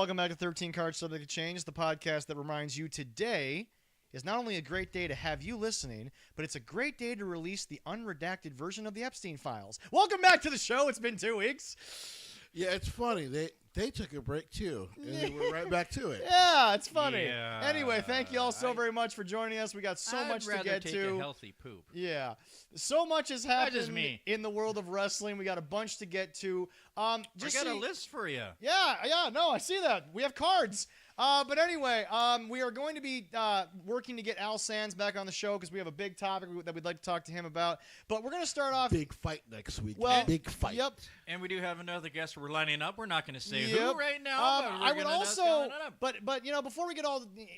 welcome back to 13 Cards Subject to Change, the podcast that reminds you today is not only a great day to have you listening, but it's a great day to release the unredacted version of the Epstein files. Welcome back to the show. It's been 2 weeks. Yeah, it's funny. They took a break, too, and they were right back to it. Yeah, it's funny. Yeah, anyway, thank you all so very much for joining us. We got so much to get take to. A healthy poop. Yeah. So much has happened me. in the world of wrestling. We got a bunch to get to. I got a list for you. Yeah, no, I see that. We have cards. But anyway, we are going to be working to get Al Sands back on the show because we have a big topic that we'd like to talk to him about. But we're going to start off. Big fight next week. Well, big fight. Yep. And we do have another guest we're lining up. We're not going to say who right now. But I would also, but you know, before we get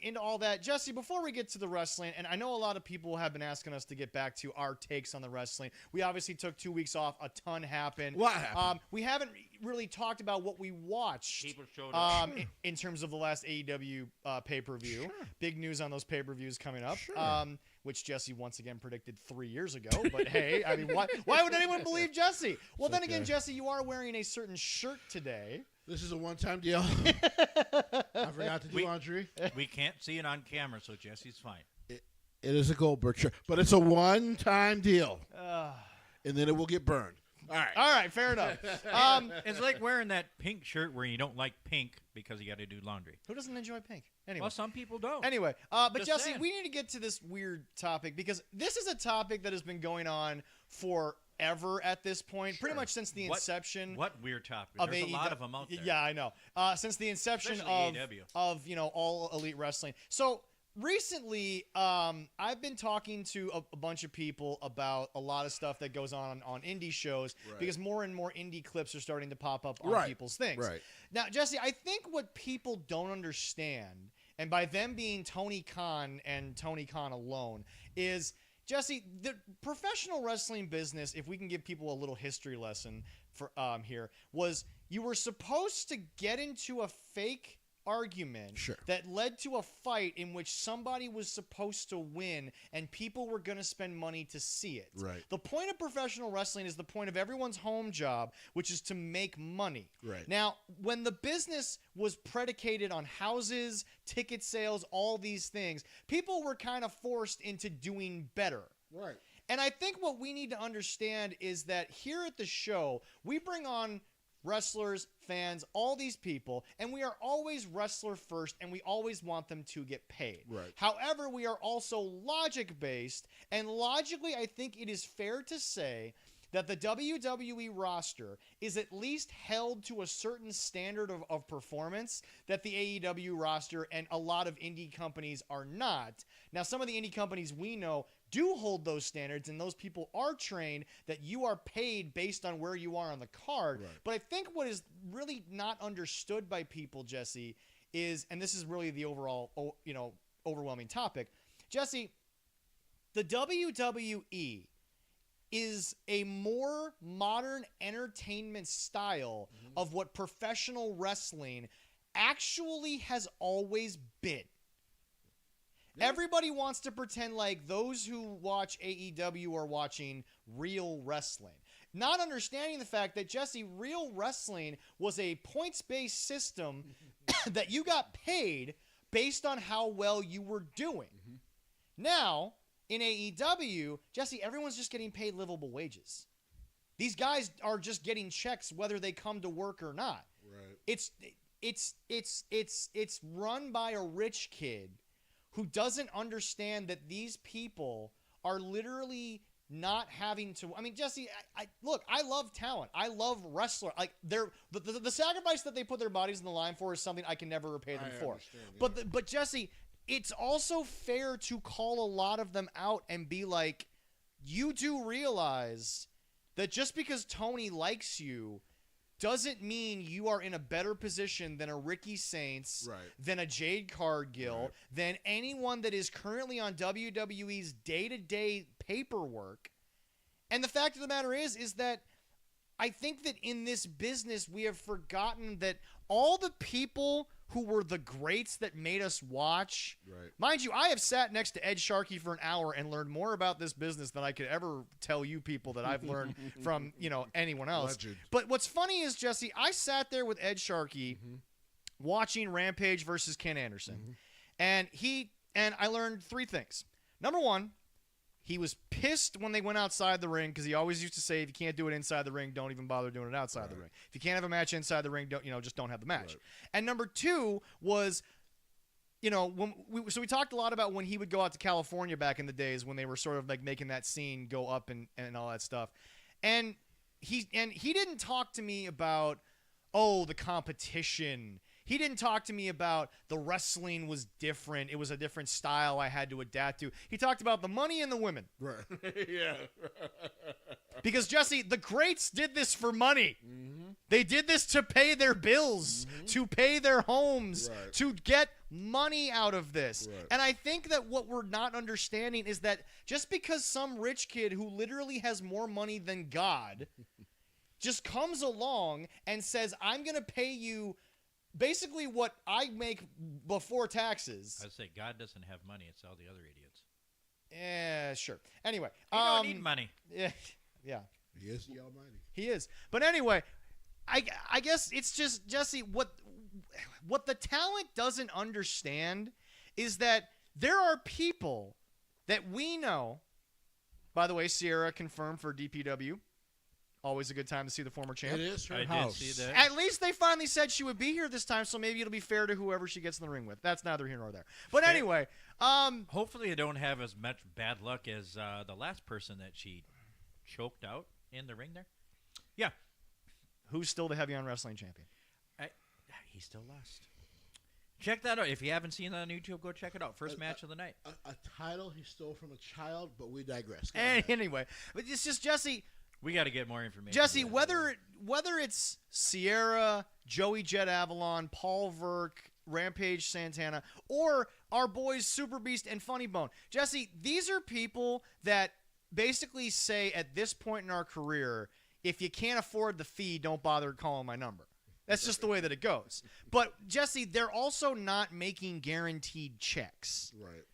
into all that, Jesse, before we get to the wrestling, and I know a lot of people have been asking us to get back to our takes on the wrestling. We obviously took 2 weeks off. A ton happened. What happened? We haven't really talked about what we watched. People showed up. In terms of the last AEW pay-per-view. Sure. Big news on those pay-per-views coming up. Sure. Which Jesse once again predicted 3 years ago. But hey, I mean, why would anyone believe Jesse? Well, then again, Jesse, you are wearing a certain shirt today. This is a one-time deal. I forgot to do laundry. We can't see it on camera, so Jesse's fine. It is a Goldberg shirt, but it's a one-time deal. And then it will get burned. All right, fair enough. It's like wearing that pink shirt where you don't like pink because you got to do laundry. Who doesn't enjoy pink? Anyway. Well, some people don't. Anyway, but Just Jesse, saying. we need to get to this weird topic because this is a topic that has been going on forever at this point, pretty much since the inception. What weird topic? Of There's AEW. a lot of them out there. Yeah, I know. Since the inception Especially of All Elite Wrestling. So recently, I've been talking to a bunch of people about a lot of stuff that goes on indie shows because more and more indie clips are starting to pop up on people's things. Right. Now, Jesse, I think what people don't understand, and by them being Tony Khan and Tony Khan alone, is, Jesse, the professional wrestling business, if we can give people a little history lesson for here, was you were supposed to get into a fake argument that led to a fight in which somebody was supposed to win and people were going to spend money to see it. Right. The point of professional wrestling is the point of everyone's home job, which is to make money. Right. Now, when the business was predicated on houses, ticket sales, all these things, people were kind of forced into doing better. Right. And I think what we need to understand is that here at the show, we bring on wrestlers, fans, all these people, and we are always wrestler first, and we always want them to get paid. Right. However, we are also logic-based, and logically, I think it is fair to say that the WWE roster is at least held to a certain standard of performance that the AEW roster and a lot of indie companies are not. Now, some of the indie companies we know do hold those standards, and those people are trained that you are paid based on where you are on the card. Right. But I think what is really not understood by people, Jesse, is, and this is really the overall, overwhelming topic, Jesse, the WWE is a more modern entertainment style of what professional wrestling actually has always been. Everybody wants to pretend like those who watch AEW are watching real wrestling. Not understanding the fact that, Jesse, real wrestling was a points-based system that you got paid based on how well you were doing. Now, in AEW, Jesse, everyone's just getting paid livable wages. These guys are just getting checks whether they come to work or not. Right. It's run by a rich kid who doesn't understand that these people are literally not having to. I mean, Jesse, look, I love talent. I love wrestler. Like the sacrifice that they put their bodies in the line for is something I can never repay them for. Yeah. But Jesse, it's also fair to call a lot of them out and be like, you do realize that just because Tony likes you doesn't mean you are in a better position than a Ricky Saints, than a Jade Cargill, than anyone that is currently on WWE's day-to-day paperwork. And the fact of the matter is that I think that in this business we have forgotten that all the people who were the greats that made us watch. Mind you, I have sat next to Ed Sharkey for an hour and learned more about this business than I could ever tell you people that I've learned from, anyone else. Legend. But what's funny is, Jesse, I sat there with Ed Sharkey watching Rampage versus Ken Anderson. And I learned 3 things. Number 1, he was pissed when they went outside the ring because he always used to say, if you can't do it inside the ring, don't even bother doing it outside the ring. If you can't have a match inside the ring, just don't have the match. Right. And number 2 was, when we talked a lot about when he would go out to California back in the days when they were sort of like making that scene go up and all that stuff. And he didn't talk to me about, the competition. He didn't talk to me about the wrestling was different. It was a different style I had to adapt to. He talked about the money and the women. Right. Yeah. Because, Jesse, the greats did this for money. They did this to pay their bills, to pay their homes, Right. to get money out of this. Right. And I think that what we're not understanding is that just because some rich kid who literally has more money than God just comes along and says, I'm going to pay you basically what I make before taxes. I'd say God doesn't have money. It's all the other idiots. Yeah, sure. Anyway. You don't need money. Yeah. Yeah. He is the Almighty. He is. But anyway, I guess it's just, Jesse, what the talent doesn't understand is that there are people that we know. By the way, Sierra confirmed for DPW. Always a good time to see the former champ. It is her I did house. see that. At least they finally said she would be here this time, so maybe it'll be fair to whoever she gets in the ring with. That's neither here nor there. But anyway, Hopefully, they don't have as much bad luck as the last person that she choked out in the ring there. Yeah. who's still the Heavy on Wrestling champion? He still lost. Check that out. If you haven't seen that on YouTube, go check it out. First match of the night. A title he stole from a child, but we digress. Go And ahead. anyway, but it's just Jesse. We got to get more information. Jesse, on that. whether it's Sierra, Joey Jet Avalon, Paul Verk, Rampage Santana, or our boys Super Beast and Funny Bone, Jesse, these are people that basically say at this point in our career, if you can't afford the fee, don't bother calling my number. That's just the way that it goes. But Jesse, they're also not making guaranteed checks. Right.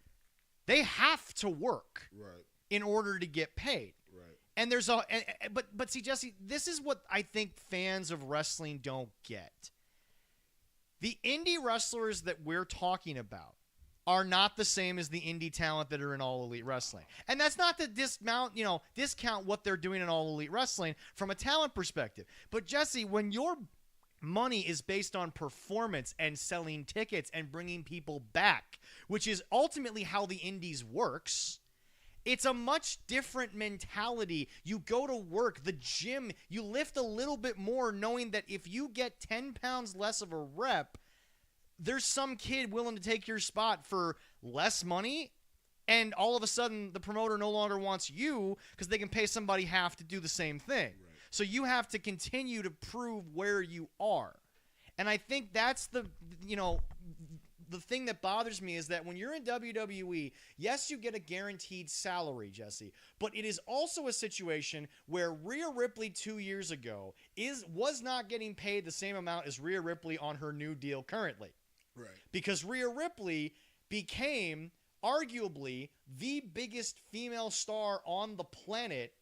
They have to work Right. in order to get paid. Right. And there's but see, Jesse, this is what I think fans of wrestling don't get. The indie wrestlers that we're talking about are not the same as the indie talent that are in All Elite Wrestling. And that's not to discount what they're doing in All Elite Wrestling from a talent perspective. But Jesse, when your money is based on performance and selling tickets and bringing people back, which is ultimately how the indies works, it's a much different mentality. You go to work, the gym, you lift a little bit more knowing that if you get 10 pounds less of a rep, there's some kid willing to take your spot for less money, and all of a sudden the promoter no longer wants you because they can pay somebody half to do the same thing. Right. So you have to continue to prove where you are. And I think that's the thing that bothers me is that when you're in WWE, yes, you get a guaranteed salary, Jesse, but it is also a situation where Rhea Ripley 2 years ago was not getting paid the same amount as Rhea Ripley on her new deal currently. Right. Because Rhea Ripley became arguably the biggest female star on the planet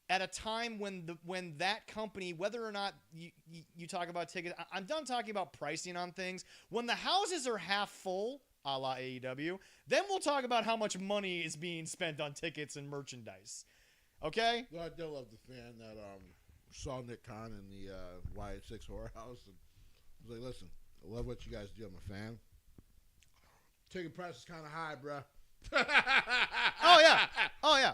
at a time when that company, whether or not you talk about tickets, I'm done talking about pricing on things. When the houses are half full, a la AEW, then we'll talk about how much money is being spent on tickets and merchandise. Okay? Well, I do love the fan that saw Nick Khan in the Y86 Horror House and was like, listen, I love what you guys do. I'm a fan. Ticket price is kind of high, bruh. Oh, yeah.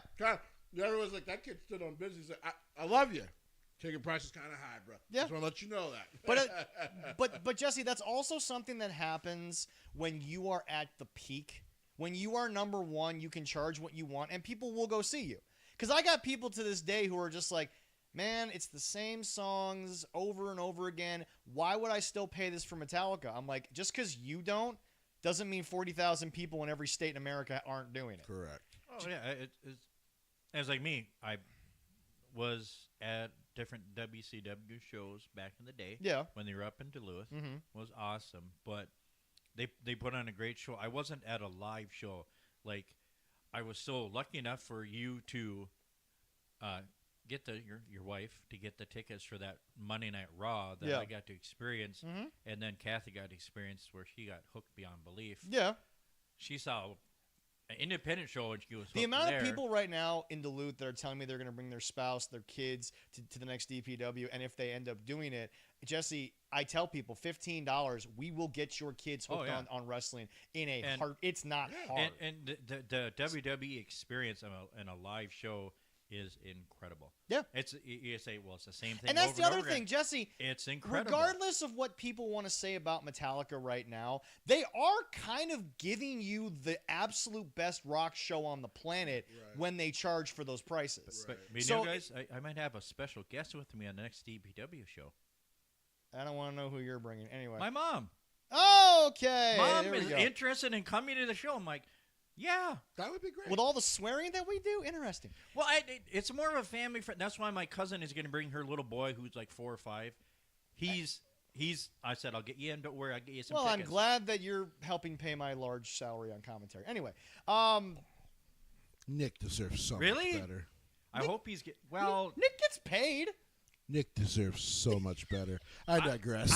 Everyone's like, that kid stood on business. He's like, I love you. Ticket price is kind of high, bro. Yeah. Just want to let you know that. But Jesse, that's also something that happens when you are at the peak. When you are number one, you can charge what you want, and people will go see you. Because I got people to this day who are just like, man, it's the same songs over and over again. Why would I still pay this for Metallica? I'm like, just because you don't doesn't mean 40,000 people in every state in America aren't doing it. Correct. Oh yeah, it's like me. I was at different WCW shows back in the day. Yeah. When they were up in Duluth, Mm-hmm. was awesome. But they put on a great show. I wasn't at a live show. Like, I was so lucky enough for you to get your wife to get the tickets for that Monday Night Raw that Yeah. I got to experience, Mm-hmm. and then Kathy got to experience where she got hooked beyond belief. Yeah. She saw an independent show and she was The hooked amount there. of people right now in Duluth that are telling me they're going to bring their spouse, their kids to the next DPW, and if they end up doing it, Jesse, I tell people $15, we will get your kids hooked on wrestling in a heart. It's not hard. And the WWE experience in a live show is incredible. Yeah. It's you say, well, it's the same thing. And that's over the other over thing, again. Jesse. It's incredible. Regardless of what people want to say about Metallica right now, they are kind of giving you the absolute best rock show on the planet when they charge for those prices. But you So- know, guys, I might have a special guest with me on the next DPW show. I don't want to know who you're bringing. Anyway. My mom. Okay. Mom there we is go. interested in coming to the show. I'm like, yeah. That would be great. With all the swearing that we do, interesting. Well, it's more of a family friend. That's why my cousin is going to bring her little boy who's like 4 or 5. He's. I said I'll get you in. Don't worry, I'll get you some. Well, tickets. I'm glad that you're helping pay my large salary on commentary. Anyway, Nick deserves so Really? much better. I hope he's well. Nick gets paid. Nick deserves so much better. I digress.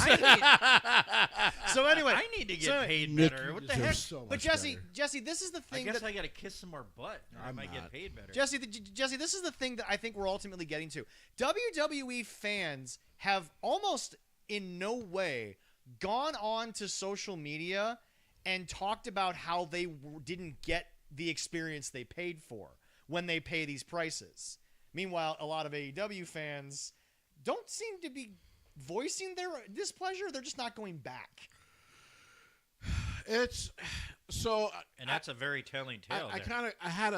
So anyway, I need to get so- paid Nick better. What the deserves heck? so much But Jesse, better. Jesse, this is the I thing guess that I got to kiss some more butt. I I'm might not. get paid better. Jesse, this is the thing that I think we're ultimately getting to. WWE fans have almost in no way gone on to social media and talked about how they didn't get the experience they paid for when they pay these prices. Meanwhile, a lot of AEW fans don't seem to be voicing their displeasure. They're just not going back. It's so. and that's a very telling tale. I had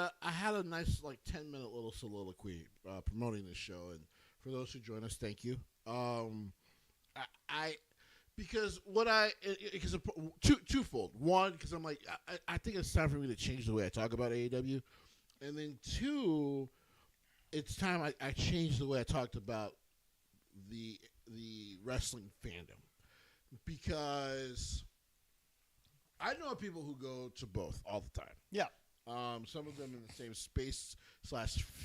a nice like 10-minute little soliloquy promoting this show, and for those who join us, thank you. Because twofold. One, because I'm like I think it's time for me to change the way I talk about AEW, and then two, it's time I changed the way I talked about the wrestling fandom, because I know people who go to both all the time. Yeah. Some of them in the same space /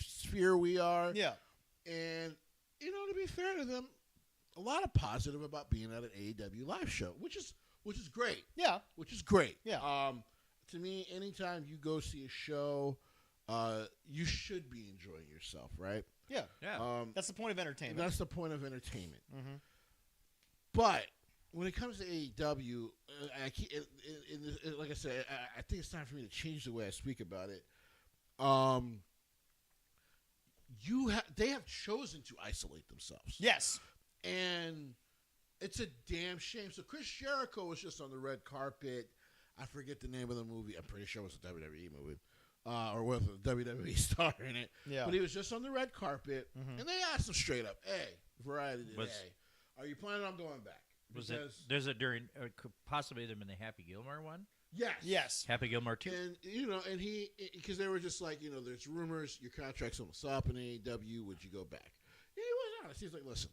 sphere we are. Yeah. And, to be fair to them, a lot of positive about being at an AEW live show, which is great. Yeah. Which is great. Yeah. To me, anytime you go see a show, you should be enjoying yourself, right? Yeah. yeah. That's the point of entertainment. That's the point of entertainment. Mm-hmm. But when it comes to AEW, like I said, I think it's time for me to change the way I speak about it. They have chosen to isolate themselves. Yes. And it's a damn shame. So Chris Jericho was just on the red carpet. I forget the name of the movie. I'm pretty sure it was a WWE movie. Or with a WWE star in it. Yeah. But he was just on the red carpet. Mhm. And they asked him straight up, hey, Variety today, Was- are you planning on going back? There's a during could possibly them in the Happy Gilmore one. Yes. Yes. Happy Gilmore 2. And, and because they were just like, there's rumors, your contract's almost up in AEW, would you go back? And he was honest. He's like, listen,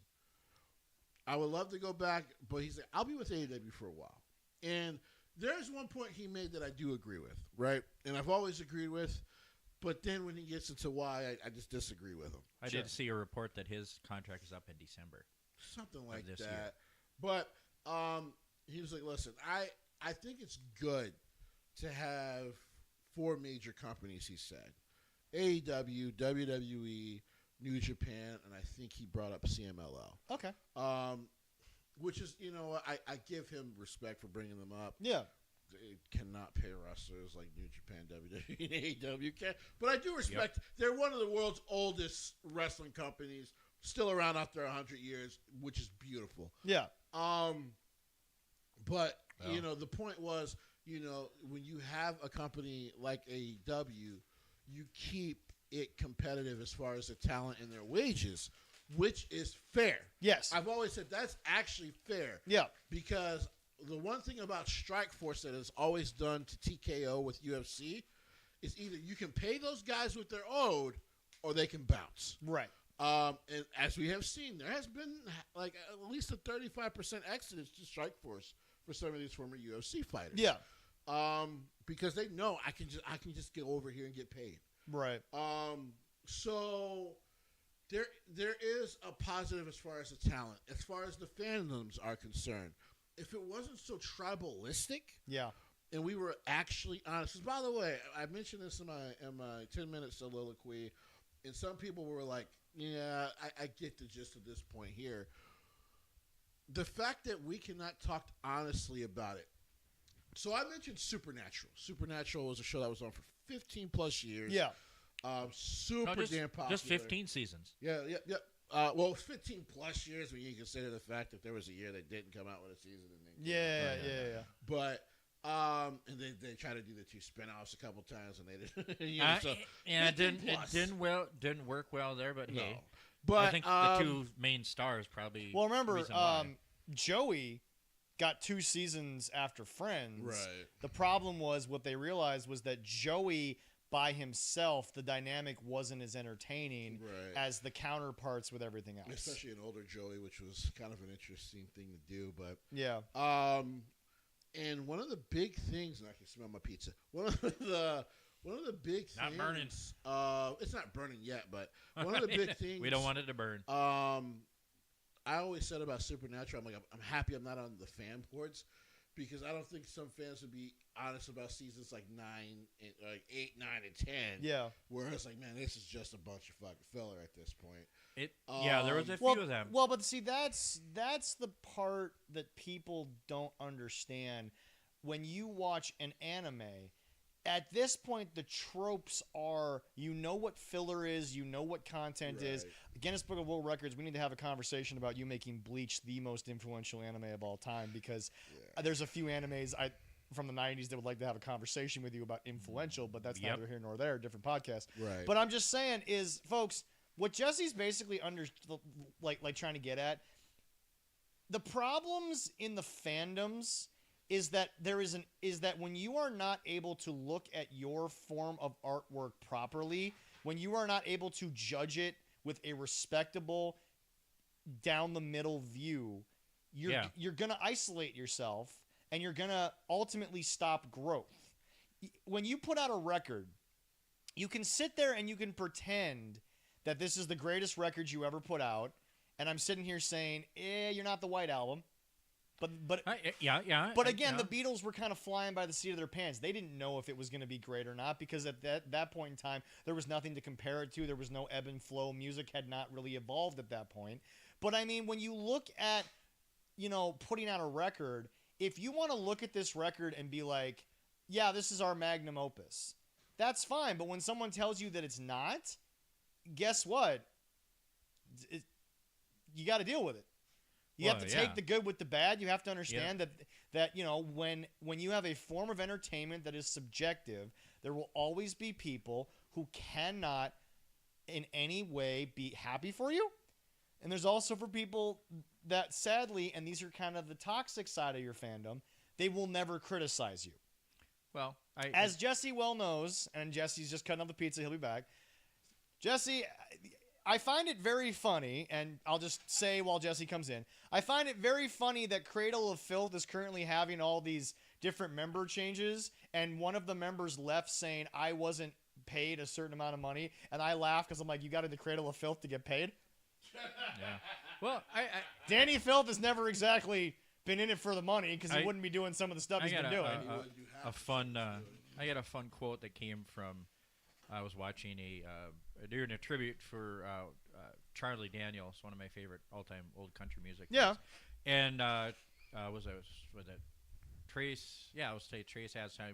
I would love to go back, but he's like, I'll be with AEW for a while. And there's one point he made that I do agree with, right? And I've always agreed with, but then when he gets into why, I just disagree with him. I did see a report that his contract is up in December. Something like this that. year. But he was like, listen, I think it's good to have 4 major companies, he said. AEW, WWE, New Japan, and I think he brought up CMLL. Okay. Which is, I give him respect for bringing them up. Yeah. They cannot pay wrestlers like New Japan, WWE, and AEW can. But I do respect, they're one of the world's oldest wrestling companies, still around after 100 years, which is beautiful. Yeah. But, the point was, when you have a company like AEW, you keep it competitive as far as the talent and their wages, which is fair. Yes. I've always said that's actually fair. Yeah. Because the one thing about Strikeforce that has always done to TKO with UFC is either you can pay those guys what they're owed or they can bounce. Right. And as we have seen, there has been like at least a 35% exodus to Strikeforce for some of these former UFC fighters. Yeah. Because they know I can just get over here and get paid. Right. So there is a positive as far as the talent, as far as the fandoms are concerned. If it wasn't so tribalistic, Yeah. and we were actually honest. 'Cause by the way, I mentioned this in my 10-minute soliloquy, and some people were like, "Yeah, I get the gist of this point here." The fact that we cannot talk honestly about it. So I mentioned Supernatural. Supernatural was a show that was on for 15 plus years. Yeah. Super No, damn popular. just 15 seasons. Yeah. Well, 15 plus years when you consider the fact that there was a year that didn't come out with a season. And then Yeah. But and they tried to do the 2 spinoffs a couple times, and they didn't. It 15 plus. didn't work well there, but hey. No. But I think the 2 main stars probably. Well, remember, reason why. Joey got 2 seasons after Friends. Right. The problem was what they realized was that Joey by himself, the dynamic wasn't as entertaining as the counterparts with everything else. Especially an older Joey, which was kind of an interesting thing to do. But yeah. And one of the big things, and I can smell my pizza. One of the big Not things. burning. It's not burning yet, but one of the big things. We don't want it to burn. I always said about Supernatural, I'm happy I'm not on the fan boards, because I don't think some fans would be honest about seasons like 8, 9, and 10. Yeah. Where it's like, man, this is just a bunch of fucking filler at this point. There was a few of them. Well, but see, that's the part that people don't understand. When you watch an anime, at this point, the tropes are, you know what filler is, you know what content is. Guinness Book of World Records, we need to have a conversation about you making Bleach the most influential anime of all time, because there's a few animes from the 90s that would like to have a conversation with you about influential, but that's neither here nor there, different podcast. Right. But I'm just saying is, folks, what Jesse's basically trying to get at, the problems in the fandoms is that when you are not able to look at your form of artwork properly, when you are not able to judge it with a respectable down the middle view, you're going to isolate yourself, and you're going to ultimately stop growth. When you put out a record, you can sit there and you can pretend that this is the greatest record you ever put out, and I'm sitting here saying, you're not the White Album. But again, the Beatles were kind of flying by the seat of their pants. They didn't know if it was going to be great or not, because at that point in time, there was nothing to compare it to. There was no ebb and flow. Music had not really evolved at that point. But I mean, when you look at, putting out a record, if you want to look at this record and be like, yeah, this is our magnum opus, that's fine. But when someone tells you that it's not, guess what? You got to deal with it. You have to take the good with the bad. You have to understand that when you have a form of entertainment that is subjective, there will always be people who cannot in any way be happy for you. And there's also for people that, sadly, and these are kind of the toxic side of your fandom, they will never criticize you. Well, as Jesse well knows, and Jesse's just cutting up the pizza, he'll be back. Jesse, I find it very funny, and I'll just say while Jesse comes in, I find it very funny that Cradle of Filth is currently having all these different member changes, and one of the members left saying, I wasn't paid a certain amount of money, and I laugh because I'm like, you got into Cradle of Filth to get paid? Yeah. Well, Danny Filth has never exactly been in it for the money, because he wouldn't be doing some of the stuff he's been doing. I got a fun quote that came from, I was watching doing a tribute for Charlie Daniels, one of my favorite all-time old country music. Yeah. And was it Trace? Yeah, I would say Trace has time.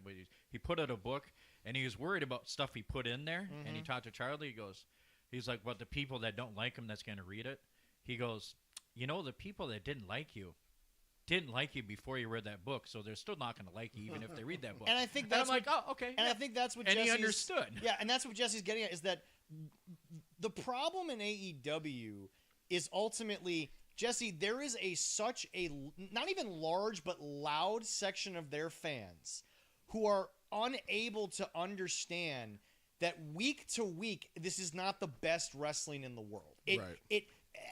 He put out a book, and he was worried about stuff he put in there. Mm-hmm. And he talked to Charlie. He's like, "But the people that don't like him, that's going to read it." He goes, the people that didn't like you before you read that book, so they're still not going to like you even if they read that book. And I think that's I'm like, oh, okay. And I think that's what and Jesse's, he understood. Yeah, and that's what Jesse's getting at, is that the problem in AEW is ultimately, Jesse, there is such a not even large but loud section of their fans who are unable to understand that week to week, this is not the best wrestling in the world.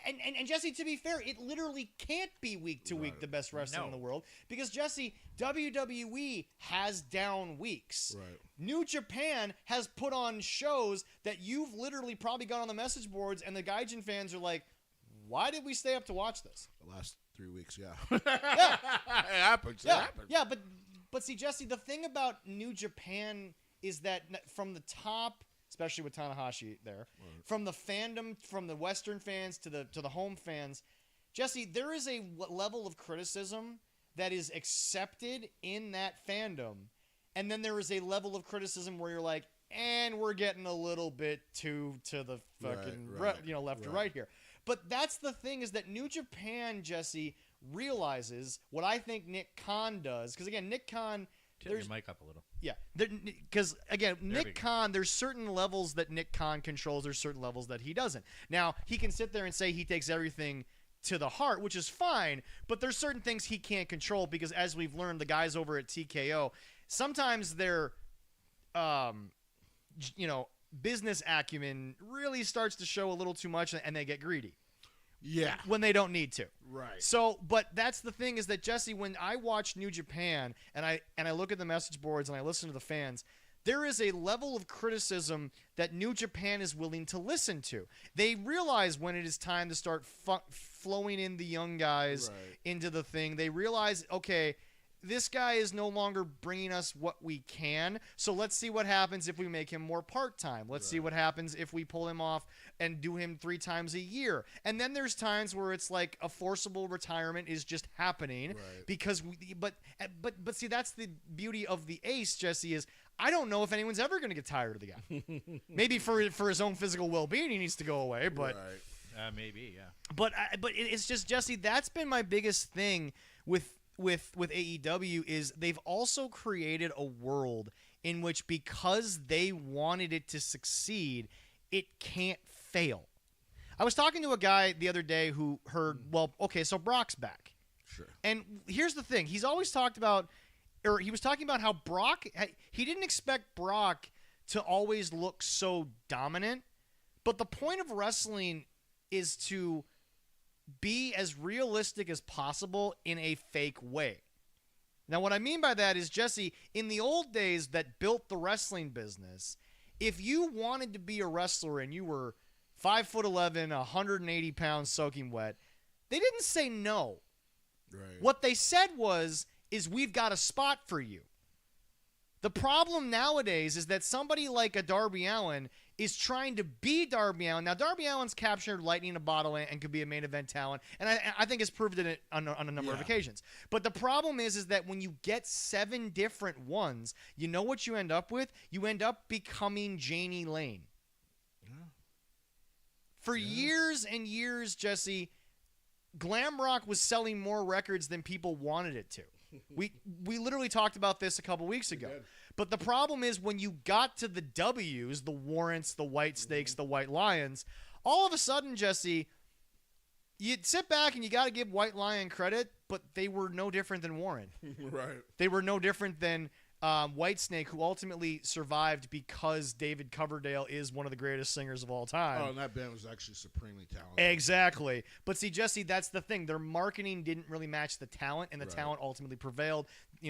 And Jesse, to be fair, it literally can't be week to week the best wrestling in the world because, Jesse, WWE has down weeks. Right. New Japan has put on shows that you've literally probably got on the message boards, and the Gaijin fans are like, why did we stay up to watch this? The last 3 weeks, yeah. Yeah. It happens. Yeah, It happens. yeah, but see, Jesse, the thing about New Japan is that from the top, especially with Tanahashi there, from the fandom, from the Western fans to the home fans, Jesse, there is a level of criticism that is accepted in that fandom, and then there is a level of criticism where you're like, and we're getting a little bit too to the fucking left to right here. But that's the thing, is that New Japan, Jesse, realizes what I think Nick Khan does, because again, Nick Khan. Tip your mic up a little. Yeah, because again, Nick Khan, there's certain levels that Nick Khan controls. There's certain levels that he doesn't. Now, he can sit there and say he takes everything to the heart, which is fine, but there's certain things he can't control because, as we've learned, the guys over at TKO, sometimes their, business acumen really starts to show a little too much, and they get greedy. Yeah. When they don't need to. Right. So, but that's the thing, is that, Jesse, when I watch New Japan and I look at the message boards and I listen to the fans, there is a level of criticism that New Japan is willing to listen to. They realize when it is time to start flowing in the young guys into the thing. They realize, okay, this guy is no longer bringing us what we can, so let's see what happens if we make him more part-time. Let's see what happens if we pull him off and do him 3 times a year. And then there's times where it's like a forcible retirement is just happening because but see, that's the beauty of the ace, Jesse, is I don't know if anyone's ever going to get tired of the guy. Maybe for his own physical well-being he needs to go away, but maybe, yeah. But it's just, Jesse, that's been my biggest thing with AEW, is they've also created a world in which, because they wanted it to succeed, it can't fail. I was talking to a guy the other day who heard, so Brock's back. Sure. And here's the thing. He's always talked about, or he was talking about how Brock, he didn't expect Brock to always look so dominant, but the point of wrestling is to be as realistic as possible in a fake way. Now, what I mean by that is, Jesse, in the old days that built the wrestling business, if you wanted to be a wrestler and you were 5'11", 180 pounds soaking wet, they didn't say no. Right. What they said is we've got a spot for you. The problem nowadays is that somebody like a Darby Allin is trying to be Darby Allin. Now, Darby Allin's captured lightning in a bottle and could be a main event talent, and I think has proved it on a number of occasions. But the problem is that when you get 7 different ones, you know what you end up with? You end up becoming Janie Lane. Yeah. For years and years, Jesse, glam rock was selling more records than people wanted it to. We literally talked about this a couple weeks ago. But the problem is, when you got to the W's, the Warrants, the White Snakes, the White Lions, all of a sudden, Jesse, you'd sit back and you got to give White Lion credit, but they were no different than Warren. Right. They were no different than White Snake, who ultimately survived because David Coverdale is one of the greatest singers of all time. Oh, and that band was actually supremely talented. Exactly. But see, Jesse, that's the thing. Their marketing didn't really match the talent, and the talent ultimately prevailed. I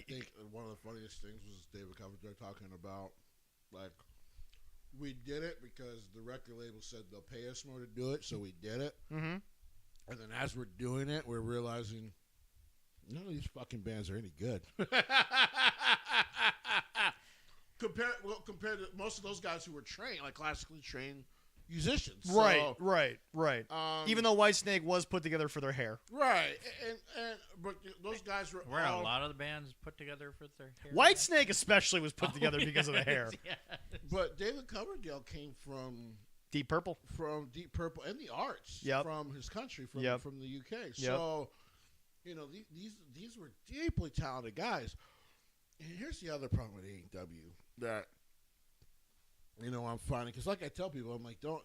think one of the funniest things was David Coverdale talking about, like, we did it because the record label said they'll pay us more to do it, so we did it. Mm-hmm. And then as we're doing it, we're realizing none of these fucking bands are any good. Compared to most of those guys who were trained, like classically trained musicians. Right. Even though Whitesnake was put together for their hair. Right. But those guys were a lot of the bands put together for their hair. Whitesnake especially was put together because of the hair. Yes. But David Coverdale came from Deep Purple. From Deep Purple and the arts. Yep. From his country, from the UK. Yep. So, these were deeply talented guys. And here's the other problem with AEW that I'm finding, because like I tell people, I'm like, don't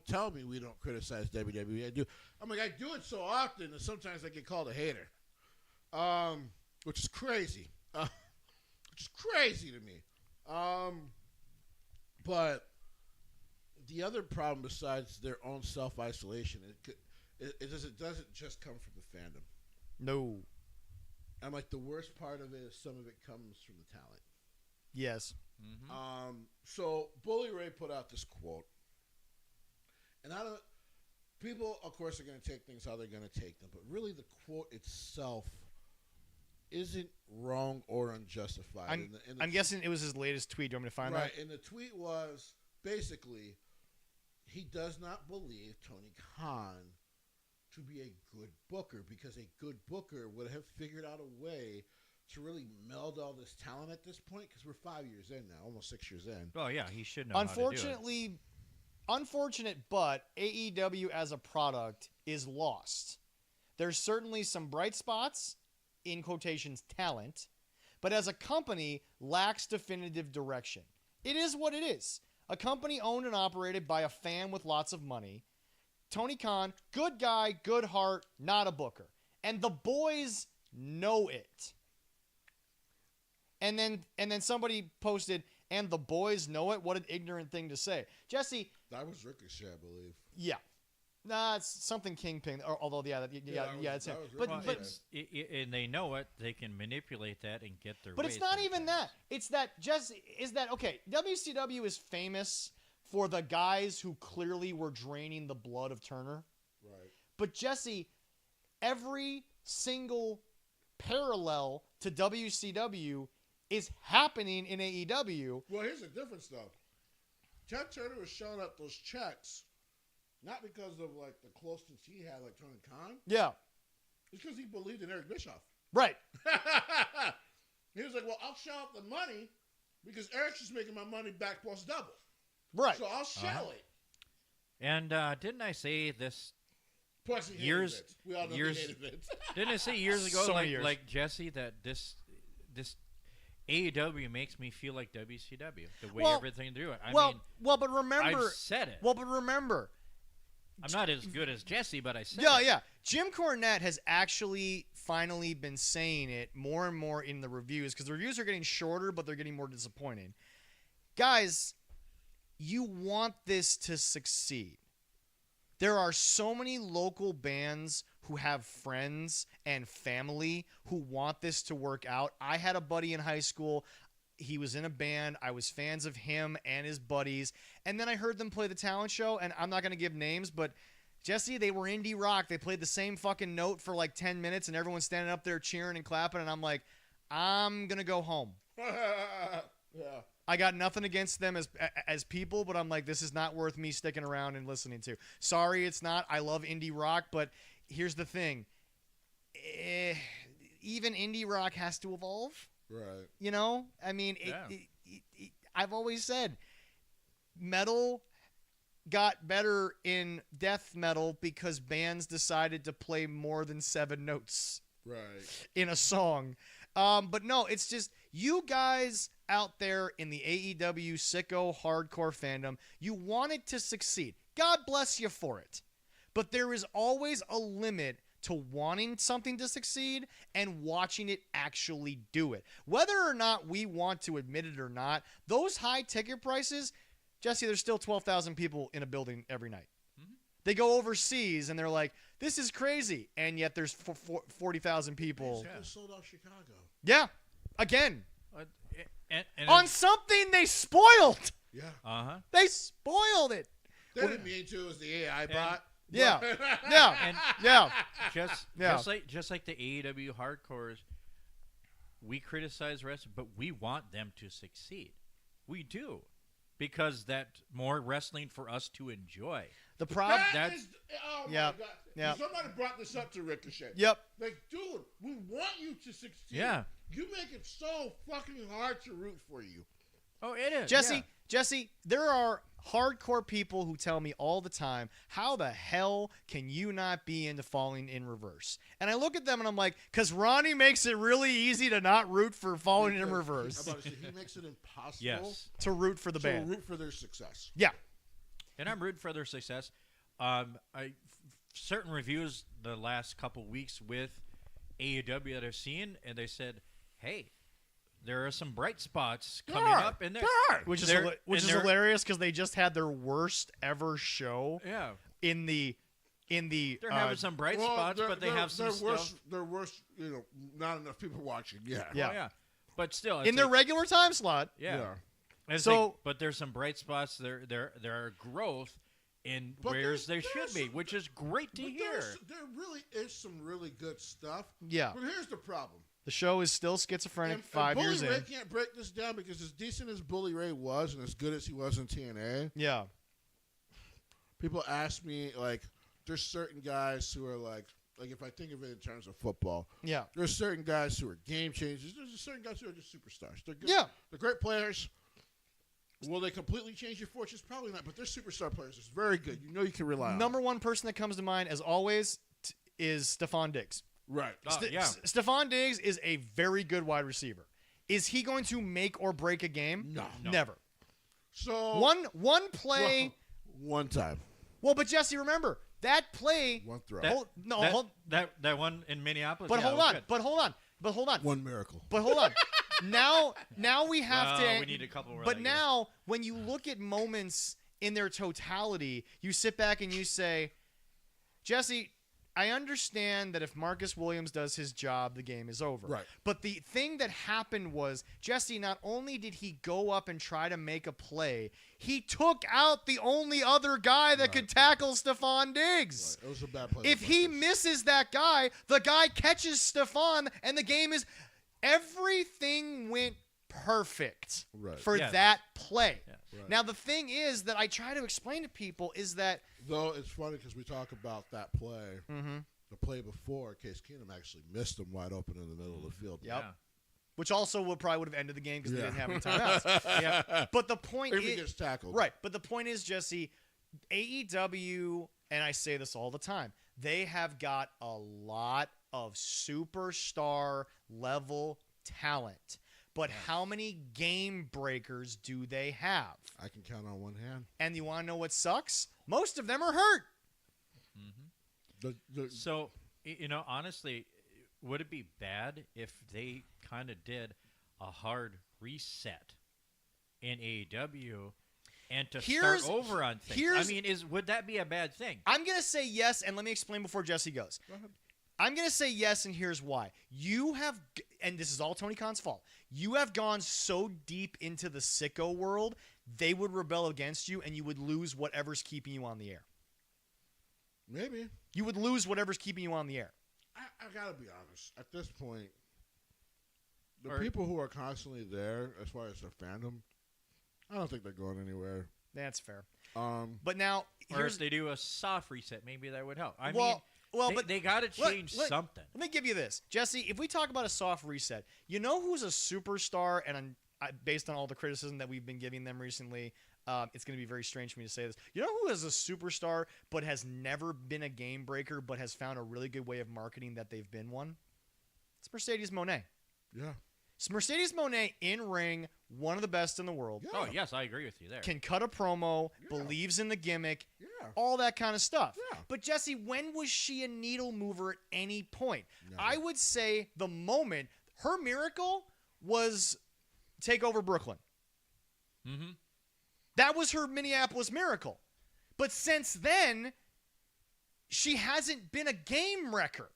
tell me we don't criticize WWE. I do. I'm like, I do it so often that sometimes I get called a hater, which is crazy, which is crazy to me. But the the other problem besides their own self-isolation, it doesn't just come from the fandom. No. And like the worst part of it is some of it comes from the talent. Yes. Mm-hmm. So Bully Ray put out this quote, and people, of course, are going to take things how they're going to take them, but really the quote itself isn't wrong or unjustified. I'm guessing it was his latest tweet. Do you want me to find that? Right, and the tweet was basically, he does not believe Tony Khan to be a good booker because a good booker would have figured out a way to really meld all this talent at this point because we're 5 years in now, almost 6 years in. Oh yeah, he should know. Unfortunate, but AEW as a product is lost. There's certainly some bright spots, in quotations, talent, but as a company, lacks definitive direction. It is what it is. A company owned and operated by a fan with lots of money. Tony Khan, good guy, good heart, not a booker. And the boys know it. And then somebody posted, and the boys know it? What an ignorant thing to say. Jesse. That was Ricochet, I believe. Yeah. Nah, it's something Kingpin. Although, it's him. But and they know it. They can manipulate that and get their. But it's not even that. It's that Jesse is that okay? WCW is famous for the guys who clearly were draining the blood of Turner. Right. But Jesse, every single parallel to WCW is happening in AEW. Well, here's the difference, though. Ted Turner was showing up those checks, not because of like the closeness he had, like Tony Khan. Yeah. It's because he believed in Eric Bischoff. Right. He was like, "Well, I'll shell out the money because Eric's just making my money back plus double. Right. So I'll shell it." And didn't I say this? Plus, he years, hated Vince. We all know years, he hated Vince. Didn't I say years ago, So many years. like Jesse, that this AEW makes me feel like WCW, the way everything do it. I mean, but remember, I've said it. Well, but remember, I'm not as good as Jesse, but I said yeah, it. yeah. Jim Cornette has actually finally been saying it more and more in the reviews because the reviews are getting shorter, but they're getting more disappointing. Guys, you want this to succeed. There are so many local bands who have friends and family who want this to work out. I had a buddy in high school. He was in a band. I was fans of him and his buddies. And then I heard them play the talent show, and I'm not going to give names, but Jesse, they were indie rock. They played the same fucking note for like 10 minutes, and everyone's standing up there cheering and clapping, and I'm like, I'm going to go home. Yeah. I got nothing against them as people, but I'm like, this is not worth me sticking around and listening to. Sorry, it's not. I love indie rock, but here's the thing. Even indie rock has to evolve. Right. You know? I mean, I've always said metal got better in death metal because bands decided to play more than 7 notes in a song. But no, it's just you guys out there in the AEW sicko hardcore fandom, you want it to succeed. God bless you for it. But there is always a limit to wanting something to succeed and watching it actually do it. Whether or not we want to admit it or not, those high ticket prices, Jesse, there's still 12,000 people in a building every night. Mm-hmm. They go overseas and they're like, this is crazy. And yet there's 40,000 people. They sold out Chicago. Yeah. Again. And on something they spoiled. Yeah. Uh-huh. They spoiled it. They didn't mean to. It was the AI bot. Yeah. Yeah. And yeah. Just like the AEW hardcores, we criticize wrestling, but we want them to succeed. We do. Because that's more wrestling for us to enjoy. The problem oh my God. Yeah. Somebody brought this up to Ricochet. Yep. Like, dude, we want you to succeed. Yeah. You make it so fucking hard to root for you. Oh, it is. Jesse, there are hardcore people who tell me all the time, how the hell can you not be into Falling in Reverse? And I look at them and I'm like, because Ronnie makes it really easy to not root for Falling in Reverse. He makes it impossible to root for the band. To root for their success. Yeah. And I'm rooting for their success. Certain reviews the last couple weeks with AEW that I've seen, and they said, hey, there are some bright spots There coming are. up in there. There are. Which is They're- which and is they're- hilarious because they just had their worst ever show Yeah, in the they're having some bright Well, spots, they're- but they they're- have some they're worse, stuff. They're worse, not enough people watching. Yeah. Yeah. Oh, yeah, but still, in their regular time slot. yeah. It's So- like, but there's some bright spots. There are growth in But where's they there's should be, some- which is great to But hear. there really is some really good stuff. Yeah, But here's the problem. the show is still schizophrenic And 5 Bully years Ray in. can't break this down because as decent as Bully Ray was and as good as he was in TNA, Yeah, people ask me, like, there's certain guys who are like if I think of it in terms of football, yeah, there's certain guys who are game changers. There's certain guys who are just superstars. They're good. yeah. They're great players. Will they completely change your fortunes? Probably not, but they're superstar players. It's very good. You know you can rely on them. Number one person that comes to mind, as always, is Stephon Diggs. Right. Oh, yeah. Stephon Diggs is a very good wide receiver. Is he going to make or break a game? No. Never. So One play. one time. Well, but Jesse, remember that play. One throw. That- that, hold, that one in Minneapolis. but yeah, hold that was on. good. But hold on. But hold on. One miracle. But hold on. now we have Well, to. we need a couple more. But like now, when you look at moments in their totality, you sit back and you say, Jesse, I understand that if Marcus Williams does his job, the game is over. Right. But the thing that happened was, Jesse, not only did he go up and try to make a play, he took out the only other guy that could tackle Stephon Diggs. Right. It was a bad play. If he misses that guy, the guy catches Stephon, and the game is... Everything went perfect Right. for Yes. that play. Yes. Right. Now, the thing is that I try to explain to people is that... Though it's funny because we talk about that play. The play before, Case Keenum actually missed him wide open in the middle of the field. Yep. Yeah. Which also probably would have ended the game because they Yeah. didn't have any timeouts. Yeah. But the point If he is... gets tackled. Right. But the point is, Jesse, AEW, and I say this all the time, they have got a lot of superstar level talent. But how many game breakers do they have? I can count on one hand. And you want to know what sucks? Most of them are hurt. So, honestly, would it be bad if they kind of did a hard reset in AEW and to Here's- start over on things? I here's- mean, would that be a bad thing? I'm going to say yes, and let me explain before Jesse goes. Go ahead. I'm going to say yes, and here's why. You have, and this is all Tony Khan's fault, you have gone so deep into the sicko world, they would rebel against you, and you would lose whatever's keeping you on the air. Maybe. You would lose whatever's keeping you on the air. I gotta be honest. At this point, the Or- people who are constantly there, as far as their fandom, I don't think they're going anywhere. That's fair. But now, Or here's if they do a soft reset, maybe that would help. I well, mean, but they got to change something. Let me give you this, Jesse. If we talk about a soft reset, you know who's a superstar, and based on all the criticism that we've been giving them recently, it's going to be very strange for me to say this. You know who is a superstar but has never been a game breaker, but has found a really good way of marketing that they've been one? It's Mercedes Moné. yeah, It's Mercedes Moné in ring, one of the best in the world. Yeah. Oh, yes, I agree with you there. Can cut a promo, Yeah. believes in the gimmick, yeah. all that kind of stuff. Yeah. But Jesse, when was she a needle mover at any point? Never. I would say the moment her miracle was take over Brooklyn. Mm-hmm. That was her Minneapolis miracle. But since then, she hasn't been a game wrecker.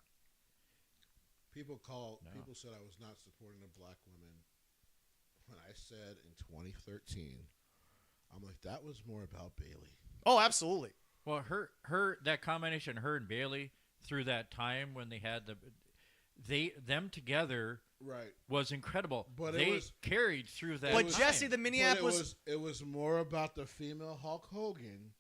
People No. People said I was not supporting the black women when I said in 2013. I'm like, that was more about Bailey. Oh, absolutely. Well, that combination, her and Bailey, through that time when they had them together Right. was incredible. But it they was- carried through that. But time. Jesse, the Minneapolis... But it was more about the female Hulk Hogan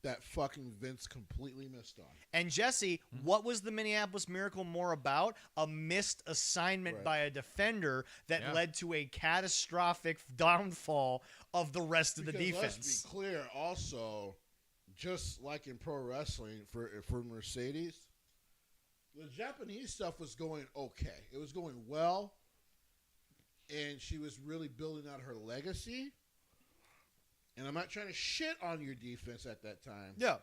that fucking Vince completely missed on. And Jesse, what was the Minneapolis Miracle more about? A missed assignment Right. by a defender that Yeah. led to a catastrophic downfall of the rest of the Because defense. let's be clear, also, just like in pro wrestling for Mercedes, the Japanese stuff was going okay. It was going well, and she was really building out her legacy. And I'm not trying to shit on your defense at that time, Yeah.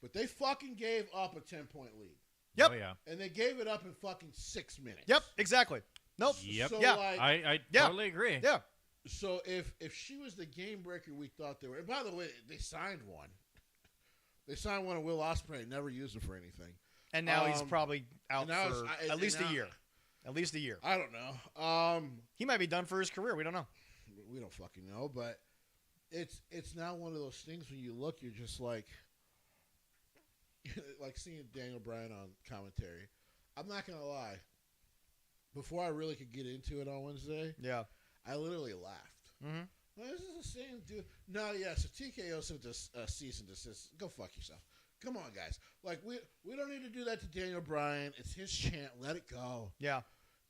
but they fucking gave up a 10-point lead. Yep. Oh, yeah. And they gave it up in fucking 6 minutes. Yep, exactly. Nope. Yep. So, Yeah. like, I Yeah. totally agree. Yeah. so if she was the game breaker we thought they were, and by the way, they signed one. They signed one of Will Ospreay, never used it for anything. And now he's probably out and now for it's- at least and a now- year. At least a year. I don't know. He might be done for his career. We don't know. We don't fucking know, but it's now one of those things when you look, you're just like seeing Daniel Bryan on commentary. I'm not gonna lie. Before I really could get into it on Wednesday, Yeah. I literally laughed. Mm-hmm. Well, this is the same dude. No, yeah. So TKO sent a cease and desist. Go fuck yourself. Come on, guys. Like we don't need to do that to Daniel Bryan. It's his chant. Let it go. Yeah.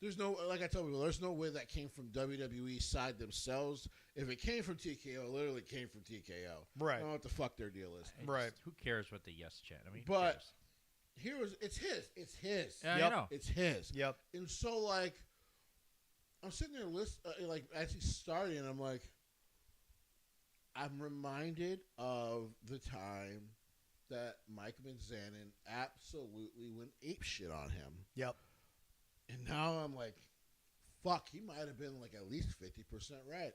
There's no, like I told people, there's no way that came from WWE side themselves. If it came from TKO, it literally came from TKO. Right. I don't know what the fuck their deal is. Right. Who cares what the yes chant? I mean, But it's his. It's his. yeah, Yep. I know. It's his. Yep. And so, like, I'm sitting there like as he's starting, I'm like, I'm reminded of the time that Mike Manzanin absolutely went apeshit on him. Yep. And now I'm like, fuck, he might have been like at least 50% right.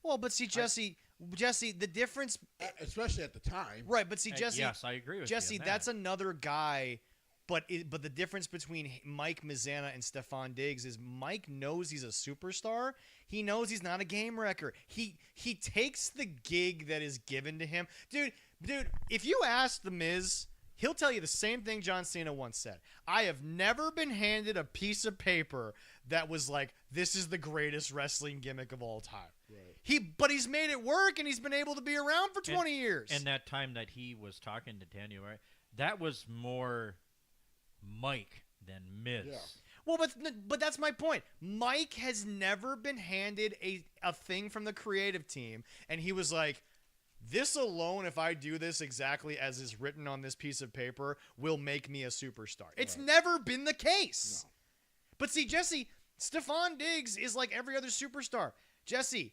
Well, but see, Jesse, the difference, Especially at the time. right? But see, Jesse, yes, I agree with Jesse, you on that's that. another guy. But the difference between Mike Mizzana and Stephon Diggs is Mike knows he's a superstar. He knows he's not a game wrecker. He takes the gig that is given to him. Dude, if you ask The Miz, he'll tell you the same thing John Cena once said. I have never been handed a piece of paper that was like, this is the greatest wrestling gimmick of all time. Right. But he's made it work, and he's been able to be around for 20 years. And that time that he was talking to Daniel, right? That was more Mike than Miz. Yeah. Well, but that's my point. Mike has never been handed a thing from the creative team, and he was like, this alone, if I do this exactly as is written on this piece of paper, will make me a superstar. It's never been the case. No. But see, Jesse, Stephon Diggs is like every other superstar. Jesse,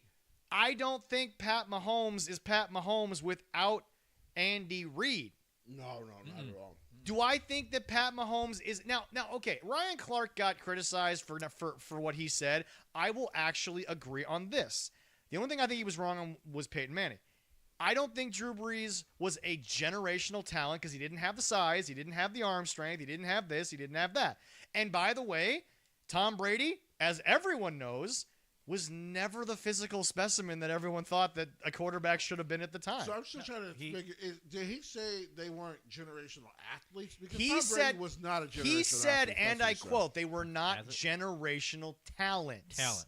I don't think Pat Mahomes is Pat Mahomes without Andy Reid. No, not at all. Do I think that Pat Mahomes is now? Okay, Ryan Clark got criticized for what he said. I will actually agree on this. The only thing I think he was wrong on was Peyton Manning. I don't think Drew Brees was a generational talent because he didn't have the size, he didn't have the arm strength, he didn't have this, he didn't have that. And by the way, Tom Brady, as everyone knows, was never the physical specimen that everyone thought that a quarterback should have been at the time. So I'm still trying to figure. Did he say they weren't generational athletes? Because He Tom said Brady was not a generational he said, athlete. and That's what I he said. quote, they were not Has it? generational talents. Talent.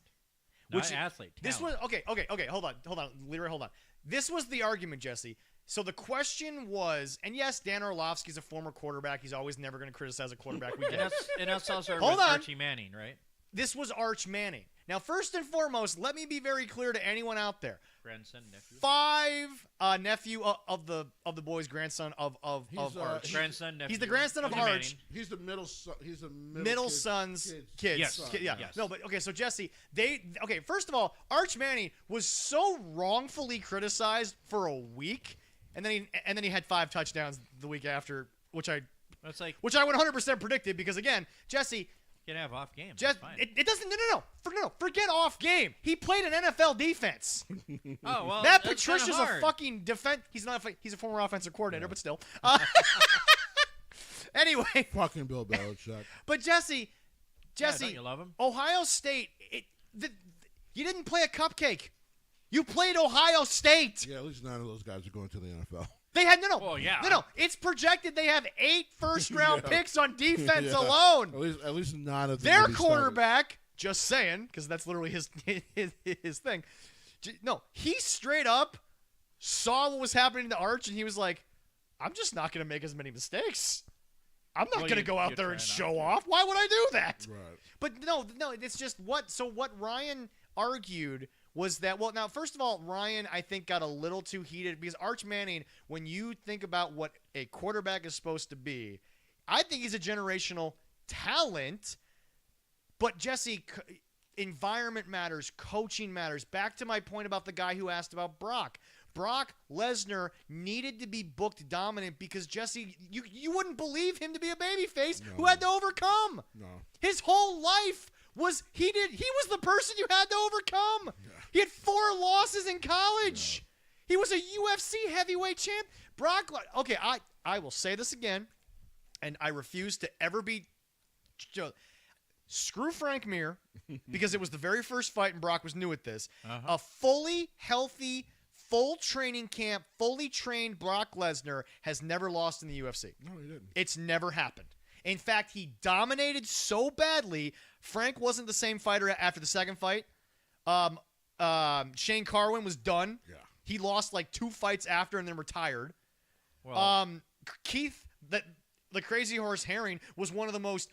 Which- Not athlete. This was talent. okay. Hold on, Leroy. Hold on. This was the argument, Jesse. So the question was, and yes, Dan Orlovsky's a former quarterback. He's always never going to criticize a quarterback. We get it. And that's also Hold with on. Archie Manning, right? This was Arch Manning. Now, first and foremost, let me be very clear to anyone out there. Grandson, nephew. 5 nephew of the boy's grandson of He's, Arch. Grandson, nephew. He's the grandson of Archie Arch. Manning. He's the middle son. He's the Middle kid- son's kid's kids. Yes. son. Yeah. Yes. No, but okay, so Jesse, first of all, Arch Manning was so wrongfully criticized for a week, and then he had 5 touchdowns the week after, which I It's like 100% predicted because again, Jesse, you can have off games. Jesse That's fine. it doesn't no, forget off game. He played an NFL defense. Oh well, Matt that's Patricia's kinda a hard. fucking defense. He's a former offensive coordinator, but still. Anyway, Fucking Bill Belichick. but Jesse, Yeah, don't you love him? Ohio State, you didn't play a cupcake. You played Ohio State. Yeah, at least none of those guys are going to the NFL. They had Well, yeah. no. It's projected they have 8 first-round Yeah. picks on defense Yeah. alone. At least none of them. Their will be starters. quarterback, just saying, because that's literally his thing. No, he straight up saw what was happening to Arch, and he was like, "I'm just not going to make as many mistakes. I'm not Well, going to you- go out you there try and not show to. off. Why would I do that?" Right. But no, it's just what Ryan argued was that, well, now, first of all, Ryan, I think, got a little too heated because Arch Manning, when you think about what a quarterback is supposed to be, I think he's a generational talent. But, Jesse, environment matters, coaching matters. Back to my point about the guy who asked about Brock. Brock Lesnar needed to be booked dominant because, Jesse, you wouldn't believe him to be a babyface who No. had to overcome. No. His whole life he was the person you had to overcome. Yeah. He had 4 losses in college. Yeah. He was a UFC heavyweight champ. Brock, okay, I will say this again, and I refuse to ever be. Screw Frank Mir, because it was the very first fight and Brock was new at this. A fully healthy, full training camp, fully trained Brock Lesnar has never lost in the UFC. No, he didn't. It's never happened. In fact, he dominated so badly, Frank wasn't the same fighter after the second fight. Shane Carwin was done. Yeah. He lost like 2 fights after and then retired. Well, Keith, the Crazy Horse Herring, was one of the most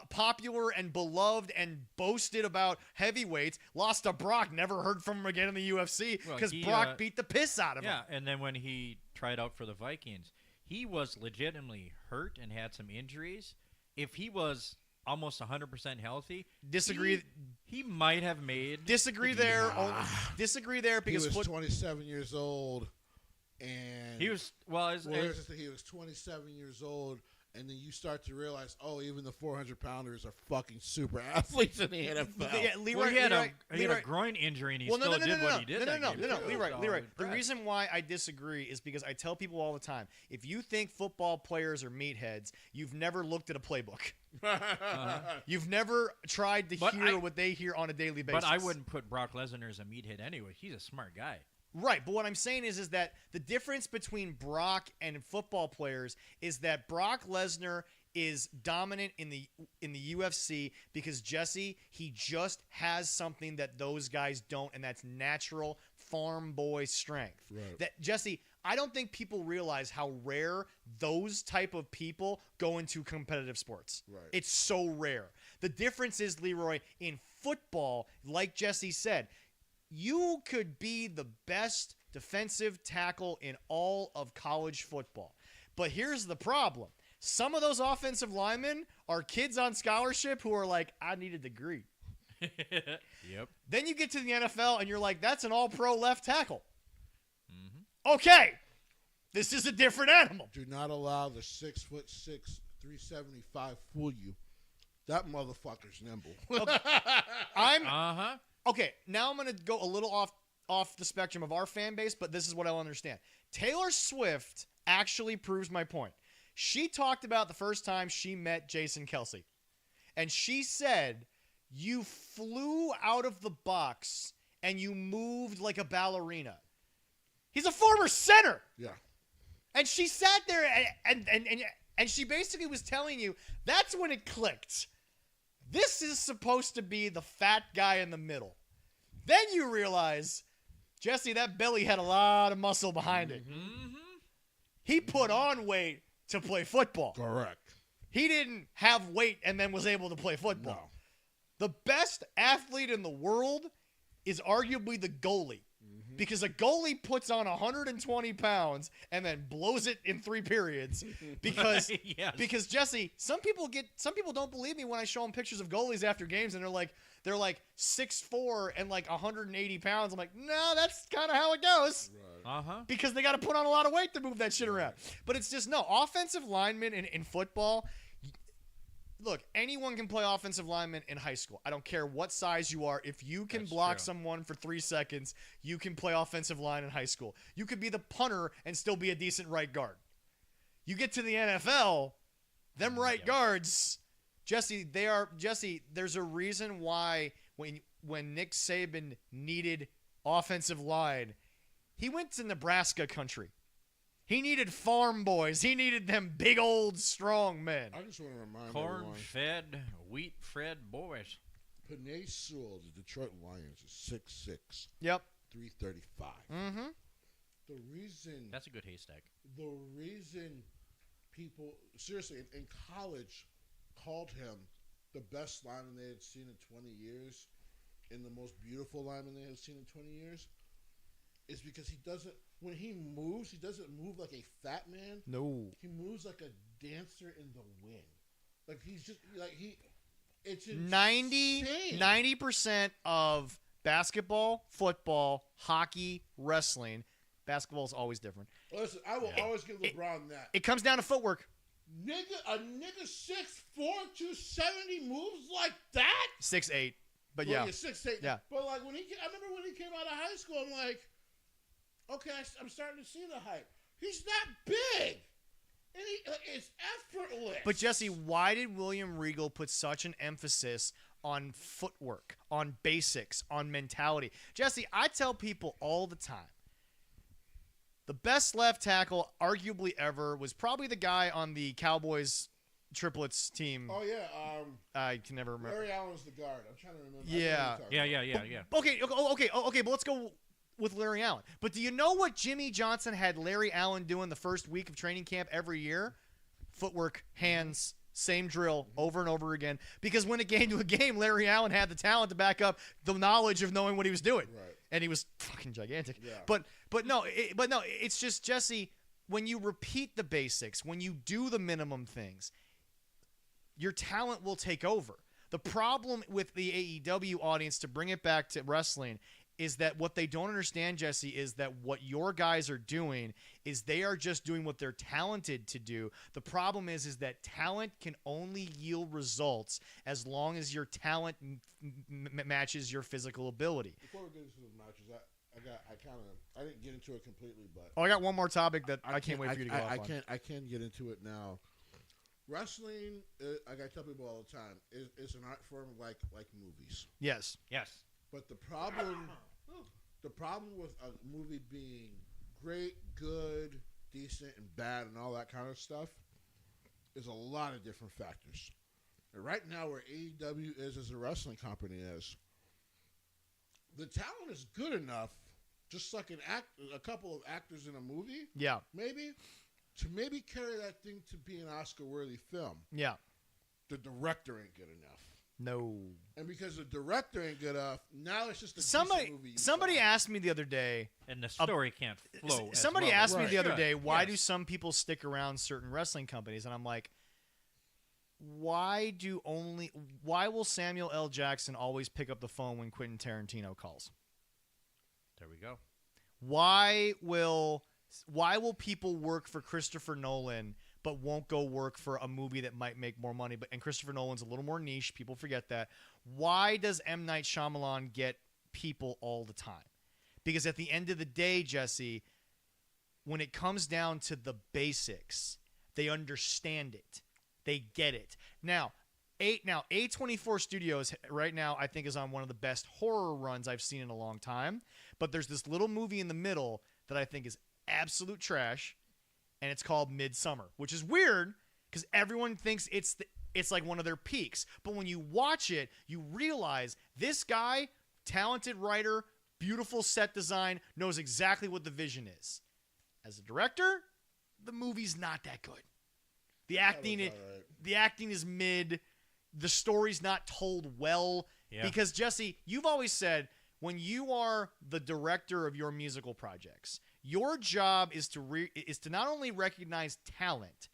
popular and beloved and boasted about heavyweights. Lost to Brock, never heard from him again in the UFC because Brock beat the piss out of him. Yeah, and then when he tried out for the Vikings, he was legitimately hurt and had some injuries. If he was almost 100% healthy, disagree. He might have made. Disagree there. Disagree there because he was 27 years old, and he was he was 27 years old. And then you start to realize, oh, even the 400-pounders are fucking super athletes in the NFL. Yeah, Leroy, he had a groin injury, and he still did what he did. No, Leroy. The reason why I disagree is because I tell people all the time, if you think football players are meatheads, you've never looked at a playbook. You've never tried to hear what they hear on a daily basis. But I wouldn't put Brock Lesnar as a meathead anyway. He's a smart guy. Right, but what I'm saying is that the difference between Brock and football players is that Brock Lesnar is dominant in the UFC because Jesse, he just has something that those guys don't, and that's natural farm boy strength. Right. That Jesse, I don't think people realize how rare those type of people go into competitive sports. Right. It's so rare. The difference is, Leroy, in football, like Jesse said, you could be the best defensive tackle in all of college football. But here's the problem. Some of those offensive linemen are kids on scholarship who are like, I need a degree. Yep. Then you get to the NFL and you're like, that's an all-pro left tackle. Mm-hmm. Okay. This is a different animal. Do not allow the 6'6", 375 fool you. That motherfucker's nimble. Okay. Okay, now I'm going to go a little off the spectrum of our fan base, but this is what I'll understand. Taylor Swift actually proves my point. She talked about the first time she met Jason Kelce, and she said, you flew out of the box and you moved like a ballerina. He's a former center. Yeah. And she sat there and she basically was telling you, that's when it clicked. This is supposed to be the fat guy in the middle. Then you realize, Jesse, that belly had a lot of muscle behind it. Mm-hmm. He put on weight to play football. Correct. He didn't have weight and then was able to play football. No. The best athlete in the world is arguably the goalie. Because a goalie puts on 120 pounds and then blows it in 3 periods. Because Yes. because Jesse, some people don't believe me when I show them pictures of goalies after games and they're like 6'4" and like 180 pounds. I'm like, no, that's kind of how it goes. Right. Because they got to put on a lot of weight to move that shit around. But it's just offensive linemen in football. Look, anyone can play offensive lineman in high school. I don't care what size you are. If you can block someone for 3 seconds, you can play offensive line in high school. You could be the punter and still be a decent right guard. You get to the NFL, them right guards, Jesse, there's a reason why when Nick Saban needed offensive line, he went to Nebraska country. He needed farm boys. He needed them big old strong men. I just want to remind corn-fed, wheat-fed boys. Panay Sewell, the Detroit Lions, is 6'6". Yep. 335. Mm-hmm. The reason... That's a good haystack. The reason people, seriously, in college, called him the best lineman they had seen in 20 years and the most beautiful lineman they had seen in 20 years is because he doesn't... When he moves, he doesn't move like a fat man. No. He moves like a dancer in the wind. Like he's just like it's 90% of basketball, football, hockey, wrestling. Basketball is always different. Listen, I will always give LeBron that. It comes down to footwork. A nigga 6'4", 270 moves like that? 6'8", but Well, yeah. you're 6'8". Yeah. But like I remember when he came out of high school, I'm like, okay, I'm starting to see the hype. He's that big, and it's effortless. But Jesse, why did William Regal put such an emphasis on footwork, on basics, on mentality? Jesse, I tell people all the time, the best left tackle arguably ever was probably the guy on the Cowboys triplets team. Oh yeah, I can never remember. Larry Allen's the guard. I'm trying to remember. Yeah. Yeah. Okay, but let's go with Larry Allen. But do you know what Jimmy Johnson had Larry Allen doing the first week of training camp every year? Footwork, hands, same drill over and over again. Because when it came to a game, Larry Allen had the talent to back up the knowledge of knowing what he was doing. Right. And he was fucking gigantic. Yeah. But no, it's just, Jesse, when you repeat the basics, when you do the minimum things, your talent will take over. The problem with the AEW audience, to bring it back to wrestling, is that what they don't understand, Jesse, is that what your guys are doing is they are just doing what they're talented to do. The problem is that talent can only yield results as long as your talent matches your physical ability. Before we get into the matches, I didn't get into it completely, but I got one more topic that I can't wait for you to go off on. I can get into it now. Wrestling, like I tell people all the time, is an art form like movies. Yes. But the problem with a movie being great, good, decent, and bad, and all that kind of stuff, is a lot of different factors. And right now, where AEW is as a wrestling company is, the talent is good enough, just like a couple of actors in a movie, Yeah. maybe, to maybe carry that thing to be an Oscar-worthy film. Yeah. The director ain't good enough. No. And because the director ain't good enough, now it's just a Somebody decent movie. somebody asked me the other day. And the story can't flow. as Somebody well. asked me Right. the other Good. day, why Yes. do some people stick around certain wrestling companies? And I'm like, why will Samuel L. Jackson always pick up the phone when Quentin Tarantino calls? There we go. Why will people work for Christopher Nolan but won't go work for a movie that might make more money? And Christopher Nolan's a little more niche. People forget that. Why does M. Night Shyamalan get people all the time? Because at the end of the day, Jesse, when it comes down to the basics, they understand it. They get it. Now, A24 Studios right now I think is on one of the best horror runs I've seen in a long time. But there's this little movie in the middle that I think is absolute trash, and it's called Midsummer, which is weird because everyone thinks it's like one of their peaks. But when you watch it, you realize this guy, talented writer, beautiful set design, knows exactly what the vision is. As a director, the movie's not that good. The acting is mid. The story's not told well. Yeah. Because, Jesse, you've always said when you are the director of your musical projects, your job is to not only recognize talent.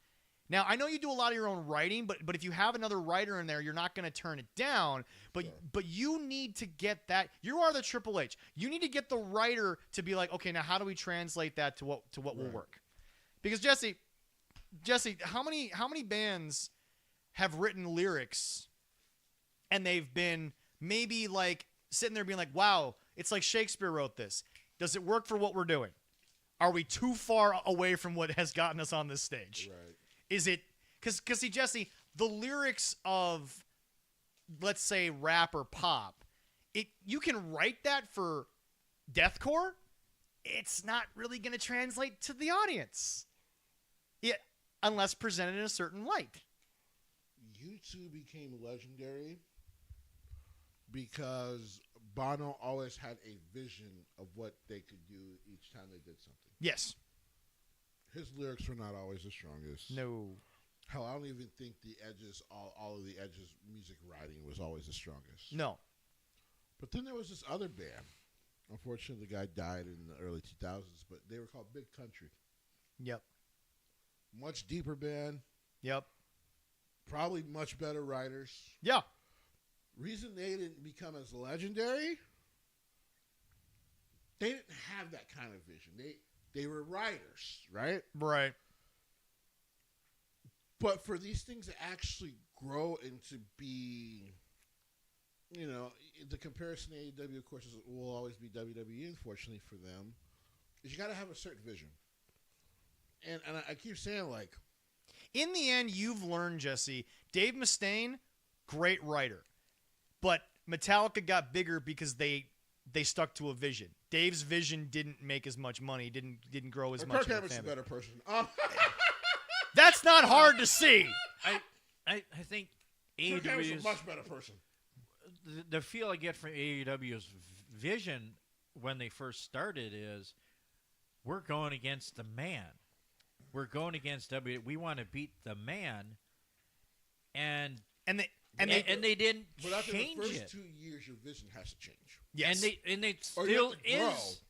Now, I know you do a lot of your own writing, but if you have another writer in there, you're not going to turn it down. But you need to get that. You are the Triple H. You need to get the writer to be like, okay, now how do we translate that to what will work? Because Jesse, how many bands have written lyrics and they've been maybe like sitting there being like, wow, it's like Shakespeare wrote this. Does it work for what we're doing? Are we too far away from what has gotten us on this stage? Right. Is it because see, Jesse, the lyrics of, let's say, rap or pop, you can write that for deathcore. It's not really going to translate to the audience, unless presented in a certain light. U2 became legendary because Bono always had a vision of what they could do each time they did something. Yes. His lyrics were not always the strongest. No. Hell, I don't even think the Edges, all of the Edges' music writing was always the strongest. No. But then there was this other band. Unfortunately, the guy died in the early 2000s, but they were called Big Country. Yep. Much deeper band. Yep. Probably much better writers. Yeah. Reason they didn't become as legendary, they didn't have that kind of vision. They were writers, right? Right. But for these things to actually grow and to be, the comparison to AEW, of course, will always be WWE, unfortunately for them, is you got to have a certain vision. And I keep saying, like, in the end, you've learned, Jesse, Dave Mustaine, great writer. But Metallica got bigger because they stuck to a vision. Dave's vision didn't make as much money, didn't grow as much. Kirk Hammett's a better person. That's not hard to see. I think Kirk Hammett's a AEW's much better person. the feel I get from AEW's vision when they first started is we're going against the man. We're going against W. We want to beat the man, and they didn't But after change the first it. 2 years, your vision has to change. Yes. And it Or you still have to grow. is.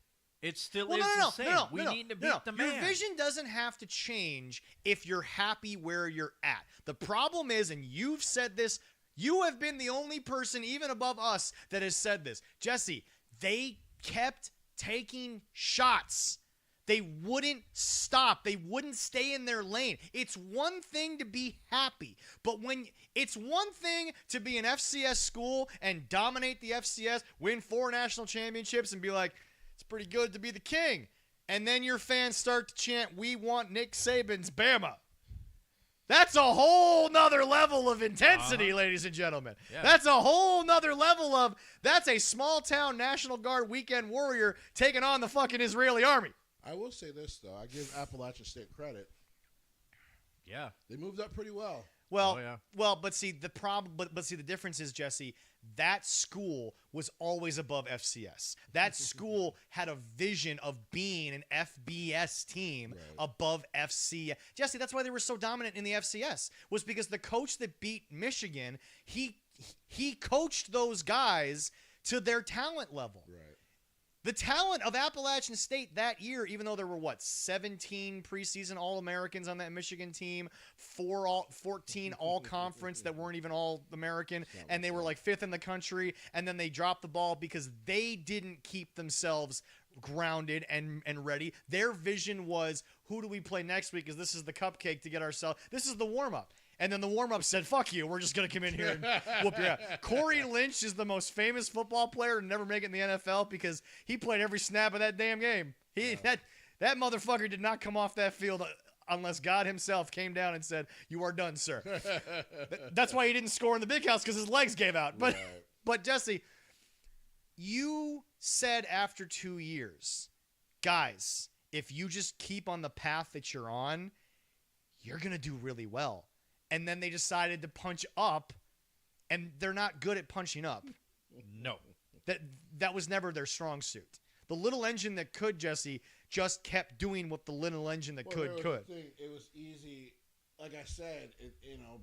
It still Well, is no, the same. no, We no, need to no, beat no. the man. Your vision doesn't have to change if you're happy where you're at. The problem is, and you've said this, you have been the only person, even above us, that has said this. Jesse, they kept taking shots. They wouldn't stop. They wouldn't stay in their lane. It's one thing to be happy, but it's one thing to be an FCS school and dominate the FCS, win 4 national championships, and be like, it's pretty good to be the king. And then your fans start to chant, we want Nick Saban's Bama. That's a whole nother level of intensity, ladies and gentlemen. Yeah. That's a whole nother level of, that's a small-town National Guard weekend warrior taking on the fucking Israeli army. I will say this, though. I give Appalachian State credit. Yeah. They moved up pretty well. Well, Oh, yeah. but see the problem, but see the difference is, Jesse, that school was always above FCS. That school had a vision of being an FBS team above FCS. Jesse, that's why they were so dominant in the FCS, was because the coach that beat Michigan, he coached those guys to their talent level. Right. The talent of Appalachian State that year, even though there were, 17 preseason All-Americans on that Michigan team, 14 All-Conference that weren't even All-American, and they were like 5th in the country, and then they dropped the ball because they didn't keep themselves grounded and ready. Their vision was, who do we play next week? Because this is the cupcake to get ourselves. This is the warm-up. And then the warm-up said, fuck you, we're just going to come in here and whoop your ass. Corey Lynch is the most famous football player to never make it in the NFL because he played every snap of that damn game. That motherfucker did not come off that field unless God himself came down and said, you are done, sir. That's why he didn't score in the big house, because his legs gave out. But Jesse, you said after 2 years, guys, if you just keep on the path that you're on, you're going to do really well. And then they decided to punch up, and they're not good at punching up. No. That was never their strong suit. The little engine that could, Jesse, just kept doing what the little engine that could. It was easy. Like I said,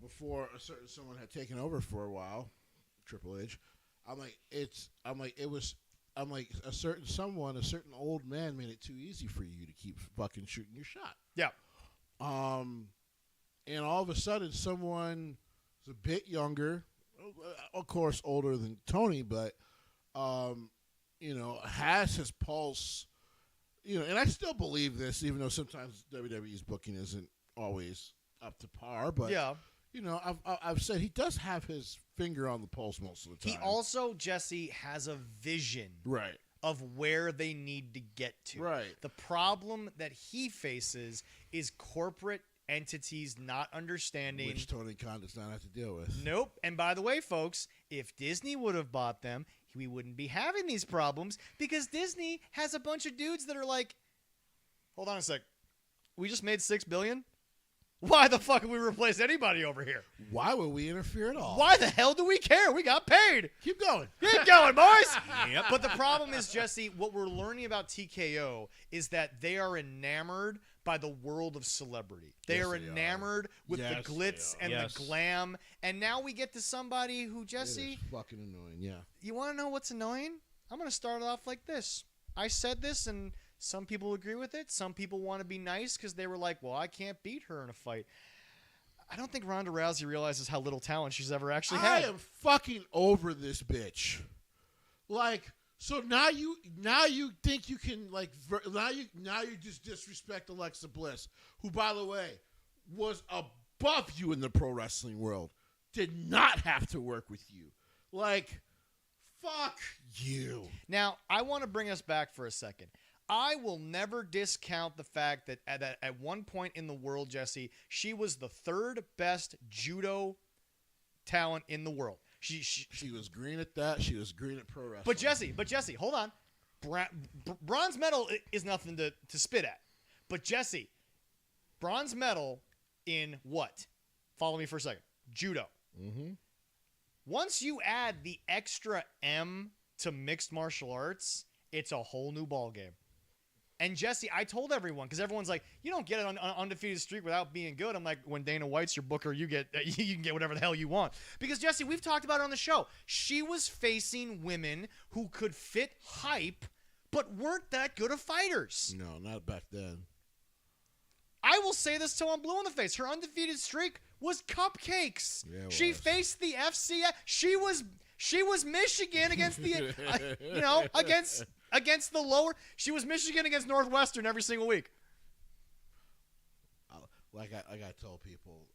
before a certain someone had taken over for a while, Triple H. A certain old man made it too easy for you to keep fucking shooting your shot. Yeah. And all of a sudden, someone is a bit younger, of course, older than Tony, but, has his pulse, and I still believe this, even though sometimes WWE's booking isn't always up to par, but, yeah. I've said he does have his finger on the pulse most of the time. He also, Jesse, has a vision. Right. Of where they need to get to. Right. The problem that he faces is corporate entities not understanding. Which Tony Khan does not have to deal with. Nope. And by the way, folks, if Disney would have bought them, we wouldn't be having these problems, because Disney has a bunch of dudes that are like, hold on a sec, we just made $6 billion? Why the fuck would we replace anybody over here? Why would we interfere at all? Why the hell do we care? We got paid. Keep going. Keep going, boys. Yep. But the problem is, Jesse, what we're learning about TKO is that they are enamored by the world of celebrity. They are enamored with the glitz and the glam. And now we get to somebody who, Jesse, it is fucking annoying, yeah. You want to know what's annoying? I'm going to start it off like this. I said this, and some people agree with it. Some people want to be nice because they were like, well, I can't beat her in a fight. I don't think Ronda Rousey realizes how little talent she's ever actually had. I am fucking over this bitch. Like, so now you think you can, like, now you just disrespect Alexa Bliss, who, by the way, was a above you in the pro wrestling world did not have to work with you. Like, fuck you. Now, I want to bring us back for a second. I will never discount the fact that at one point in the world, Jesse, she was the third best judo talent in the world. She was green at that. She was green at pro wrestling. But Jesse, hold on. Bronze medal is nothing to spit at. But Jesse, bronze medal in what? Follow me for a second. Judo. Mm-hmm. Once you add the extra M to mixed martial arts, it's a whole new ball game. And Jesse, I told everyone, because everyone's like, you don't get an undefeated streak without being good. I'm like, when Dana White's your booker, you can get whatever the hell you want. Because Jesse, we've talked about it on the show. She was facing women who could fit hype, but weren't that good of fighters. No, not back then. I will say this till I'm blue in the face. Her undefeated streak was cupcakes. Yeah, she faced the FCS. She was Michigan against the, against the lower. She was Michigan against Northwestern every single week. Like I told people,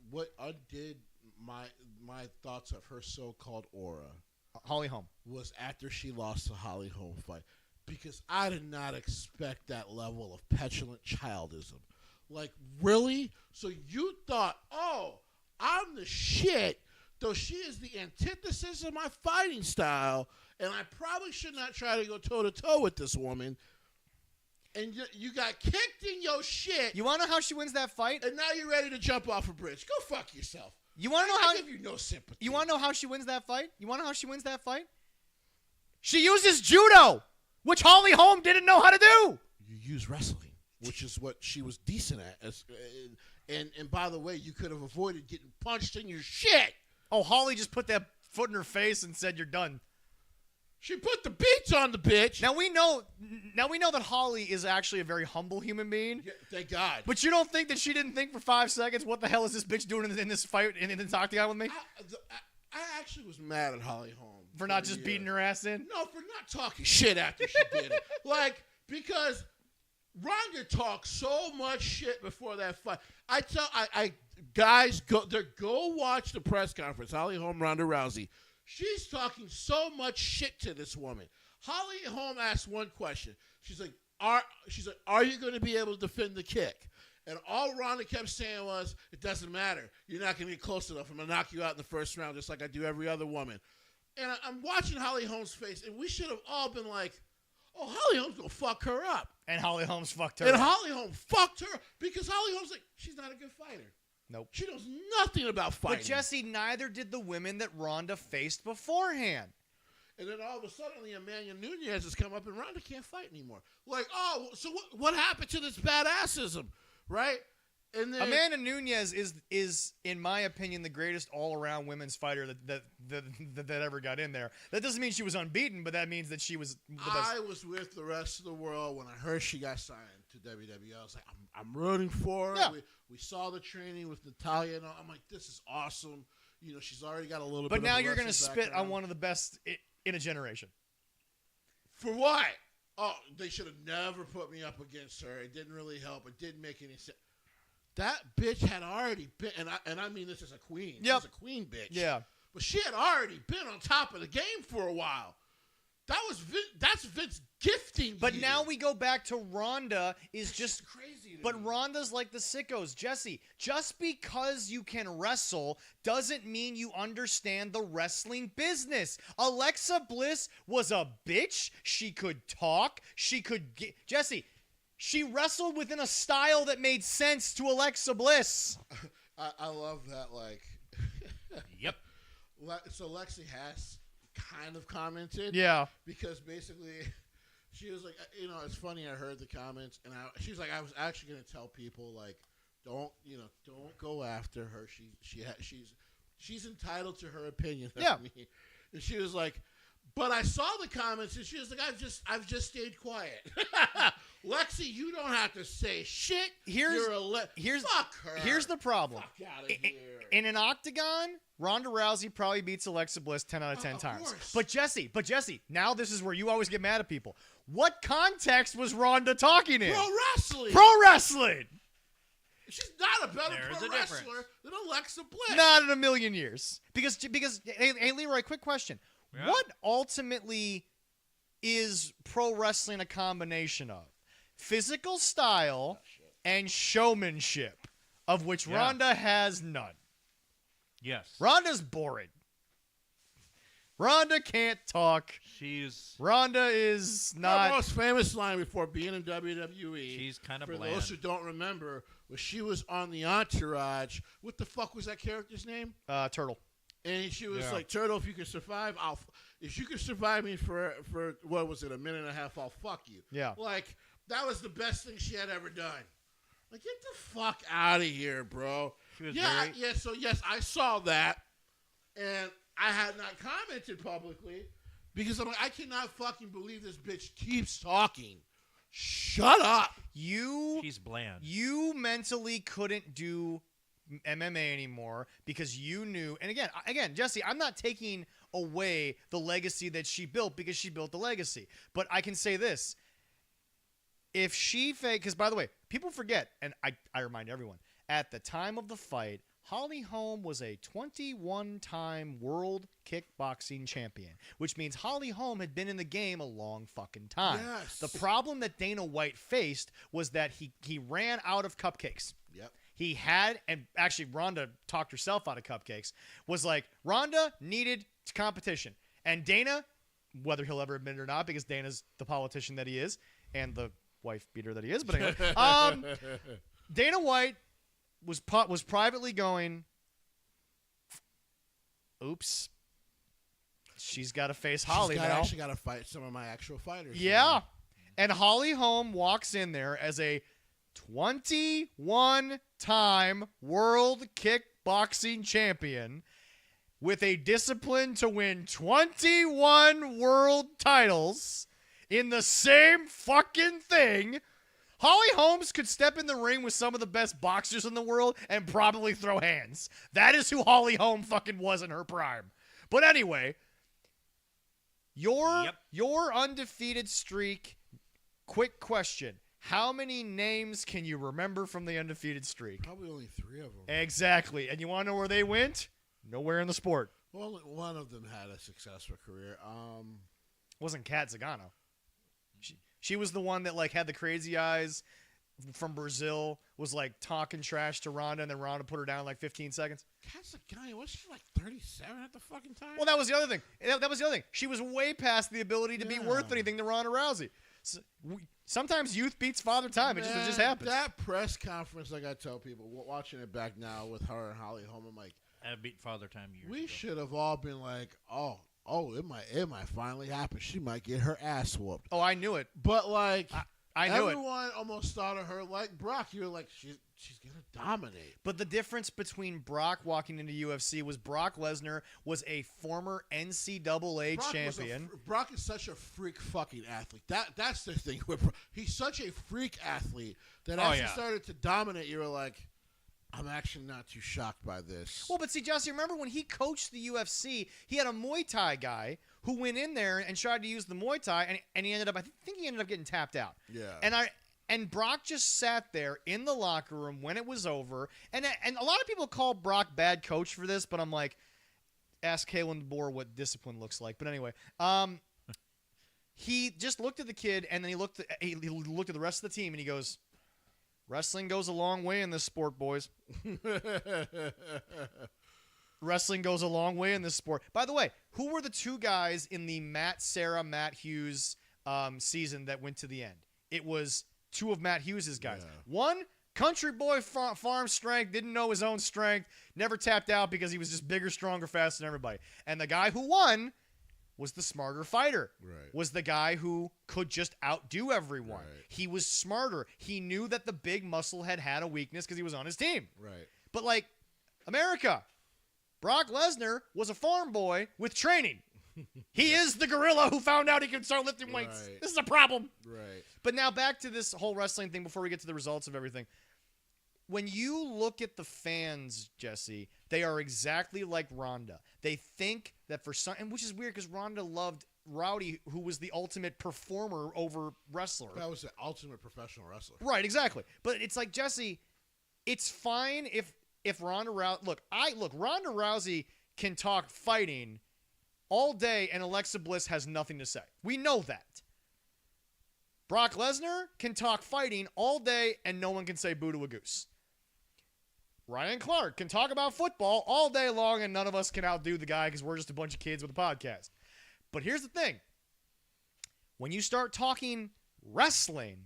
what undid my thoughts of her so-called aura, Holly Holm, was after she lost the Holly Holm fight, because I did not expect that level of petulant childism. Like, really? So you thought, oh, I'm the shit, though she is the antithesis of my fighting style, and I probably should not try to go toe-to-toe with this woman. And you got kicked in your shit. You want to know how she wins that fight? And now you're ready to jump off a bridge. Go fuck yourself. You want to know how? I give you no sympathy. You want to know how she wins that fight? You want to know how she wins that fight? She uses judo, which Holly Holm didn't know how to do. You use wrestling, which is what she was decent at. And by the way, you could have avoided getting punched in your shit. Oh, Holly just put that foot in her face and said, "You're done." She put the beats on the bitch. Now we know that Holly is actually a very humble human being. Yeah, thank God. But you don't think that she didn't think for 5 seconds, what the hell is this bitch doing in this fight in the octagon with me? I actually was mad at Holly Holm. For not just beating her ass in? No, for not talking shit after she did it. Like, because Ronda talked so much shit before that fight. Guys, go watch the press conference. Holly Holm, Ronda Rousey. She's talking so much shit to this woman. Holly Holm asked one question. She's like, are you going to be able to defend the kick? And all Ronda kept saying was, it doesn't matter. You're not going to get close enough. I'm going to knock you out in the first round just like I do every other woman. And I'm watching Holly Holm's face, and we should have all been like, oh, Holly Holm's going to fuck her up. And Holly Holm's fucked her up. And Holly Holm fucked her because Holly Holm's like, she's not a good fighter. Nope. She knows nothing about fighting. But Jesse, neither did the women that Ronda faced beforehand. And then all of a sudden, Emmanuel Nunez has come up and Ronda can't fight anymore. Like, oh, so what happened to this badassism, right? And then Amanda Nunez is, in my opinion, the greatest all-around women's fighter that ever got in there. That doesn't mean she was unbeaten, but that means that she was the best. I was with the rest of the world when I heard she got signed to WWE. I was like, I'm rooting for her. Yeah. We saw the training with Natalia, and I'm like, this is awesome. You know, she's already got a little bit. But now you're going to spit on one of the best in a generation. For what? Oh, they should have never put me up against her. It didn't really help. It didn't make any sense. That bitch had already been, and I mean this as a queen. Yep. She's a queen bitch. Yeah. But she had already been on top of the game for a while. That's Vince gifting. But now we go back to Ronda is just crazy. But Ronda's like the sickos. Jesse, just because you can wrestle doesn't mean you understand the wrestling business. Alexa Bliss was a bitch. She could talk. She could get Jesse. She wrestled within a style that made sense to Alexa Bliss. I love that. Like, yep. So Lexi has kind of commented. Yeah. Because basically, she was like, it's funny. I heard the comments, and she's like, I was actually going to tell people, like, don't go after her. She's entitled to her opinion. Yeah. And she was like, but I saw the comments, and she was like, I've just stayed quiet. Lexi, you don't have to say shit. Fuck her. Here's the problem. Fuck out of here. In an octagon, Ronda Rousey probably beats Alexa Bliss 10 out of 10 times. Course. But Jesse, now this is where you always get mad at people. What context was Ronda talking in? Pro wrestling. Pro wrestling. She's not a better There's pro a difference. wrestler than Alexa Bliss. Not in a million years. Because hey Leroy, quick question. Yeah. What ultimately is pro wrestling a combination of? Physical style and showmanship, of which Yeah. Ronda has none. Yes. Ronda's boring. Ronda can't talk. She's Ronda is Her not. most famous line before being in WWE. she's kind of for bland. those who don't remember, was she was on the Entourage. What the fuck was that character's name? Turtle. And she was Yeah. like, "Turtle, if you can survive, if you can survive me for what was it, a minute and a half, I'll fuck you." Yeah. Like that was the best thing she had ever done. Like, get the fuck out of here, bro. She was Yeah, very- yeah. So yes, I saw that, and I had not commented publicly because I'm like, I cannot fucking believe this bitch keeps talking. Shut up. she's bland. You mentally couldn't do MMA anymore because you knew. And again, Jesse, I'm not taking away the legacy that she built because she built the legacy. But I can say this: if she because by the way, people forget, and I remind everyone, at the time of the fight, Holly Holm was a 21-time world kickboxing champion, which means Holly Holm had been in the game a long fucking time. Yes. The problem that Dana White faced was that he ran out of cupcakes. Yep. He had, and actually Ronda talked herself out of cupcakes, was like, Ronda needed competition. And Dana, whether he'll ever admit it or not, because Dana's the politician that he is, and the wife beater that he is, but anyway, Dana White was privately going, oops, she's got to face Holly She's now. actually got to fight some of my actual fighters. Yeah. And Holly Holm walks in there as a 21-time world kickboxing champion with a discipline to win 21 world titles in the same fucking thing. Holly Holmes could step in the ring with some of the best boxers in the world and probably throw hands. That is who Holly Holm fucking was in her prime. But anyway, your undefeated streak. Quick question. How many names can you remember from the undefeated streak? Probably only 3 of them. Exactly. And you want to know where they went? Nowhere in the sport. Well, one of them had a successful career. Wasn't Kat Zagano. She was the one that like had the crazy eyes from Brazil, was like talking trash to Ronda, and then Ronda put her down in like 15 seconds. Cat's a guy. Was she like 37 at the fucking time? Well, that was the other thing. That was the other thing. She was way past the ability to be Yeah. worth anything to Ronda Rousey. Sometimes youth beats father time. It just happens. That press conference, like I tell people, watching it back now with her and Holly Holm, I'm like, I beat Father Time years we ago. should have all been like, oh, it might finally happen. She might get her ass whooped. Oh, I knew it. But like, I knew it. everyone almost thought of her like Brock. You're like, she's gonna dominate. But the difference between Brock walking into UFC was Brock Lesnar was a former NCAA champion. Brock is such a freak fucking athlete. That's the thing with Brock. He's such a freak athlete that as he started to dominate, you were like, I'm actually not too shocked by this. Well, but see, Jesse, remember when he coached the UFC, he had a Muay Thai guy who went in there and tried to use the Muay Thai, and he ended up, I think he ended up getting tapped out. Yeah. And Brock just sat there in the locker room when it was over, and a lot of people call Brock bad coach for this, but I'm like, ask Kalen DeBoer what discipline looks like. But anyway, he just looked at the kid, and then he looked at the rest of the team, and he goes, wrestling goes a long way in this sport, boys. Wrestling goes a long way in this sport. By the way, who were the 2 guys in the Matt Hughes season that went to the end? It was 2 of Matt Hughes' guys. Yeah. One, country boy farm strength, didn't know his own strength, never tapped out because he was just bigger, stronger, faster than everybody. And the guy who won was the smarter fighter. Right. Was the guy who could just outdo everyone. Right. He was smarter. He knew that the big muscle had a weakness because he was on his team. Right. But like America, Brock Lesnar was a farm boy with training. He is the gorilla who found out he could start lifting weights. Right. This is a problem. Right. But now back to this whole wrestling thing before we get to the results of everything. When you look at the fans, Jesse, they are exactly like Ronda. They think that for some, and which is weird because Ronda loved Rowdy, who was the ultimate performer over wrestler. That was the ultimate professional wrestler. Right, exactly. But it's like, Jesse, it's fine if Ronda Rousey look Ronda Rousey can talk fighting all day and Alexa Bliss has nothing to say. We know that. Brock Lesnar can talk fighting all day and no one can say boo to a goose. Ryan Clark can talk about football all day long and none of us can outdo the guy because we're just a bunch of kids with a podcast. But here's the thing. When you start talking wrestling,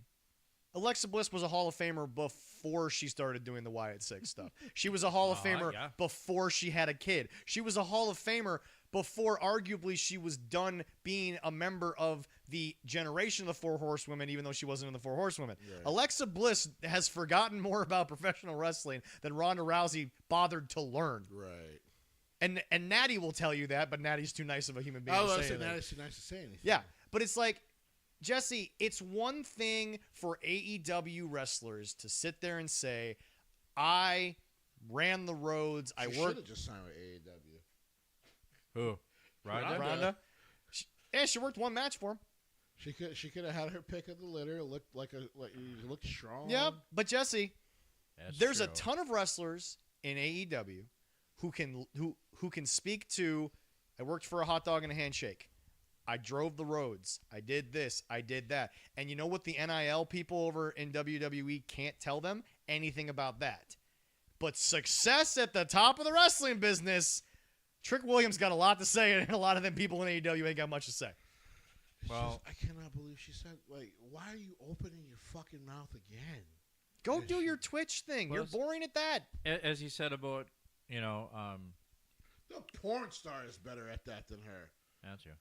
Alexa Bliss was a Hall of Famer before she started doing the Wyatt Six stuff. She was a Hall of Famer before she had a kid. She was a Hall of Famer before arguably she was done being a member of the generation of the Four Horsewomen, even though she wasn't in the Four Horsewomen. Right. Alexa Bliss has forgotten more about professional wrestling than Ronda Rousey bothered to learn. Right. And Natty will tell you that, but Natty's too nice of a human being to say anything. Natty's too nice to say anything. Yeah, but it's like, Jesse, it's one thing for AEW wrestlers to sit there and say, I ran the roads. I worked. Should have just signed with AEW. Who? Ronda? She worked one match for him. She could have had her pick of the litter. Looked looked strong. Yeah, but Jesse, there's true. a ton of wrestlers in AEW who can speak to. I worked for a hot dog and a handshake. I drove the roads. I did this. I did that. And you know what the NIL people over in WWE can't tell them? Anything about that. But success at the top of the wrestling business, Trick Williams got a lot to say, and a lot of them people in AEW ain't got much to say. Well, I cannot believe she said, like, why are you opening your fucking mouth again? Go do your Twitch thing. You're boring at that. As he said about, the porn star is better at that than her. That's you.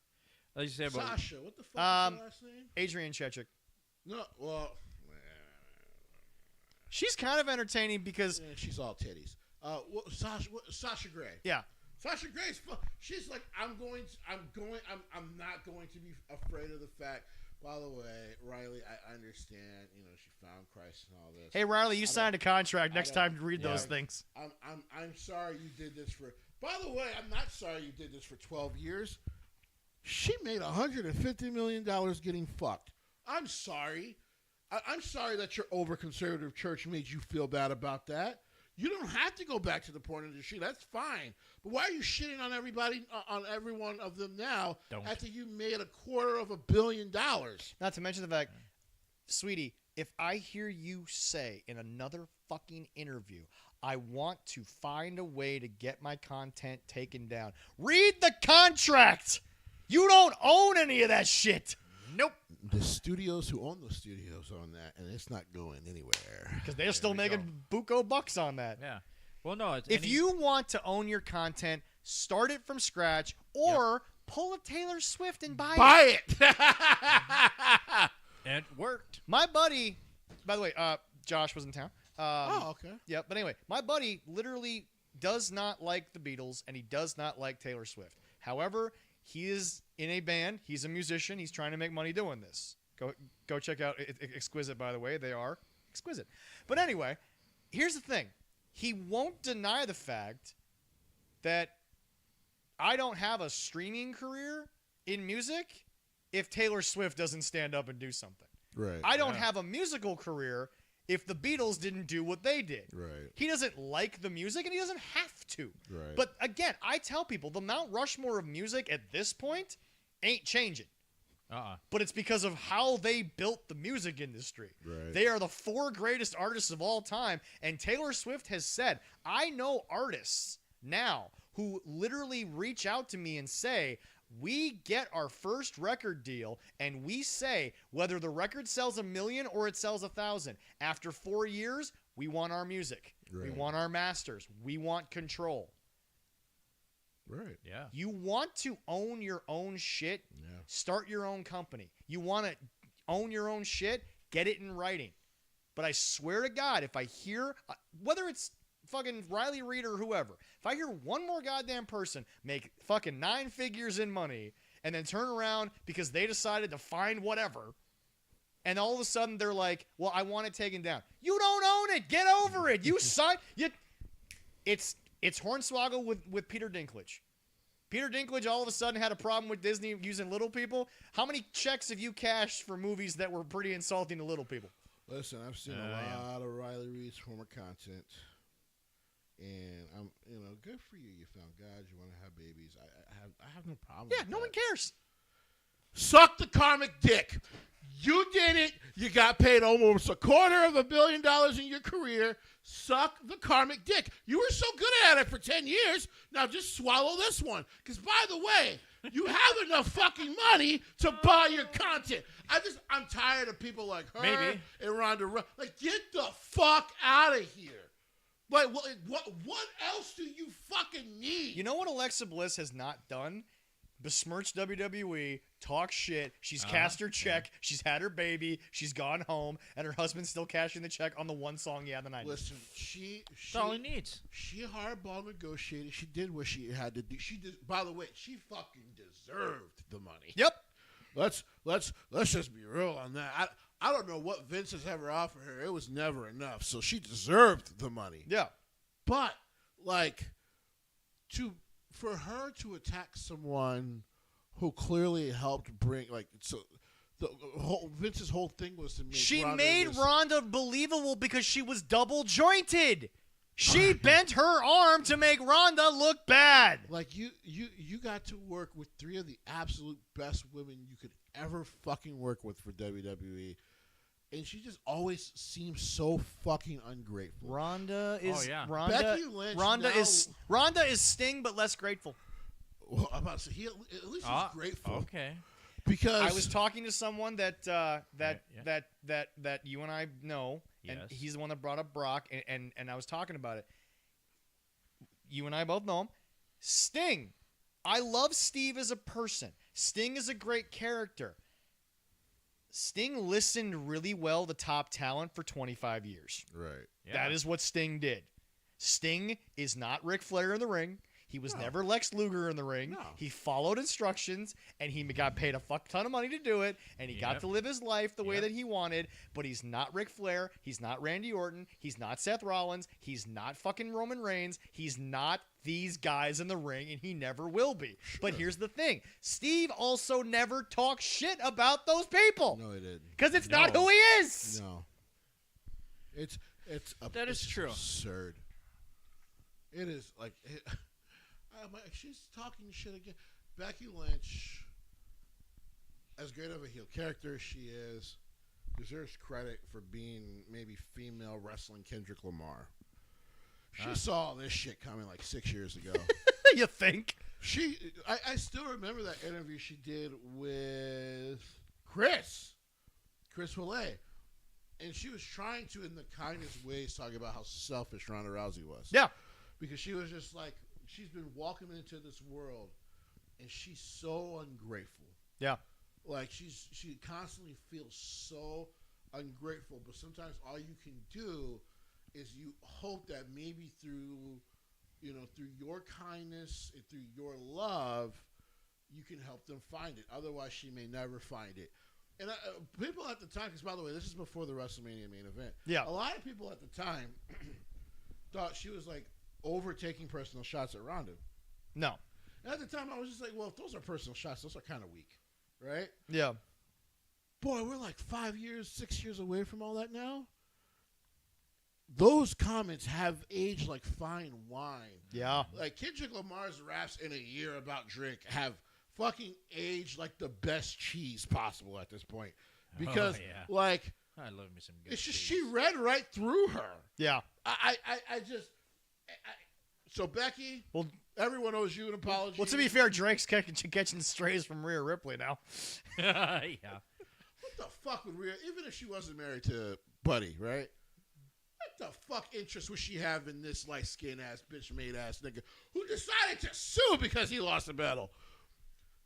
As you said about Sasha, what the fuck is her last name? Adrian Chechik. No, well, she's kind of entertaining because she's all titties. Sasha Grey. Yeah. Sasha Grey's she's like, I'm not going to be afraid of the fact. By the way, Riley, I understand. She found Christ and all this. Hey, Riley, you signed a contract. Next time, read those things. I'm sorry you did this for. By the way, I'm not sorry you did this for 12 years. She made $150 million getting fucked. I'm sorry. I'm sorry that your over-conservative church made you feel bad about that. You don't have to go back to the porn industry. That's fine. But why are you shitting on everybody, on every one of them now after you made $250 million? Not to mention the fact, sweetie, if I hear you say in another fucking interview, I want to find a way to get my content taken down. Read the contract! You don't own any of that shit. Nope. The studios who own the studios own that, and it's not going anywhere. Because they're still making buco bucks on that. Yeah. Well, no. If you want to own your content, start it from scratch or pull a Taylor Swift and buy it. It worked. My buddy, by the way, Josh was in town. Okay. Yeah, but anyway, my buddy literally does not like the Beatles, and he does not like Taylor Swift. However, he is in a band. He's a musician. He's trying to make money doing this. Go check out Exquisite, by the way. They are exquisite. But anyway, here's the thing. He won't deny the fact that I don't have a streaming career in music if Taylor Swift doesn't stand up and do something. Right. I don't have a musical career if the Beatles didn't do what they did. Right. He doesn't like the music, and he doesn't have to. Right. But again, I tell people the Mount Rushmore of music at this point ain't changing. But it's because of how they built the music industry. Right. They are the 4 greatest artists of all time, and Taylor Swift has said, I know artists now who literally reach out to me and say, we get our first record deal, and we say whether the record sells 1 million or it sells 1,000. After 4 years, we want our music. Right. We want our masters. We want control. Right. Yeah. You want to own your own shit, start your own company. You want to own your own shit, get it in writing. But I swear to God, if I hear, whether it's fucking Riley Reid or whoever, if I hear one more goddamn person make fucking 9 figures in money and then turn around because they decided to find whatever, and all of a sudden they're like, well, I want it taken down. You don't own it. Get over it. You sign. It's Hornswoggle with Peter Dinklage. Peter Dinklage all of a sudden had a problem with Disney using little people. How many checks have you cashed for movies that were pretty insulting to little people? Listen, I've seen a lot of Riley Reid's former content, and I'm, good for you. You found God. You want to have babies. I have no problem. Yeah, with no that. one cares. Suck the karmic dick. You did it. You got paid almost $250 million in your career. Suck the karmic dick. You were so good at it for 10 years. Now just swallow this one. Because, by the way, you have enough fucking money to buy your content. I'm tired of people like her Maybe. and Ronda. Like, get the fuck out of here. Like, what else do you fucking need? You know what Alexa Bliss has not done? Besmirch WWE, talk shit. She's cast her check. Yeah. She's had her baby. She's gone home, and her husband's still cashing the check on the one song he had in the 90s. Listen, that's all he needs. She hardball negotiated. She did what she had to do. By the way, she fucking deserved the money. Yep. Let's just be real on that. I don't know what Vince has ever offered her. It was never enough. So she deserved the money. Yeah. But for her to attack someone who clearly helped bring Vince's whole thing was to make she Ronda made Ronda believable because she was double jointed. She bent her arm to make Ronda look bad. Like you got to work with 3 of the absolute best women you could ever fucking work with for WWE. And she just always seems so fucking ungrateful. Ronda is Becky Lynch. Ronda is Sting, but less grateful. Well, I'm about to say at least he's grateful. Okay. Because I was talking to someone that you and I know, and Yes. he's the one that brought up Brock, and I was talking about it. You and I both know him. Sting. I love Steve as a person. Sting is a great character. Sting listened really well to top talent for 25 years. Right. Yeah. That is what Sting did. Sting is not Ric Flair in the ring. He was never Lex Luger in the ring. No. He followed instructions, and he got paid a fuck ton of money to do it, and he got to live his life the way that he wanted, but he's not Ric Flair. He's not Randy Orton. He's not Seth Rollins. He's not fucking Roman Reigns. He's not these guys in the ring, and he never will be. Sure. But here's the thing. Steve also never talks shit about those people. No, he didn't. Because it's not who he is. No. It's true. Absurd. It is like... she's talking shit again. Becky Lynch, as great of a heel character as she is, deserves credit for being maybe female wrestling Kendrick Lamar. She saw this shit coming like 6 years ago. You think? I still remember that interview she did with Chris Willett. And she was trying to, in the kindest ways, talk about how selfish Ronda Rousey was. Yeah. Because she was just like, she's been walking into this world, and she's so ungrateful. Yeah. Like, she constantly feels so ungrateful, but sometimes all you can do is you hope that maybe through your kindness and through your love, you can help them find it. Otherwise, she may never find it. And people at the time, because by the way, this is before the WrestleMania main event. Yeah. A lot of people at the time thought she was like overtaking personal shots at Ronda. No. And at the time, I was just like, well, if those are personal shots, those are kind of weak, right? Yeah. Boy, we're like 5 years, 6 years away from all that now. Those comments have aged like fine wine. Yeah. Like Kendrick Lamar's raps in a year about Drake have fucking aged like the best cheese possible at this point. Because, like, I love me some good it's just cheese. she read right through her. Yeah. So Becky, well, everyone owes you an apology. Well, to be fair, Drake's catching strays from Rhea Ripley now. Yeah. What the fuck would Rhea, even if she wasn't married to Buddy, right? What the fuck interest would she have in this light skin ass bitch made ass nigga who decided to sue because he lost a battle?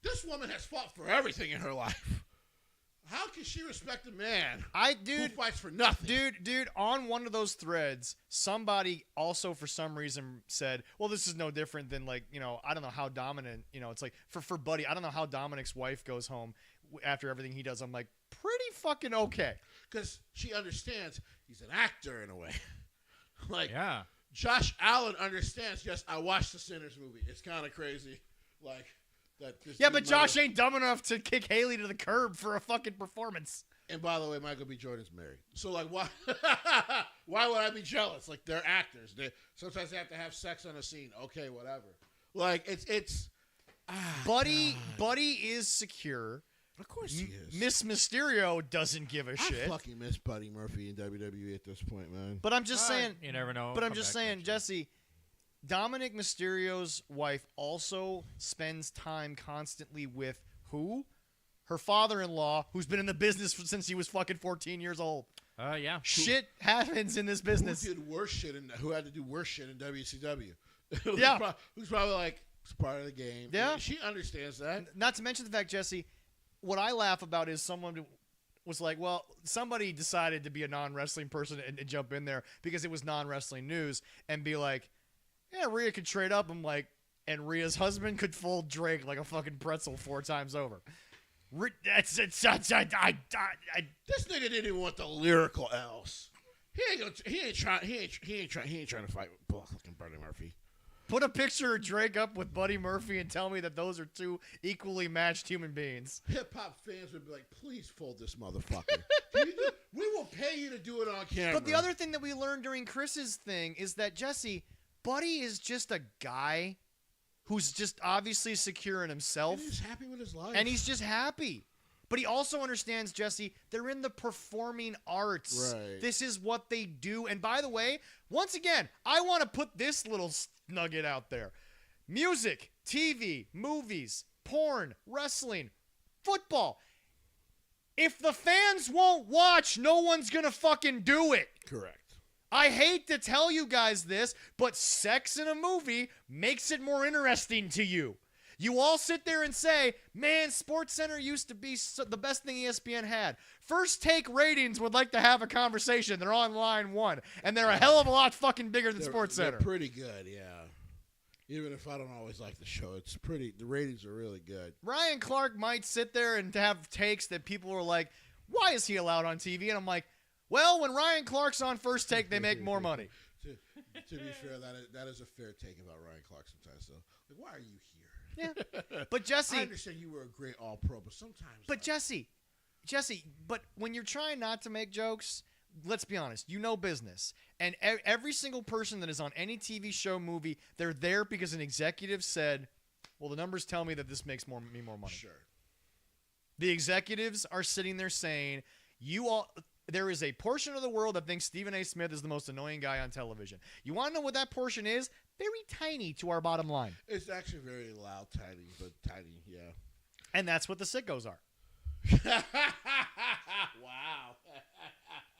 This woman has fought for everything in her life. How can she respect a man who fights for nothing? Dude, on one of those threads, somebody also for some reason said, well, this is no different than like, I don't know how dominant, it's like for Buddy, I don't know how Dominic's wife goes home after everything he does. I'm like, pretty fucking okay. Because she understands he's an actor in a way. Like, yeah. Josh Allen understands, yes, I watched the Sinners movie. It's kind of crazy. Like, that. Yeah, but Josh ain't dumb enough to kick Haley to the curb for a fucking performance. And by the way, Michael B. Jordan's married. So like, why? Why would I be jealous? Like they're actors. They sometimes they have to have sex on a scene. Okay, whatever. Like it's. Buddy is secure. Of course he is. Miss Mysterio doesn't give a shit. I fucking miss Buddy Murphy in WWE at this point, man. But I'm just saying. You never know. But I'm just saying, Jesse. Dominic Mysterio's wife also spends time constantly with who? Her father-in-law, who's been in the business since he was fucking 14 years old. Yeah. Shit happens in this business. Who did worse shit? Who had to do worse shit in WCW? Yeah. Who's probably like, it's part of the game. Yeah. She understands that. Not to mention the fact, Jesse, what I laugh about is someone was like, well, somebody decided to be a non-wrestling person and jump in there because it was non-wrestling news and be like, yeah, Rhea could trade up. I'm like, and Rhea's husband could fold Drake like a fucking pretzel 4 times over. This nigga didn't even want the lyrical L's. He ain't trying to fight with fucking Buddy Murphy. Put a picture of Drake up with Buddy Murphy and tell me that those are two equally matched human beings. Hip hop fans would be like, please fold this motherfucker. We will pay you to do it on camera. But the other thing that we learned during Chris's thing is that, Jesse, Buddy is just a guy who's just obviously secure in himself. And he's happy with his life. And he's just happy. But he also understands, Jesse, they're in the performing arts. Right. This is what they do. And by the way, once again, I want to put this little nugget out there. Music, TV, movies, porn, wrestling, football. If the fans won't watch, no one's going to fucking do it. Correct. I hate to tell you guys this, but sex in a movie makes it more interesting to you. You all sit there and say, man, SportsCenter used to be the best thing ESPN had. First Take ratings would like to have a conversation. They're on line 1, and they're a hell of a lot fucking bigger than SportsCenter. They're pretty good, yeah. Even if I don't always like the show, the ratings are really good. Ryan Clark might sit there and have takes that people are like, why is he allowed on TV? And I'm like, well, when Ryan Clark's on First Take, they make more money. To be fair, that is a fair take about Ryan Clark sometimes, though. Like, why are you here? Yeah. But Jesse, I understand you were a great all-pro, but sometimes. But Jesse, but when you're trying not to make jokes, let's be honest, you know business. And every single person that is on any TV show, movie, they're there because an executive said, well, the numbers tell me that this makes me more money. Sure. The executives are sitting there saying, there is a portion of the world that thinks Stephen A. Smith is the most annoying guy on television. You want to know what that portion is? Very tiny to our bottom line. It's actually very loud, tiny, but tiny, yeah. And that's what the sickos are. Wow.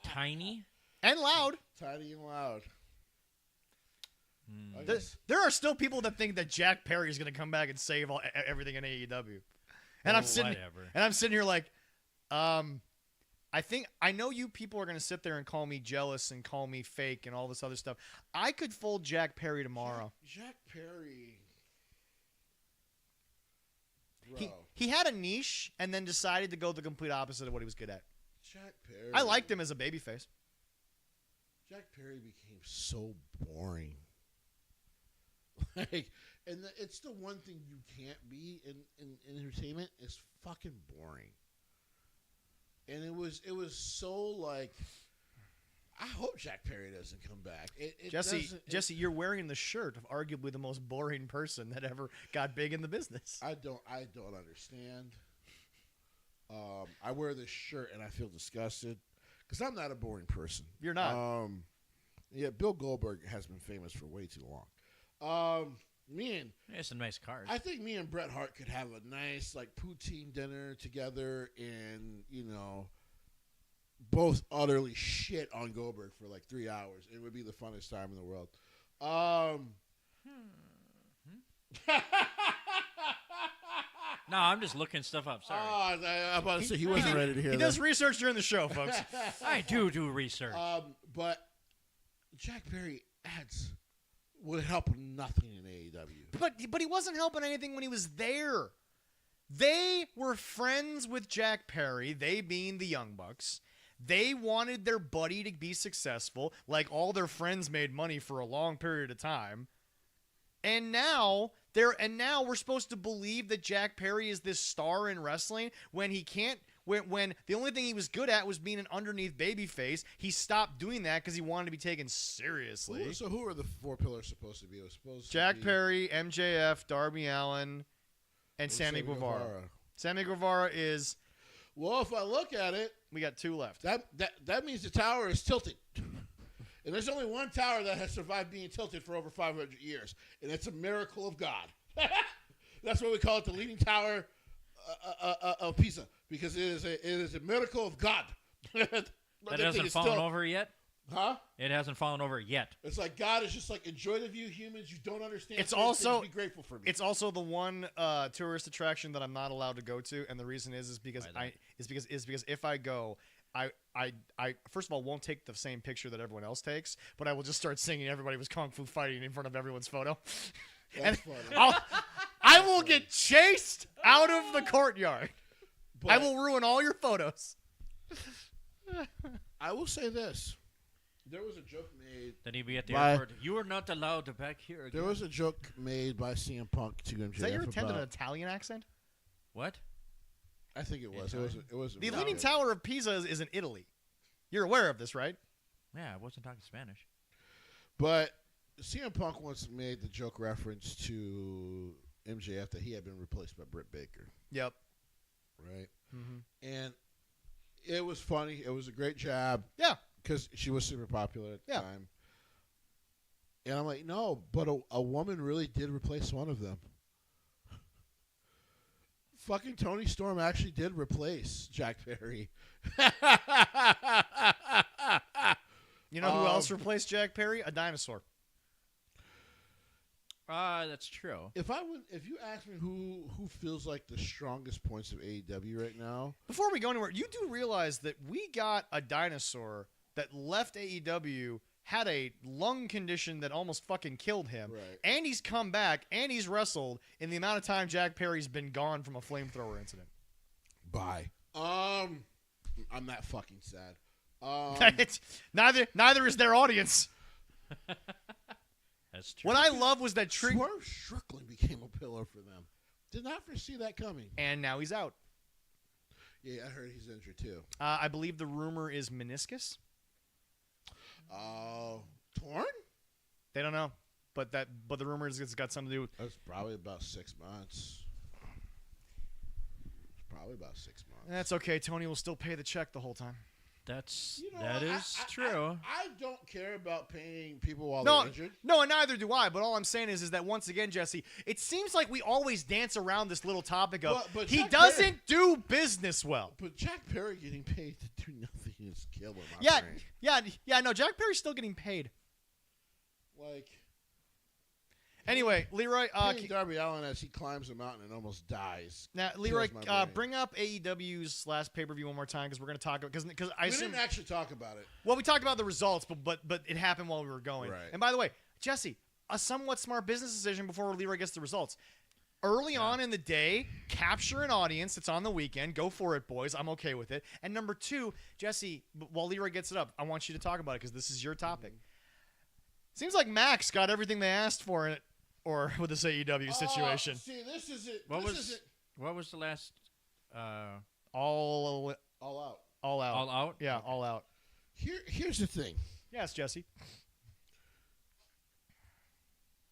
Tiny? And loud. Tiny and loud. There are still people that think that Jack Perry is going to come back and save everything in AEW. And I'm sitting here like, I know you people are going to sit there and call me jealous and call me fake and all this other stuff. I could fold Jack Perry tomorrow. Jack Perry. He had a niche and then decided to go the complete opposite of what he was good at. Jack Perry. I liked him as a babyface. Jack Perry became so boring. It's the one thing you can't be in entertainment is fucking boring. And it was so like, I hope Jack Perry doesn't come back. Jesse, you're wearing the shirt of arguably the most boring person that ever got big in the business. I don't understand. I wear this shirt and I feel disgusted because I'm not a boring person. You're not. Yeah, Bill Goldberg has been famous for way too long. It's a nice card. I think me and Bret Hart could have a nice like poutine dinner together and, both utterly shit on Goldberg for like 3 hours. It would be the funnest time in the world. No, I'm just looking stuff up. Sorry. I'm about to say he wasn't ready to hear that. He does research during the show, folks. I do research. But Jack Perry would help nothing in AEW. But he wasn't helping anything when he was there. They were friends with Jack Perry, they being the Young Bucks. They wanted their buddy to be successful, like all their friends made money for a long period of time. And now we're supposed to believe that Jack Perry is this star in wrestling when he can't When the only thing he was good at was being an underneath babyface, he stopped doing that because he wanted to be taken seriously. So who are the 4 pillars supposed to be? It was supposed Jack to be Perry, MJF, Darby Allin, and Sammy Guevara. Sammy Guevara is. Well, if I look at it, We got 2 left. that means the tower is tilted. And there's only one tower that has survived being tilted for over 500 years, and it's a miracle of God. That's what we call it, the Leaning Tower of Pisa, because it is a miracle of God. That hasn't fallen over yet? Huh? It hasn't fallen over yet. It's like God is just like, enjoy the view, humans. You don't understand. It's also be grateful for me. It's also the one tourist attraction that I'm not allowed to go to, and the reason is because if I go, I first of all won't take the same picture that everyone else takes, but I will just start singing "Everybody Was Kung Fu Fighting" in front of everyone's photo. That's funny. I will get chased out of the courtyard. But I will ruin all your photos. I will say this. There was a joke made. Then he'd be at the By- airport. You are not allowed to back here again. There was a joke made by CM Punk to MJF. Is that your attempt at an about, Italian accent? What? I think it was. It was. The Leaning Tower of Pisa is in Italy. You're aware of this, right? Yeah, I wasn't talking Spanish. But CM Punk once made the joke reference to MJF that he had been replaced by Britt Baker, Yep. right? Mm-hmm. And it was funny. It was a great jab. Yeah. Because she was super popular at the Yeah. time. And I'm like, no, but a woman really did replace one of them. Fucking Tony Storm actually did replace Jack Perry. You know who else replaced Jack Perry? A dinosaur. That's true. If you ask me who feels like the strongest points of AEW right now, Before we go anywhere, you do realize that we got a dinosaur that left AEW, had a lung condition that almost fucking killed him, Right. and he's come back, and he's wrestled in the amount of time Jack Perry's been gone from a flamethrower incident. bye. I'm that fucking sad. It's, neither is their audience. That's true. What I love was that Trick, Swerve Strickland became a pillar for them. Did not foresee that coming. and now he's out. Yeah, I heard he's injured too. I believe the rumor is meniscus. Torn? They don't know, but the rumor is it's got something to do with. That's probably about 6 months. It's probably about 6 months. That's okay. Tony will still pay the check the whole time. That is true. I don't care about paying people while No, they're injured. no, and neither do I. But all I'm saying is that once again, Jesse, it seems like we always dance around this little topic of But he Jack doesn't Perry- do business well. But Jack Perry getting paid to do nothing is killing my Yeah, brain. yeah. No, Jack Perry's still getting paid. Like, Anyway, Leroy. paying Darby Allin as he climbs a mountain and almost dies. Now, Leroy, kills my brain. bring up AEW's last pay-per-view one more time because we're going to talk because I We assume. didn't actually talk about it. Well, we talked about the results, but it happened while we were going. Right. And by the way, Jesse, a somewhat smart business decision before Leroy gets the results. Early on in the day, capture an audience. It's on the weekend. Go for it, boys. I'm okay with it. And number 2, Jesse, while Leroy gets it up, I want you to talk about it because this is your topic. Seems like Max got everything they asked for in it, or with this AEW situation. See, this is it. What this was is it. what was the last All All out. out. all out? Yeah, all out. Here's the thing. Yes, Jesse.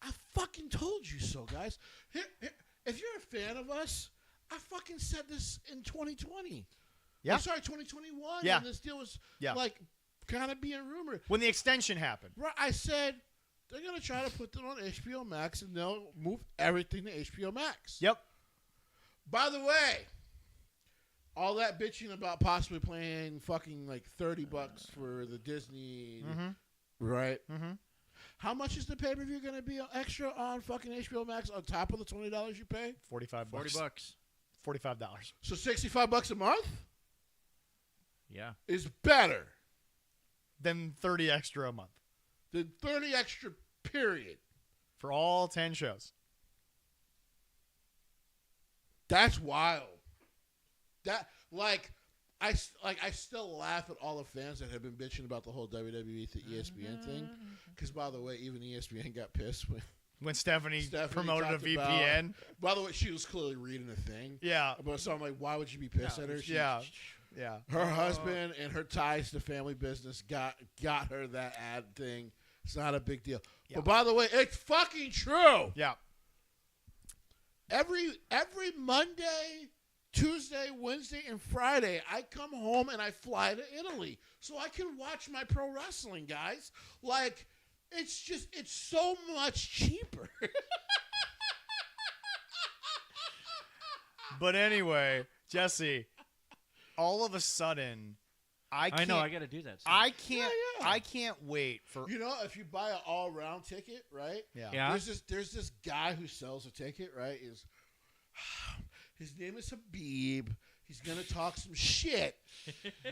I fucking told you so, guys. Here, if you're a fan of us, I fucking said this in 2020. Yeah. I'm sorry, 2021. Yeah. And this deal was Yeah. like kind of being rumored. When the extension happened. Right, I said they're gonna try to put them on HBO Max, and they'll move everything to HBO Max. Yep. By the way, all that bitching about possibly paying fucking like $30 for the Disney, right? Mm-hmm. How much is the pay-per-view going to be extra on fucking HBO Max on top of the $20 you pay? $45. $40. $45. So $65 a month Yeah. is better Then 30 extra a month than 30 extra, period. for all 10 shows. That's wild. That I still laugh at all the fans that have been bitching about the whole WWE to ESPN thing. Because by the way, even ESPN got pissed when When Stephanie Stephanie promoted a talked VPN. By the way, she was clearly reading a thing. Yeah. But so I'm like, why would you be pissed at her? Yeah. Yeah. Her husband and her ties to family business got her that ad thing. It's not a big deal. Yeah. But by the way, it's fucking true. Yeah. Every Monday, Tuesday, Wednesday, and Friday, I come home and I fly to Italy so I can watch my pro wrestling, guys. Like, it's so much cheaper. But anyway, Jesse, all of a sudden, I I know. I can't. got to do that. I can't. Yeah. I can't wait for. You know, if you buy an all-round ticket, right? Yeah. Yeah. There's this guy who sells a ticket, right? His name is Habib. He's gonna talk some shit,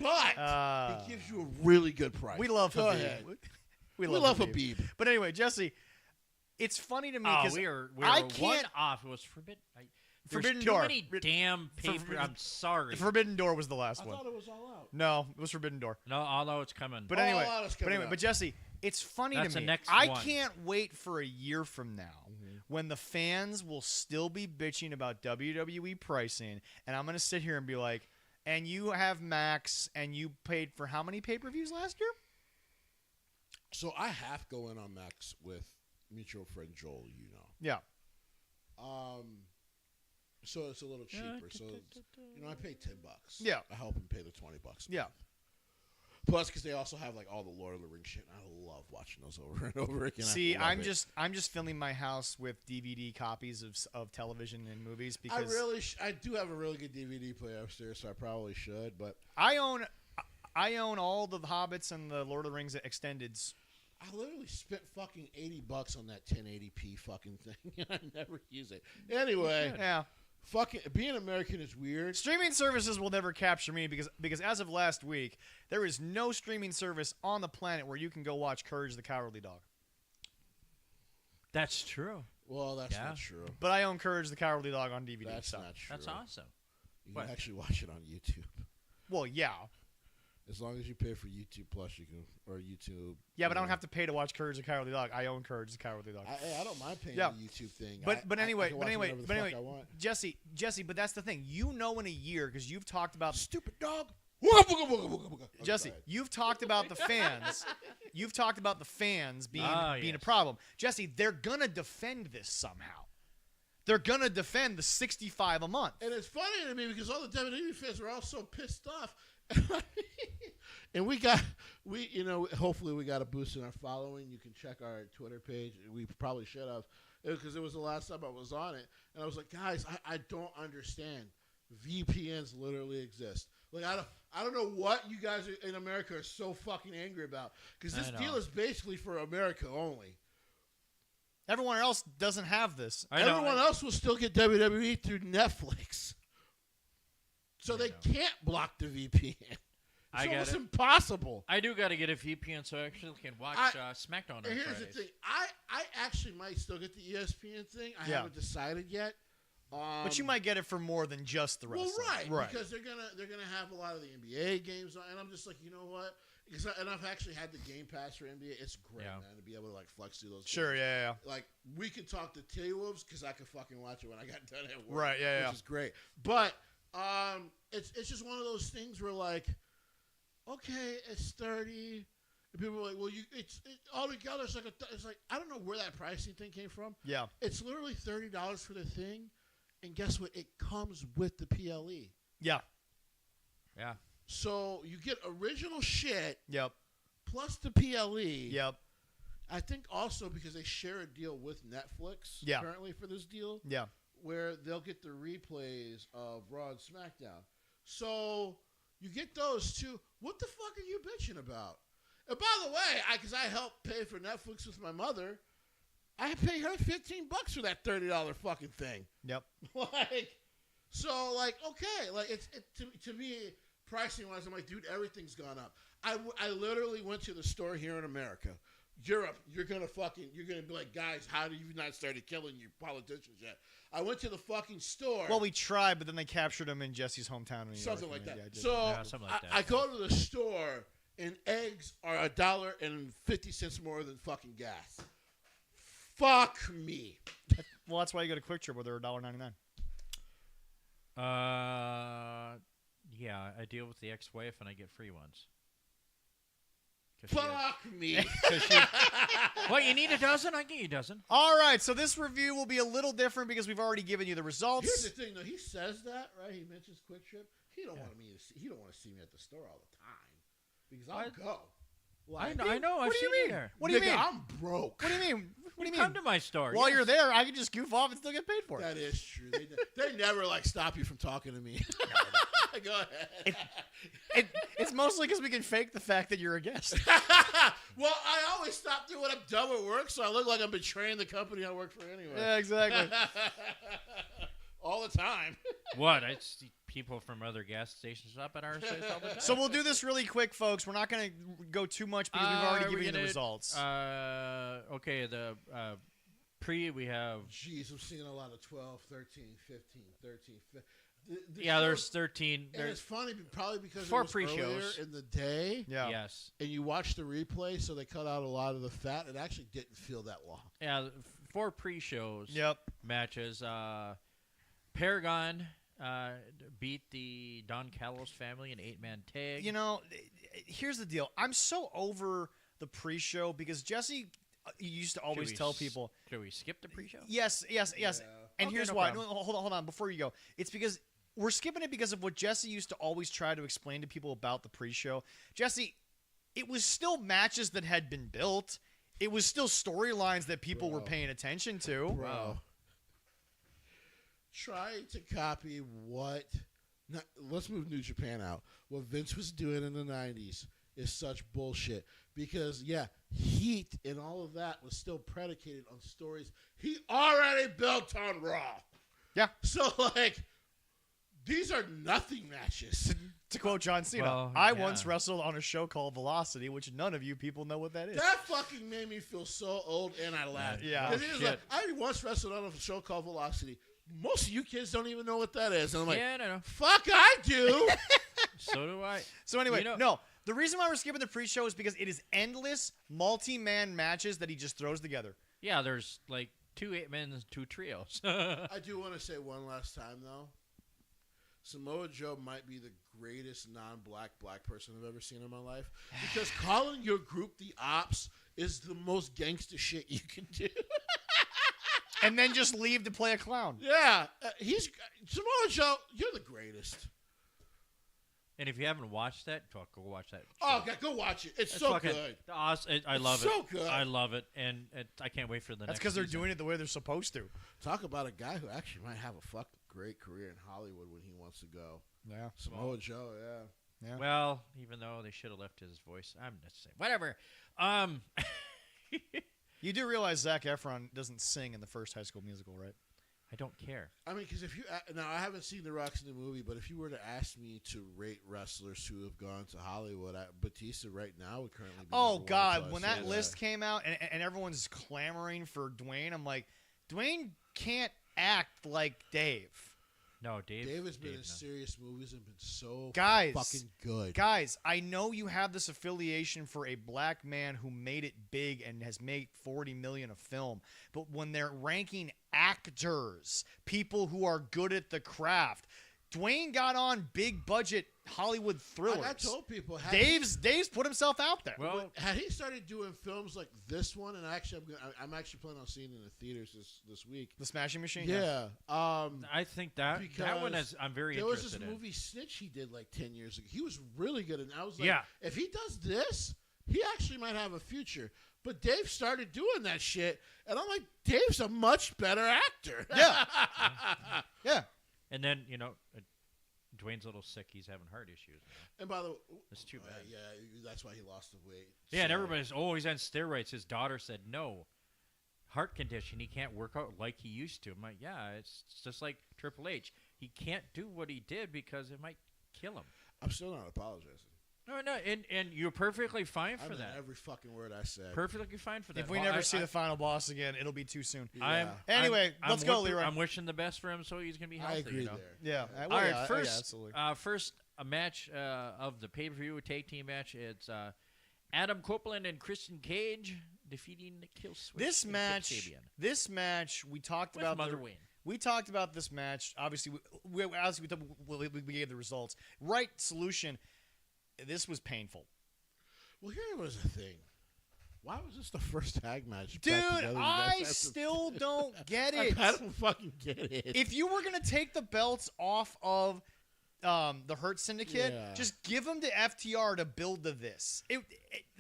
but he gives you a really good price. We love Go Habib. ahead. We love Habib. But anyway, Jesse, it's funny to me Oh, because we were I one can't. off. It was forbidden. Forbidden There's Door. Too many damn paper. Forbidden- I'm sorry. Forbidden Door was the last I one. thought it was all out. No, it was Forbidden Door. No, although it's coming. But All anyway, Out is coming out. but Jesse, it's funny That's to the me. next I one. can't wait for a year from now when the fans will still be bitching about WWE pricing, and I'm gonna sit here and be like, "And you have Max, and you paid for how many pay-per-views last year?" So I have to go in on Max with mutual friend Joel. You know. Yeah. So it's a little cheaper. So I pay $10. Yeah. I help him pay the $20. Yeah. Plus, because they also have like all the Lord of the Rings shit. And I love watching those over and over again. See, I love I'm it. just filling my house with DVD copies of television and movies I because really, I do have a really good DVD player upstairs, so I probably should. But I own all the Hobbits and the Lord of the Rings extendeds. I literally spent fucking $80 on that 1080p fucking thing, and I never use it. Anyway, Yeah. fucking being American is weird. Streaming services will never capture me because as of last week, there is no streaming service on the planet where you can go watch Courage the Cowardly Dog. That's true. Well, that's Yeah. not true. But I own Courage the Cowardly Dog on DVD. That's so. not true. That's awesome. You What? can actually watch it on YouTube. Well, yeah. As long as you pay for YouTube Plus, you can, or YouTube. Yeah, but I don't have to pay to watch Courage the Cowardly Dog. I own Courage the Cowardly Dog. I don't mind paying Yeah. the YouTube thing. But anyway, I can watch whatever the fuck I want. Jesse, but that's the thing. You know, in a year, because you've talked about Stupid dog. Jesse, you've talked about the fans. You've talked about the fans being a yes. problem. Jesse, they're gonna defend this somehow. They're gonna defend the $65 a month. And it's funny to me because all the WWE fans are all so pissed off. And hopefully we got a boost in our following. You can check our Twitter page. We probably should have, because it was the last time I was on it. And I was like, guys, I don't understand. VPNs literally exist. Like, I don't know what you guys in America are so fucking angry about. Because this deal is basically for America only. Everyone else doesn't have this. Everyone else will still get WWE through Netflix. So they can't block the VPN. I So get it's it. impossible. I do got to get a VPN so I actually can watch SmackDown on And here's Fridays. the thing. I actually might still get the ESPN thing. I Yeah. haven't decided yet. But you might get it for more than just the wrestling. Well, right, because they're gonna have a lot of the NBA games on, and I'm just like, you know what? And I've actually had the Game Pass for NBA. It's great, man, to be able to like flex through those. Sure, games. yeah. Like we could talk to T-Wolves because I could fucking watch it when I got done at work. Right, yeah. Which is great. But it's just one of those things where like, okay, it's 30. And people are like, well, all together it's like it's like I don't know where that pricing thing came from. Yeah. It's literally $30 for the thing, and guess what? It comes with the PLE. Yeah. Yeah. So you get original shit Yep. plus the PLE. Yep. I think also because they share a deal with Netflix currently for this deal. Yeah. Where they'll get the replays of Raw and SmackDown. So you get those too. What the fuck are you bitching about? And by the way, because I helped pay for Netflix with my mother, I pay her $15 for that $30 fucking thing. Yep. Okay, to me, pricing wise, I'm like, dude, everything's gone up. I literally went to the store here in America. Europe, you're gonna be like, guys, how do you not started killing your politicians yet? I went to the fucking store. Well, we tried, but then they captured him in Jesse's hometown in New York. Something like that. Yeah, So something like that. I go to the store and eggs are $1.50 more than fucking gas. Fuck me. Well, that's why you go to Quick Trip where they're $1.99. Yeah, I deal with the ex-wife and I get free ones. Fuck me. What, you need a dozen? I get you a dozen. All right, so this review will be a little different because we've already given you the results. Here's the thing, though. He says that, right? He mentions Quick Trip. He don't want to see me at the store all the time because I'll go. Well, I know. What I've do you seen mean? there. What do you mean? I'm broke. What do you mean? What do you mean? Come to my store. While yes. you're there, I can just goof off and still get paid for it. That is true. They never stop you from talking to me. Go ahead. It's mostly because we can fake the fact that you're a guest. Well, I always stop doing what I'm done with work, so I look like I'm betraying the company I work for anyway. Yeah, exactly. All the time. What? I see people from other gas stations up at our place all the time. So we'll do this really quick, folks. We're not going to go too much because we've already given you the results. Okay, the we have... Jeez, I'm seeing a lot of 12, 13, 15, 13, 15. Yeah, there's 13. And it's funny, probably because 4 it was pre-shows earlier in the day. Yeah. Yes. And you watch the replay, so they cut out a lot of the fat. It actually didn't feel that long. Yeah, 4 pre-shows. Yep. Matches. Paragon beat the Don Callis family in 8-man tag. You know, here's the deal. I'm so over the pre-show because Jesse used to always tell people. Should we skip the pre-show? Yes. Yeah. And Okay, here's no why. problem. No, hold on. Before you go, it's because we're skipping it because of what Jesse used to always try to explain to people about the pre-show. Jesse, it was still matches that had been built. It was still storylines that people were paying attention to. Bro. Trying to copy what... let's move New Japan out. What Vince was doing in the 90s is such bullshit. Because, yeah, Heat and all of that was still predicated on stories he already built on Raw. Yeah. So, these are nothing matches. To quote John Cena, Well, I yeah. once wrestled on a show called Velocity, which none of you people know what that is. That fucking made me feel so old, and I laughed. Yeah. 'Cause he was Shit. like, I once wrestled on a show called Velocity. Most of you kids don't even know what that is. And I'm like, Yeah, no. fuck, I do. So do I. So anyway, You know- no. The reason why we're skipping the pre-show is because it is endless multi-man matches that he just throws together. Yeah, there's 2 8-men and 2 trios. I do want to say one last time, though. Samoa Joe might be the greatest non-black black person I've ever seen in my life. Because calling your group the Ops is the most gangster shit you can do. And then just leave to play a clown. Yeah. Samoa Joe, you're the greatest. And if you haven't watched that, go watch that. Oh, God, go watch it. It's so fucking good. Awesome. I love It's it. so good. I love it, and I can't wait for the That's next because they're season. doing it the way they're supposed to. Talk about a guy who actually might have a fucking great career in Hollywood when he wants to go. Yeah. Samoa Joe, yeah. Yeah. Well, even though they should have left his voice, I'm just saying. Whatever. You do realize Zac Efron doesn't sing in the first High School Musical, right? I don't care. I mean, because if you now I haven't seen The Rock's in the movie, but if you were to ask me to rate wrestlers who have gone to Hollywood, Batista right now would currently be. Oh, number one, God. so I When say that list came out and everyone's clamoring for Dwayne, I'm like, Dwayne can't act like Dave. No, Dave. Dave has been in no. serious movies and been so Guys, fucking good. Guys, I know you have this affiliation for a black man who made it big and has made $40 million a film, but when they're ranking actors, people who are good at the craft, Dwayne got on big budget Hollywood thrillers. I told people, Dave's put himself out there. Well, had he started doing films like this one, and actually, I'm actually planning on seeing it in the theaters this week. The Smashing Machine. Yeah. I think that one because is. I'm very there was interested this in. movie Snitch he did 10 years ago. He was really good, and I was like, Yeah. if he does this, he actually might have a future. But Dave started doing that shit, and I'm like, Dave's a much better actor. Yeah. Yeah. And then Dwayne's a little sick. He's having heart issues. And by the way, That's too bad. yeah, that's why he lost the weight. Yeah, and So- everybody's he's on steroids. His daughter said no, heart condition. He can't work out like he used to. I'm like, yeah, it's just like Triple H. He can't do what he did because it might kill him. I'm still not apologizing. No, and you're perfectly fine I for meant that. every fucking word I said. Perfectly fine for that. If we Well, never I- see I- the final boss again, it'll be too soon. Yeah. Anyway, let's go, Leroy. I'm wishing the best for him, so he's gonna be I healthy. agree you know? there. Yeah. All Well, right, yeah, first, yeah, absolutely. first a match of the pay-per-view tag team match. It's Adam Copeland and Christian Cage defeating the Kill Switch. This and Kip match, Sabian. we talked With about Mother Wayne. We talked about this match. Obviously, we gave the results. Right solution. This was painful. Well, here was the thing. Why was this the first tag match? Dude, back together? I still don't get it. I don't fucking get it. If you were going to take the belts off of the Hurt Syndicate, Yeah. just give them to FTR to build to this.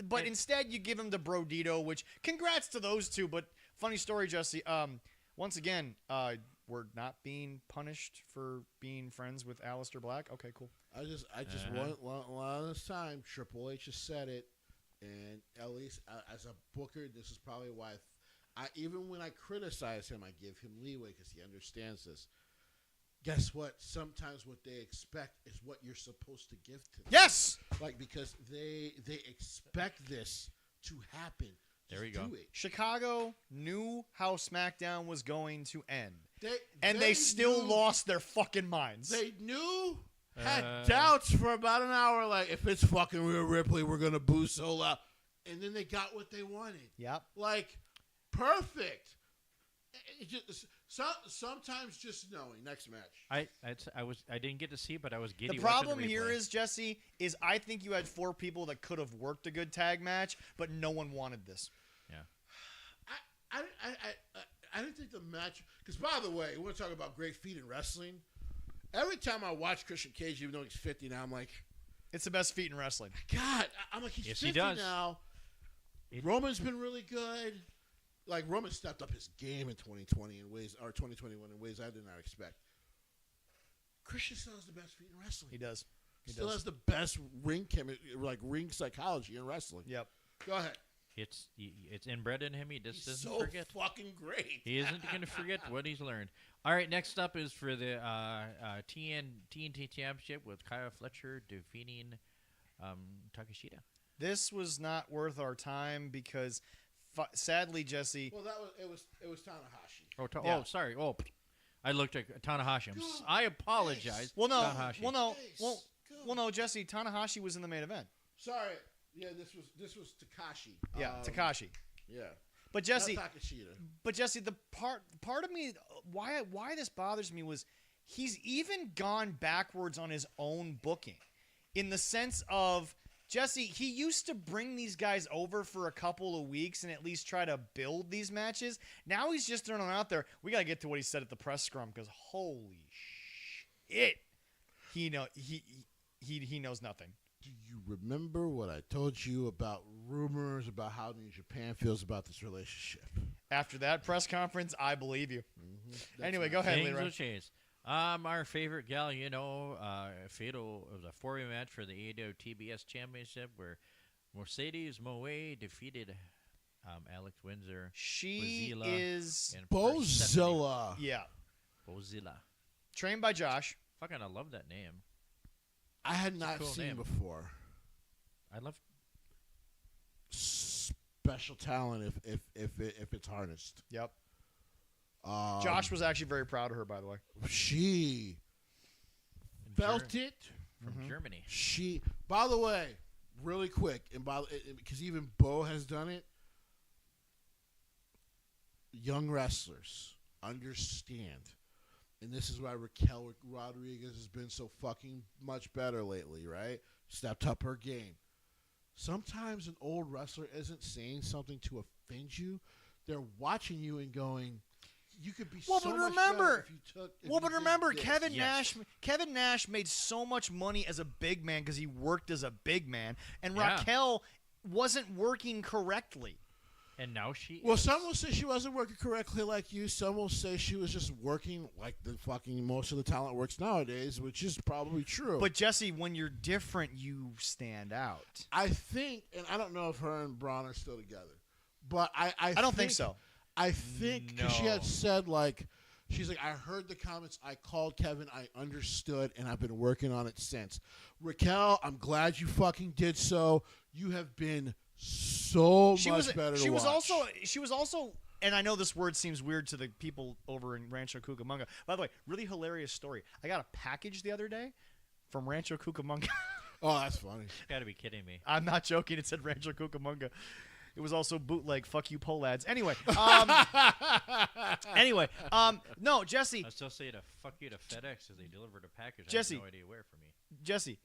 But instead, you give them to Brodito, which, congrats to those two. But funny story, Jesse. Once again, we're not being punished for being friends with Aleister Black. Okay, cool. I just one this time, Triple H has said it. And at least as a booker, this is probably why I even when I criticize him, I give him leeway because he understands this. Guess what? Sometimes what they expect is what you're supposed to give to them. Yes! Like, because they expect this to happen. There Just you go. do it. Chicago knew how SmackDown was going to end. And They still knew- lost their fucking minds. They knew, had doubts for about an hour, like, if it's fucking Rhea Ripley, we're going to boo so loud. And then they got what they wanted. Yep. Like, perfect. Sometimes just knowing. Next match. I didn't get to see, but I was giddy. The watching problem the here replay. is, Jesse, is I think you had 4 people that could have worked a good tag match, but no one wanted this. Yeah. I didn't think the match. Because, by the way, we want to talk about great feat in wrestling. Every time I watch Christian Cage, even though he's 50 now, I'm like, It's the best feat in wrestling. God, I'm like, he's Yes, 50 he does. now. Roman's been really good. Like, Roman stepped up his game in 2020 in ways, or 2021 in ways I did not expect. Christian still has the best feat in wrestling. He does. He Still does. has the best ring psychology in wrestling. Yep. Go ahead. It's inbred in him. He just He's doesn't so forget. fucking great. He isn't going to forget what he's learned. All right, next up is for the TNT Championship with Kyle Fletcher defeating Takeshita. This was not worth our time because, sadly, Jesse. Well, it was Tanahashi. Oh, Yeah. oh, sorry. Oh, I looked at Tanahashi. I apologize. Well, no. Tanahashi. Well, no, Jesse. Tanahashi was in the main event. Sorry. Yeah, this was Takashi. Yeah, Takashi. Yeah. But Jesse, Not Takeshita. But Jesse, the part of me why this bothers me was he's even gone backwards on his own booking, in the sense of, Jesse, he used to bring these guys over for a couple of weeks and at least try to build these matches. Now he's just throwing them out there. We got to get to what he said at the press scrum because holy shit, he knows nothing. Do you remember what I told you about rumors about how New Japan feels about this relationship? After that press conference, I believe you. Mm-hmm. Anyway, go ahead, Things Leroy. will change. Our favorite gal, Fatal, it was a 4-way match for the AEW TBS Championship where Mercedes Moe defeated Alex Windsor. She Bozilla, is, and Persephone. Bozilla. yeah, Bozilla. trained by Josh. Fucking, I love that name. I had not cool seen name. before. I love. Special talent if it's harnessed. Yep. Josh was actually very proud of her, by the way. She felt it. From Germany. She, by the way, really quick, and because even Bo has done it. Young wrestlers understand, and this is why Raquel Rodriguez has been so fucking much better lately. Right, stepped up her game. Sometimes an old wrestler isn't saying something to offend you; they're watching you and going, "You could be Well, so but much remember- better if you took." if Well, you but did remember, this." Kevin Nash made so much money as a big man because he worked as a big man, and Yeah. Raquel wasn't working correctly. And now she Well, is. some will say she wasn't working correctly like you. Some will say she was just working like the fucking most of the talent works nowadays, which is probably true. But Jesse, when you're different, you stand out. I think, and I don't know if her and Braun are still together, but I don't think so. I think because she had No. said, like, she's like, I heard the comments, I called Kevin, I understood, and I've been working on it since. Raquel, I'm glad you fucking did so. You have been so much better to watch. She was also, and I know this word seems weird to the people over in Rancho Cucamonga. By the way, really hilarious story. I got a package the other day from Rancho Cucamonga. Oh, that's funny. Got to be kidding me. I'm not joking. It said Rancho Cucamonga. It was also bootleg. Fuck you, Polads. Anyway, no, Jesse. I still say to fuck you to FedEx as they delivered a package. Jesse. I have no idea where for me. Jesse,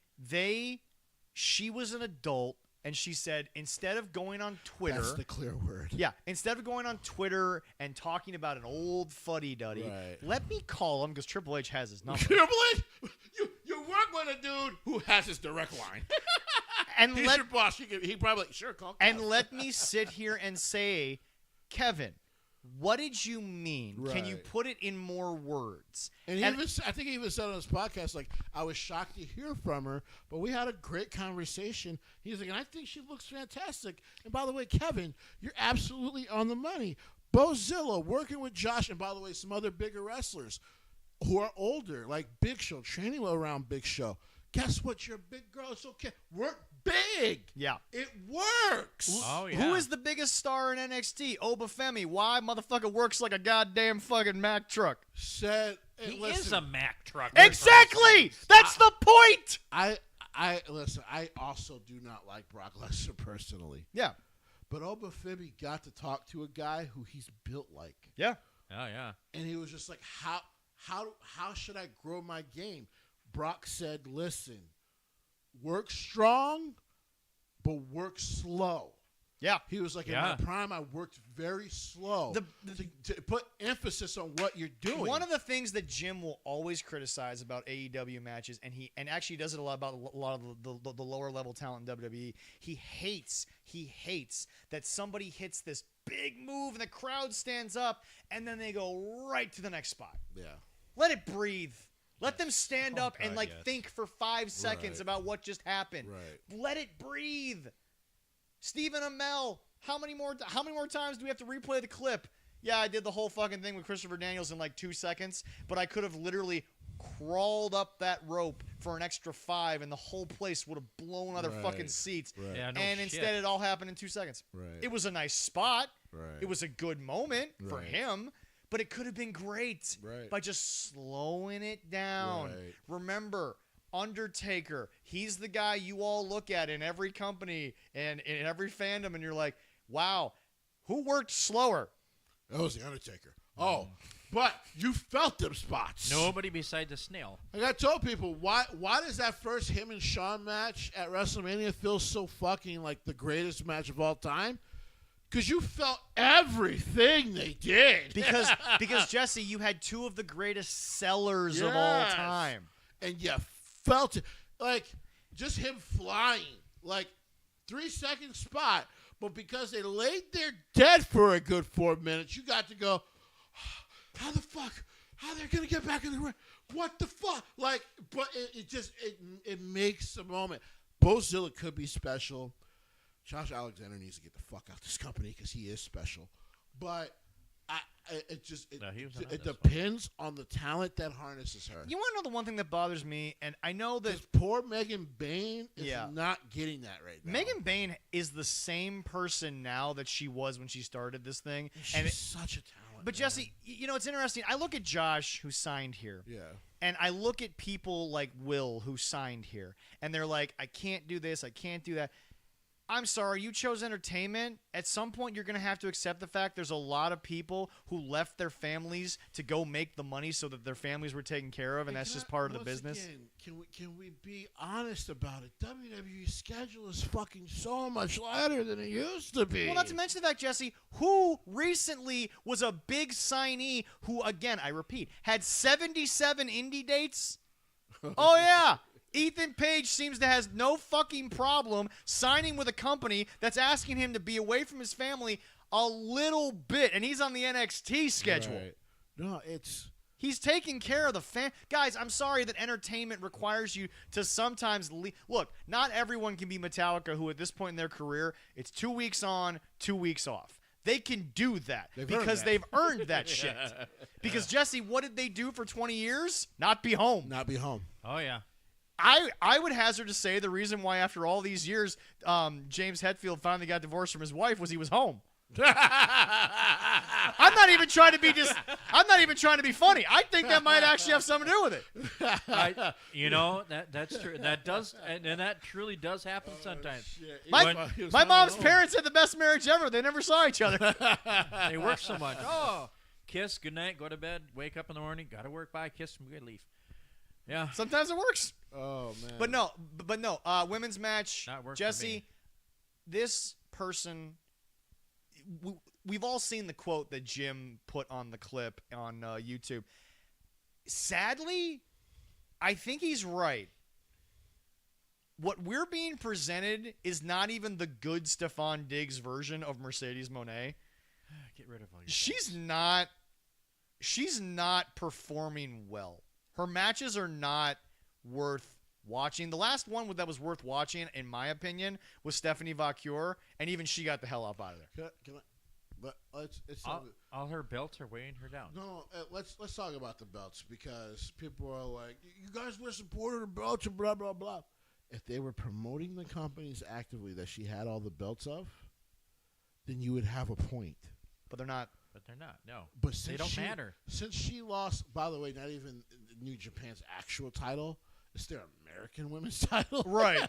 she was an adult, and she said instead of going on Twitter, That's the clear word. yeah, instead of going on Twitter and talking about an old fuddy-duddy, Right. let me call him because Triple H has his number. Triple H, you work with a dude who has his direct line. and He's let your boss. He probably sure call. and let me sit here and say, Kevin, what did you mean? Can you Right. put it in more words? And I think he even said on his podcast, like, I was shocked to hear from her, but we had a great conversation. He's like, and I think she looks fantastic. And by the way, Kevin, you're absolutely on the money. Bozilla working with Josh, and by the way, some other bigger wrestlers who are older, like Big Show, training around Big Show. Guess what? You're a big girl. It's okay. Work big. Yeah. It works. Oh, yeah. Who is the biggest star in NXT? Obafemi. Why? Motherfucker works like a goddamn fucking Mack truck. Said, He listen, is a Mack truck. Exactly! That's the point! I listen. I also do not like Brock Lesnar personally, Yeah. but Obafemi got to talk to a guy who he's built like, Yeah. Oh, yeah. and he was just like, how should I grow my game? Brock said, listen, work strong, but work slow. Yeah. He was like, Yeah. in my prime, I worked very slow to put emphasis on what you're doing. One of the things that Jim will always criticize about AEW matches, and actually does it a lot about a lot of the lower level talent in WWE, he hates that somebody hits this big move and the crowd stands up and then they go right to the next spot. Yeah. Let it breathe. Let them stand Oh, up and God, yes. think for 5 seconds Right. about what just happened. Right. Let it breathe. Stephen Amell, how many more times do we have to replay the clip? Yeah, I did the whole fucking thing with Christopher Daniels in like 2 seconds, but I could have literally crawled up that rope for an extra 5 and the whole place would have blown out of Right. fucking seats. Right. Yeah, no And shit. instead it all happened in 2 seconds. Right. It was a nice spot. Right. It was a good moment for Right. him, but it could have been great Right. by just slowing it down. Right. Remember, Undertaker, he's the guy you all look at in every company and in every fandom, and you're like, wow, who worked slower? That was the Undertaker. Oh, but you felt them spots. Nobody beside the snail. Like I told people, why does that first him and Shawn match at WrestleMania feel so fucking like the greatest match of all time? Because you felt everything they did. Because Jesse, you had 2 of the greatest sellers of all Yes. time. And you felt it. Like, just him flying. Like, 3-second spot. But because they laid there dead for a good 4 minutes, you got to go, how the fuck? How they're going to get back in the ring? What the fuck? Like, but it makes a moment. Bozilla could be special. Josh Alexander needs to get the fuck out of this company because he is special. But No, he was not it this depends on the talent that harnesses her. You want to know the one thing that bothers me, and I know that This poor Megan Bain is Yeah. not getting that right now. Megan Bain is the same person now that she was when she started this thing. She's And such a talent. but man. Jesse, you know, it's interesting. I look at Josh, who signed here. Yeah. And I look at people like Will, who signed here, and they're like, I can't do this, I can't do that. I'm sorry, you chose entertainment. At some point, you're going to have to accept the fact there's a lot of people who left their families to go make the money so that their families were taken care of, and that's just part of the Once business. Again, can we be honest about it? WWE's schedule is fucking so much lighter than it used to be. Well, not to mention the fact, Jesse, who recently was a big signee who, again, I repeat, had 77 indie dates? Oh, yeah. Ethan Page seems to has no fucking problem signing with a company that's asking him to be away from his family a little bit, and he's on the NXT schedule. Right. No, it's He's taking care of the fan. Guys, I'm sorry that entertainment requires you to sometimes look, not everyone can be Metallica, who at this point in their career, it's 2 weeks on, 2 weeks off. They can do that because they've earned that shit. Because, Jesse, what did they do for 20 years? Not be home. not be home. Oh, yeah. I would hazard to say the reason why after all these years James Hetfield finally got divorced from his wife was he was home. I'm not even trying to be funny. I think that might actually have something to do with it. That's true. That does, and that truly does happen sometimes. Shit. My mom's parents had the best marriage ever. They never saw each other. They work so much. Oh, kiss, good night, go to bed, wake up in the morning, gotta work, bye, kiss, we gotta leave. Yeah. Sometimes it works. Oh man. But no. Women's match. Not work for Jesse, me. this person. We've all seen the quote that Jim put on the clip on YouTube. Sadly, I think he's right. What we're being presented is not even the good Stephon Diggs version of Mercedes Moné. Get rid of all your She's not performing well. Her matches are not worth watching. The last one that was worth watching, in my opinion, was Stephanie Vacure, and even she got the hell up out of there. Can I, but let's all her belts are weighing her down. No, let's talk about the belts because people are like, you guys were supporting the belts and blah blah blah. If they were promoting the companies actively that she had all the belts of, then you would have a point. But they're not. But they're not. No. But they don't matter. Since she lost, by the way, not even New Japan's actual title, it's their American women's title. Right.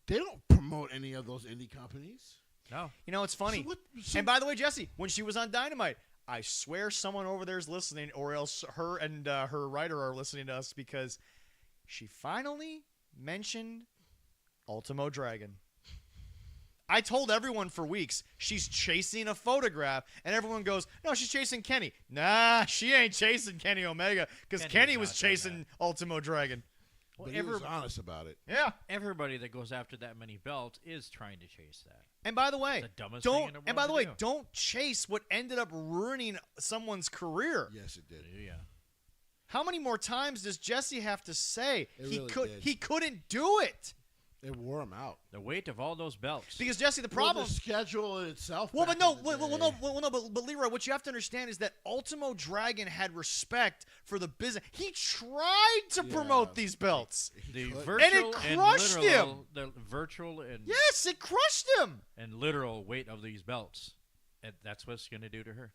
They don't promote any of those indie companies. No. You know, it's funny. And by the way, Jesse, when she was on Dynamite, I swear someone over there is listening, or else her and her writer are listening to us, because she finally mentioned Ultimo Dragon. I told everyone for weeks she's chasing a photograph, and everyone goes, no, she's chasing Kenny. Nah, she ain't chasing Kenny Omega, because Kenny was chasing Ultimo Dragon. But he was honest about it. Yeah. Everybody that goes after that many belts is trying to chase that. And by the way, It's the dumbest thing in the world and by the to way, do. don't chase what ended up ruining Yes, someone's career. it did. Yeah. How many more times does Jesse have to say It really did. he couldn't do it? It wore him out. The weight of all those belts. Because Jesse, the problem. Well, the schedule in itself. Well, back but no, in the day. but Leroy, what you have to understand is that Ultimo Dragon had respect for the business. He tried to promote these belts. the could. virtual And it crushed him. The virtual and Yes, it crushed him. and literal weight of these belts. And that's what it's going to do to her.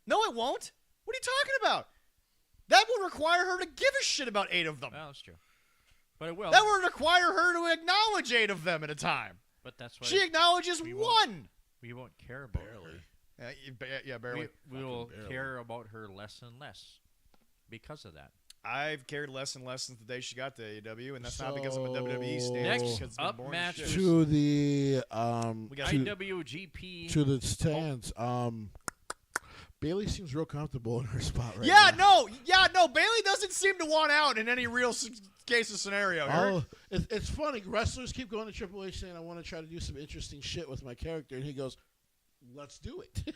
No, it won't. What are you talking about? That would require her to give a shit about 8 of them. Well, that's true. But it will. That would require her to acknowledge 8 of them at a time. But that's why She acknowledges we 1. we won't care about Barely. her. Barely. We will barely. care about her less and less because of that. I've cared less and less since the day she got to AEW, and that's not because I'm a WWE stan. Next it's because it's been up boring match as shit. To the We got IWGP. to the stands. Bailey seems real comfortable in her spot right Yeah, now. no. Bailey doesn't seem to want out in any real case of scenario. Eric. It's funny. Wrestlers keep going to Triple H saying, I want to try to do some interesting shit with my character. And he goes, let's do it.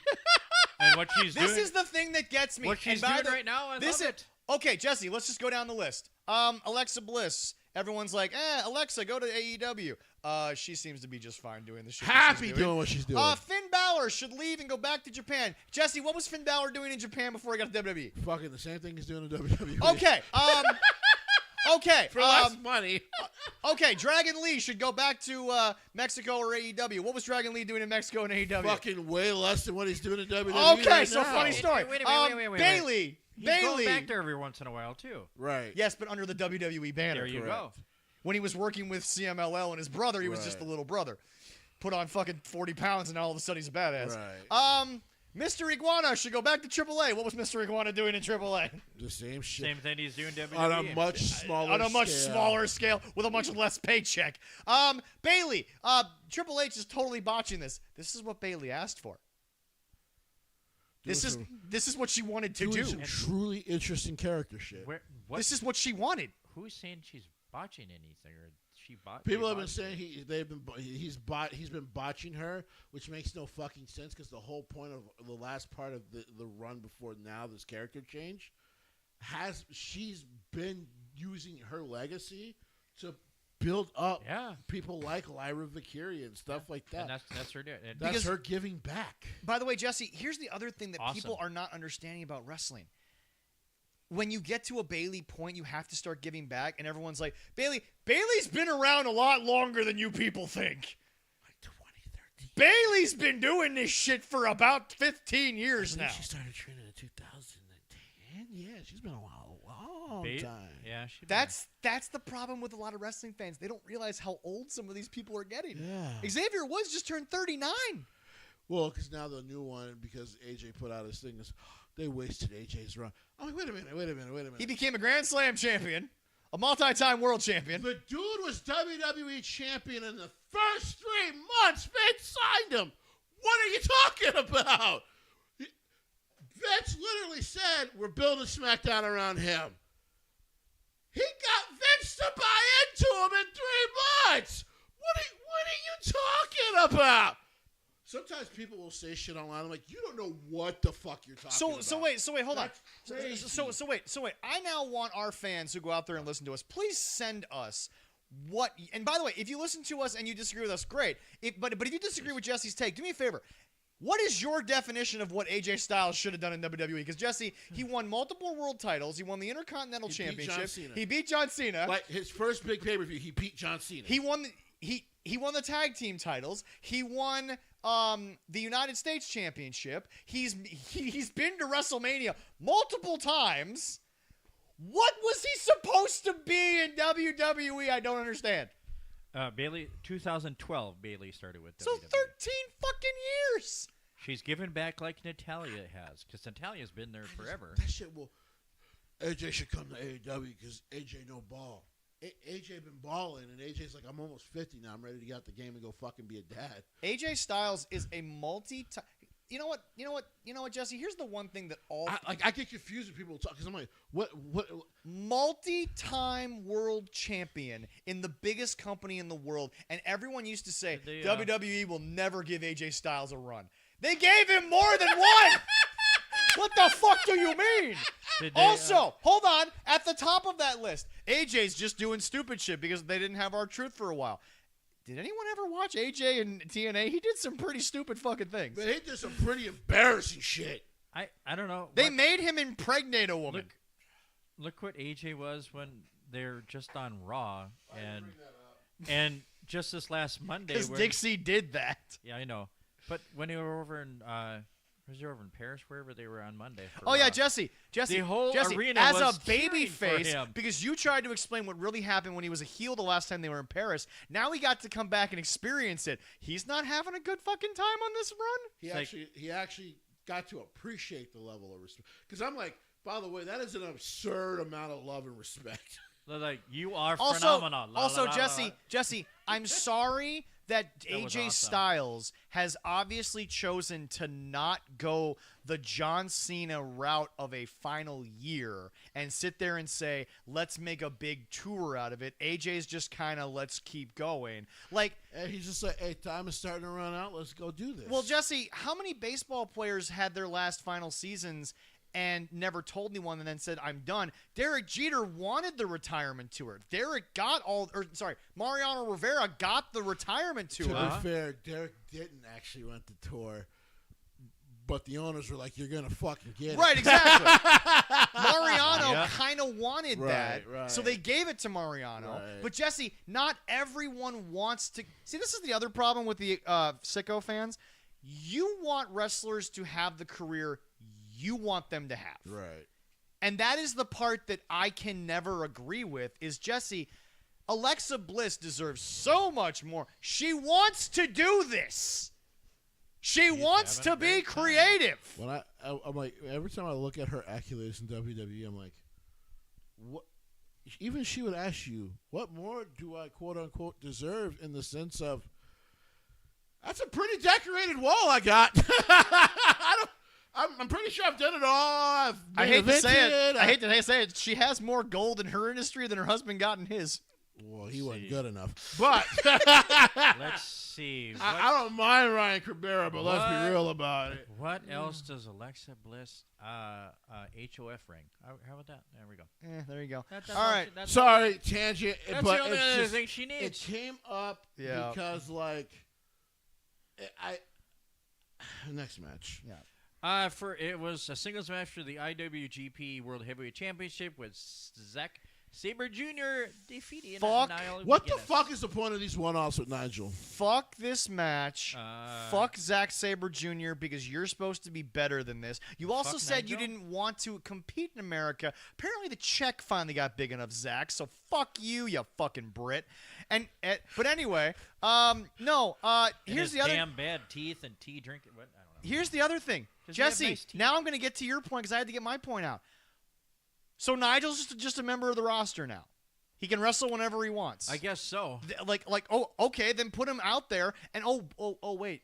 And what she's This doing. is the thing that gets me. What she's And by doing the- right now, I this love is it. Okay, Jesse, let's just go down the list. Alexa Bliss. Everyone's like, Alexa, go to AEW. She seems to be just fine doing the shit. that Happy she's doing what she's doing. Finn Balor should leave and go back to Japan. Jesse, what was Finn Balor doing in Japan before he got to WWE? Fucking the same thing he's doing in WWE. Okay. Okay. For less money. Okay, Dragon Lee should go back to Mexico or AEW. What was Dragon Lee doing in Mexico and AEW? Fucking way less than what he's doing in WWE. Okay, right so now. funny story. Wait a minute, wait. Bailey. He's going Bailey. back there every once in a while too. Right. Yes, but under the WWE banner. There you go. Correct. When he was working with CMLL and his brother, he was just a Right. little brother. Put on fucking 40 pounds and all of a sudden he's a badass. Right. Mr. Iguana should go back to AAA. What was Mr. Iguana doing in AAA? The same shit. Same thing he's doing WWE. On a much smaller On a much scale. smaller scale with a much less paycheck. Bailey, Triple H is totally botching this. This is what Bailey asked for. This is what she wanted to Doing do. some truly interesting character shit. What? This is what she wanted. Who's saying she's botching anything or she bought? People have been saying he's been botching her, which makes no fucking sense because the whole point of the last part of the run before now, this character change, she's been using her legacy to build up people like Lyra Valkyria and stuff like that. And that's her doing. And That's her giving back. By the way, Jesse, here's the other thing that Awesome. people are not understanding about wrestling. When you get to a Bailey point, you have to start giving back, and everyone's like, Bailey's been around a lot longer than you people think. Like 20, 30 Bailey's been doing this shit for about 15 years now. She started training in 2010. Yeah, she's been a long time. Yeah, she. That's the problem with a lot of wrestling fans. They don't realize how old some of these people are getting. Yeah. Xavier Woods just turned 39. Well, because now the new one, because AJ put out his thing, is they wasted AJ's run. I'm like, wait a minute. He became a Grand Slam champion, a multi-time world champion. The dude was WWE champion in the first 3 months. Vince signed him. What are you talking about? Vince literally said, we're building SmackDown around him. He got Vince to buy into him in 3 months. What are you talking about? Sometimes people will say shit online. I'm like, you don't know what the fuck you're talking about. So wait, hold on. Crazy. So wait. I now want our fans who go out there and listen to us, please send us what. And by the way, if you listen to us and you disagree with us, great. But if you disagree with Jesse's take, do me a favor. What is your definition of what AJ Styles should have done in WWE? Because Jesse, he won multiple world titles. He won the Intercontinental Championship. He beat John Cena. Like his first big pay-per-view, he beat John Cena. He won the tag team titles. He won the United States Championship. He's been to WrestleMania multiple times. What was he supposed to be in WWE? I don't understand. Bailey, 2012, Bailey started with WWE. So 13 fucking years. She's given back like Natalia has, because Natalia's been there forever. That shit will. AJ should come to AEW because AJ no ball. AJ been balling, and AJ's like, I'm almost 50 now. I'm ready to get out the game and go fucking be a dad. AJ Styles is a You know what, Jesse? Here's the one thing that I get confused when people talk because I'm like, what? Multi-time world champion in the biggest company in the world, and everyone used to say WWE will never give AJ Styles a run. They gave him more than one. What the fuck do you mean? Also, hold on. At the top of that list, AJ's just doing stupid shit because they didn't have R-Truth for a while. Did anyone ever watch AJ in TNA? He did some pretty stupid fucking things. But he did some pretty embarrassing shit. I don't know. They made him impregnate a woman. Look what AJ was when they're just on Raw, and just this last Monday. Because Dixie did that. Yeah, I know. But when they were over in was he over in Paris, wherever they were on Monday? Oh yeah, Jesse, the whole arena as was a baby face, him. because you tried to explain what really happened when he was a heel the last time they were in Paris. Now he got to come back and experience it. He's not having a good fucking time on this run. He actually got to appreciate the level of respect. Because I'm like, by the way, that is an absurd amount of love and respect. Like, you are phenomenal. Jesse, I'm sorry that AJ awesome. Styles has obviously chosen to not go the John Cena route of a final year and sit there and say, let's make a big tour out of it. AJ's just kind of, let's keep going. Like, and he's just like, hey, time is starting to run out. Let's go do this. Well, Jesse, how many baseball players had their last final seasons and never told anyone and then said, I'm done? Derek Jeter wanted the retirement tour. Mariano Rivera got the retirement tour. To be fair, Derek didn't actually want the tour, but the owners were like, you're going to fucking get it. Right, exactly. Mariano kind of wanted that, right. So they gave it to Mariano. Right. But, Jesse, not everyone wants to. See, this is the other problem with the sicko fans. You want wrestlers to have the career you want them to have. Right. And that is the part that I can never agree with is, Jesse, Alexa Bliss deserves so much more. She wants to do this. She wants to be creative. When I'm like, every time I look at her accolades in WWE, I'm like, what? Even she would ask you, what more do I quote unquote deserve, in the sense of, that's a pretty decorated wall I got. I'm pretty sure I've done it all. I hate to say it. She has more gold in her industry than her husband got in his. Well, he wasn't good enough. But let's see. I don't mind Ryan Cabrera, but let's be real about it. What else does Alexa Bliss HOF ring? How about that? There we go. There you go. All right. Sorry, tangent. That's but the only other thing she needs. It came up because, like, next match. Yeah. It was a singles match for the IWGP World Heavyweight Championship with Sabre Jr. defeating Fuck. Niall What the McGuinness. fuck is the point of these one-offs with Nigel? Fuck this match. Fuck Zack Sabre Jr. because you're supposed to be better than this. You also Fuck said you Nigel? didn't want to compete in America. Apparently the check finally got big enough, Zack. So fuck you, you fucking Brit. But anyway, no. And Here's his the other. damn bad teeth and tea drinking. What? I don't know. Here's the other thing, Does he have Jesse. nice teeth? Now I'm gonna get to your point because I had to get my point out. So Nigel's just a member of the roster now. He can wrestle whenever he wants. I guess so. Oh, okay, then put him out there and wait.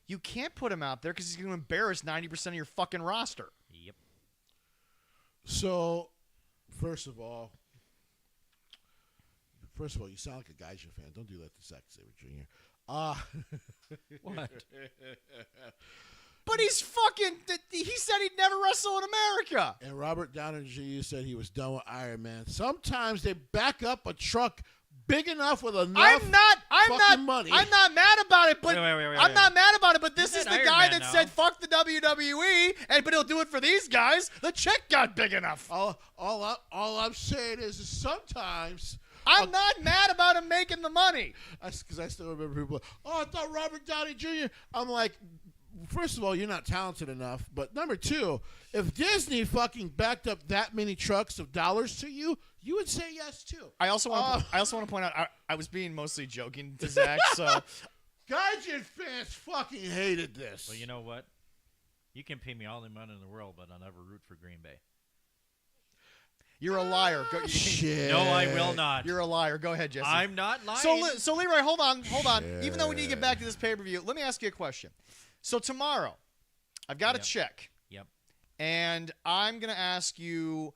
You can't put him out there because he's going to embarrass 90% of your fucking roster. Yep. So, first of all, you sound like a Geisha fan. Don't do that to Zack Sabre Jr. What? But he's fucking. He said he'd never wrestle in America. And Robert Downey Jr. said he was done with Iron Man. Sometimes they back up a truck big enough with enough money. I'm not mad about it, but Wait. I'm not mad about it. But this You is said the Iron guy Man that now. said fuck the WWE, but he'll do it for these guys. The check got big enough. All I'm saying is sometimes. I'm not mad about him making the money. Because I still remember people. I thought Robert Downey Jr. I'm like, first of all, you're not talented enough. But number two, if Disney fucking backed up that many trucks of dollars to you, you would say yes too. I also want to point out I was being mostly joking to Zach. So Gaijin fans fucking hated this. Well, you know what? You can pay me all the money in the world, but I'll never root for Green Bay. you're a liar. Shit. No, I will not. You're a liar. Go ahead, Jesse. I'm not lying. So Leroy, hold on. Even though we need to get back to this pay-per-view, let me ask you a question. So tomorrow, I've got a check. Yep. And I'm going to ask you,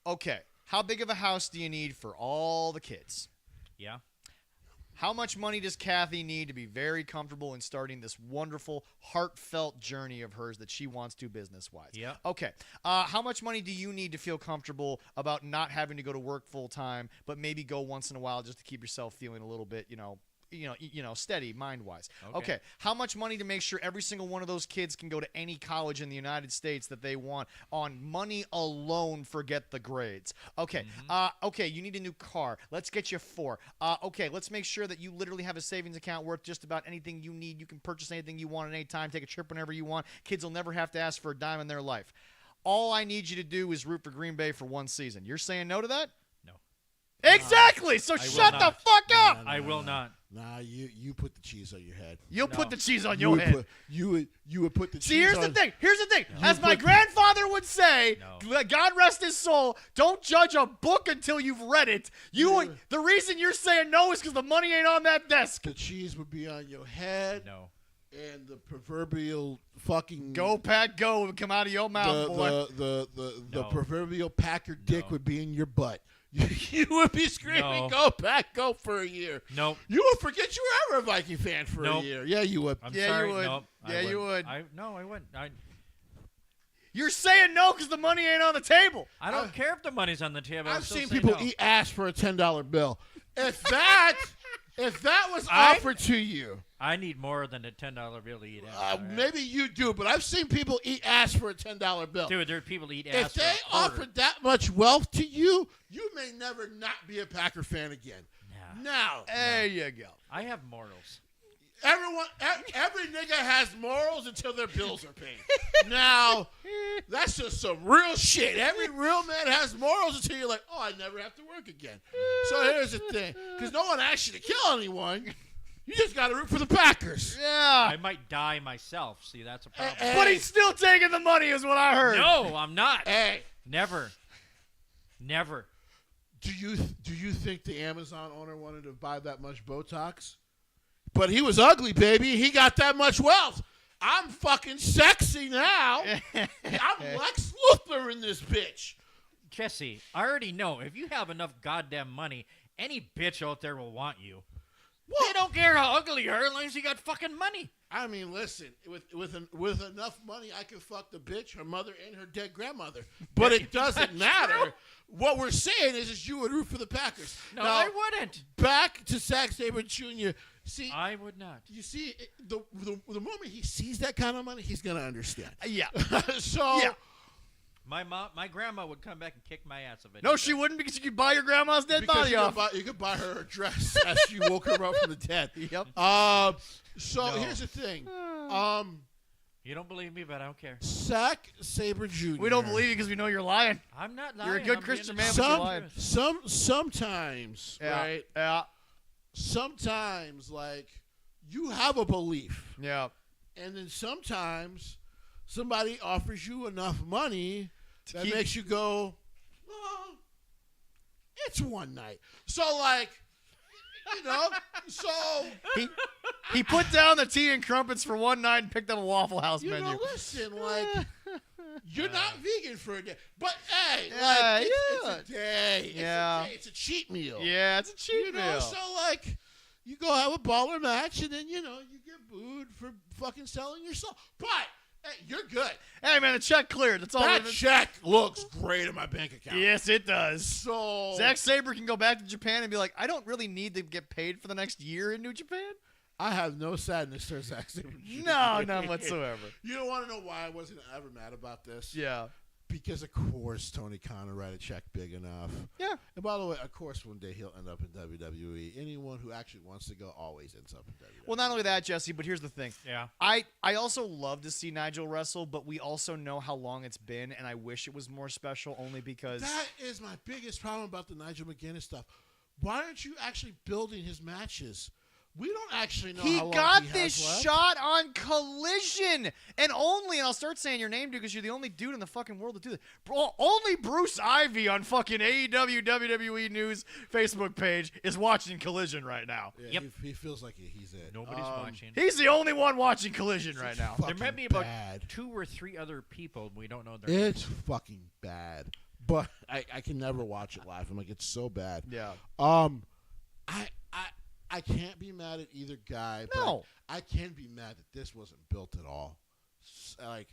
okay, how big of a house do you need for all the kids? Yeah. How much money does Kathy need to be very comfortable in starting this wonderful, heartfelt journey of hers that she wants to business-wise? Yeah. Okay. How much money do you need to feel comfortable about not having to go to work full-time, but maybe go once in a while just to keep yourself feeling a little bit, steady mind-wise? Okay. How much money to make sure every single one of those kids can go to any college in the United States that they want on money alone, forget the grades? Okay. Okay, you need a new car. Let's get you 4. Okay, let's make sure that you literally have a savings account worth just about anything you need. You can purchase anything you want at any time, take a trip whenever you want. Kids will never have to ask for a dime in their life. All I need you to do is root for Green Bay for one season. You're saying no to that? No. Exactly. So shut the fuck up. I will not. Nah, you put the cheese on your head. You'll No. put the cheese on your head. You would put the cheese. See, here's on, the thing. Here's the thing. You As my put- grandfather would say, No. God rest his soul, don't judge a book until you've read it. The reason you're saying no is because the money ain't on that desk. The cheese would be on your head, No. and the proverbial fucking Go, Pat, go. It would come out of your mouth, boy. the No. proverbial Packer dick No. would be in your butt. You would be screaming, No. "Go Pack, go!" for a year. Nope. You would forget you were ever a Viking fan for a Nope. year. Yeah, you would. I'm Yeah, you sorry. would. Nope. Yeah, you would. I wouldn't. You're saying no because the money ain't on the table. I don't care if the money's on the table. I'll I've still seen say people no. eat ass for a $10 bill. If that was I- offered to you, I need more than a $10 bill to eat ass. all right? maybe you do, but I've seen people eat ass for a $10 bill. Dude, there are people that eat If ass they for a quarter. offered that much wealth to you, you may never not be a Packer fan again. Nah. Now, There you go. I have morals. every nigga has morals until their bills are paid. Now, that's just some real shit. Every real man has morals until you're like, oh, I never have to work again. So here's the thing. Because no one asked you to kill anyone. You just got to root for the Packers. Yeah. I might die myself. See, that's a problem. Hey. But he's still taking the money is what I heard. No, I'm not. Hey, Never. Never. do you think the Amazon owner wanted to buy that much Botox? But he was ugly, baby. He got that much wealth. I'm fucking sexy now. I'm Lex Luthor in this bitch. Jesse, I already know. If you have enough goddamn money, any bitch out there will want you. Well, They don't care how ugly you are as long as you got fucking money. I mean, listen, with enough money, I can fuck the bitch, her mother, and her dead grandmother. But it doesn't matter. true. What we're saying is you would root for the Packers. No, Now, I wouldn't. back to Zack Sabre Jr. See, I would not. you see, the moment he sees that kind of money, he's gonna understand. Yeah. So, Yeah. My grandma would come back and kick my ass if I No, did she that. wouldn't because you could buy your grandma's dead Because body you off. you could buy her a dress as she woke her up from the dead. Yep. So No. here's the thing. You don't believe me, but I don't care. Zack Sabre Jr. We don't believe you because we know you're lying. I'm not lying. You're a good I'm Christian being man, the but you're truth. lying. Sometimes, Yeah. right? Yeah. Sometimes, like, you have a belief. Yeah. And then sometimes somebody offers you enough money that keep- makes you go, well, it's one night. So, like, you know, so, He put down the tea and crumpets for one night and picked up a Waffle House you menu. know, listen, like, you're not vegan for a day. But, hey, Yeah, like, it's yeah. a day. Yeah. It's a cheat meal. Yeah, it's a cheap You know, meal. so, like, you go have a baller match, and then, you know, you get booed for fucking selling your soul. But, hey, you're good. Hey, man, the check cleared. That's all. That check looks great in my bank account. Yes, it does. So Zack Sabre can go back to Japan and be like, I don't really need to get paid for the next year in New Japan. I have no sadness for Zack Sabre. No, none whatsoever. You don't want to know why I wasn't ever mad about this? Yeah. Because, of course, Tony Khan will write a check big enough. Yeah. And by the way, of course, one day he'll end up in WWE. Anyone who actually wants to go always ends up in WWE. Well, not only that, Jesse, but here's the thing. Yeah. I also love to see Nigel wrestle, but we also know how long it's been, and I wish it was more special only because... That is my biggest problem about the Nigel McGuinness stuff. Why aren't you actually building his matches? We don't actually know He how long got he this has left. shot on Collision, and I'll start saying your name, dude, because you're the only dude in the fucking world to do this. Bro, only Bruce Ivy on fucking AEW WWE News Facebook page is watching Collision right now. Yeah, Yep. he feels like he's it. Nobody's watching. He's the only one watching Collision right now. There might be about bad. 2 or 3 other people we don't know their names. It's fucking bad. But I can never watch it live. I'm like, it's so bad. Yeah. I can't be mad at either guy. No. But I can be mad that this wasn't built at all. Like,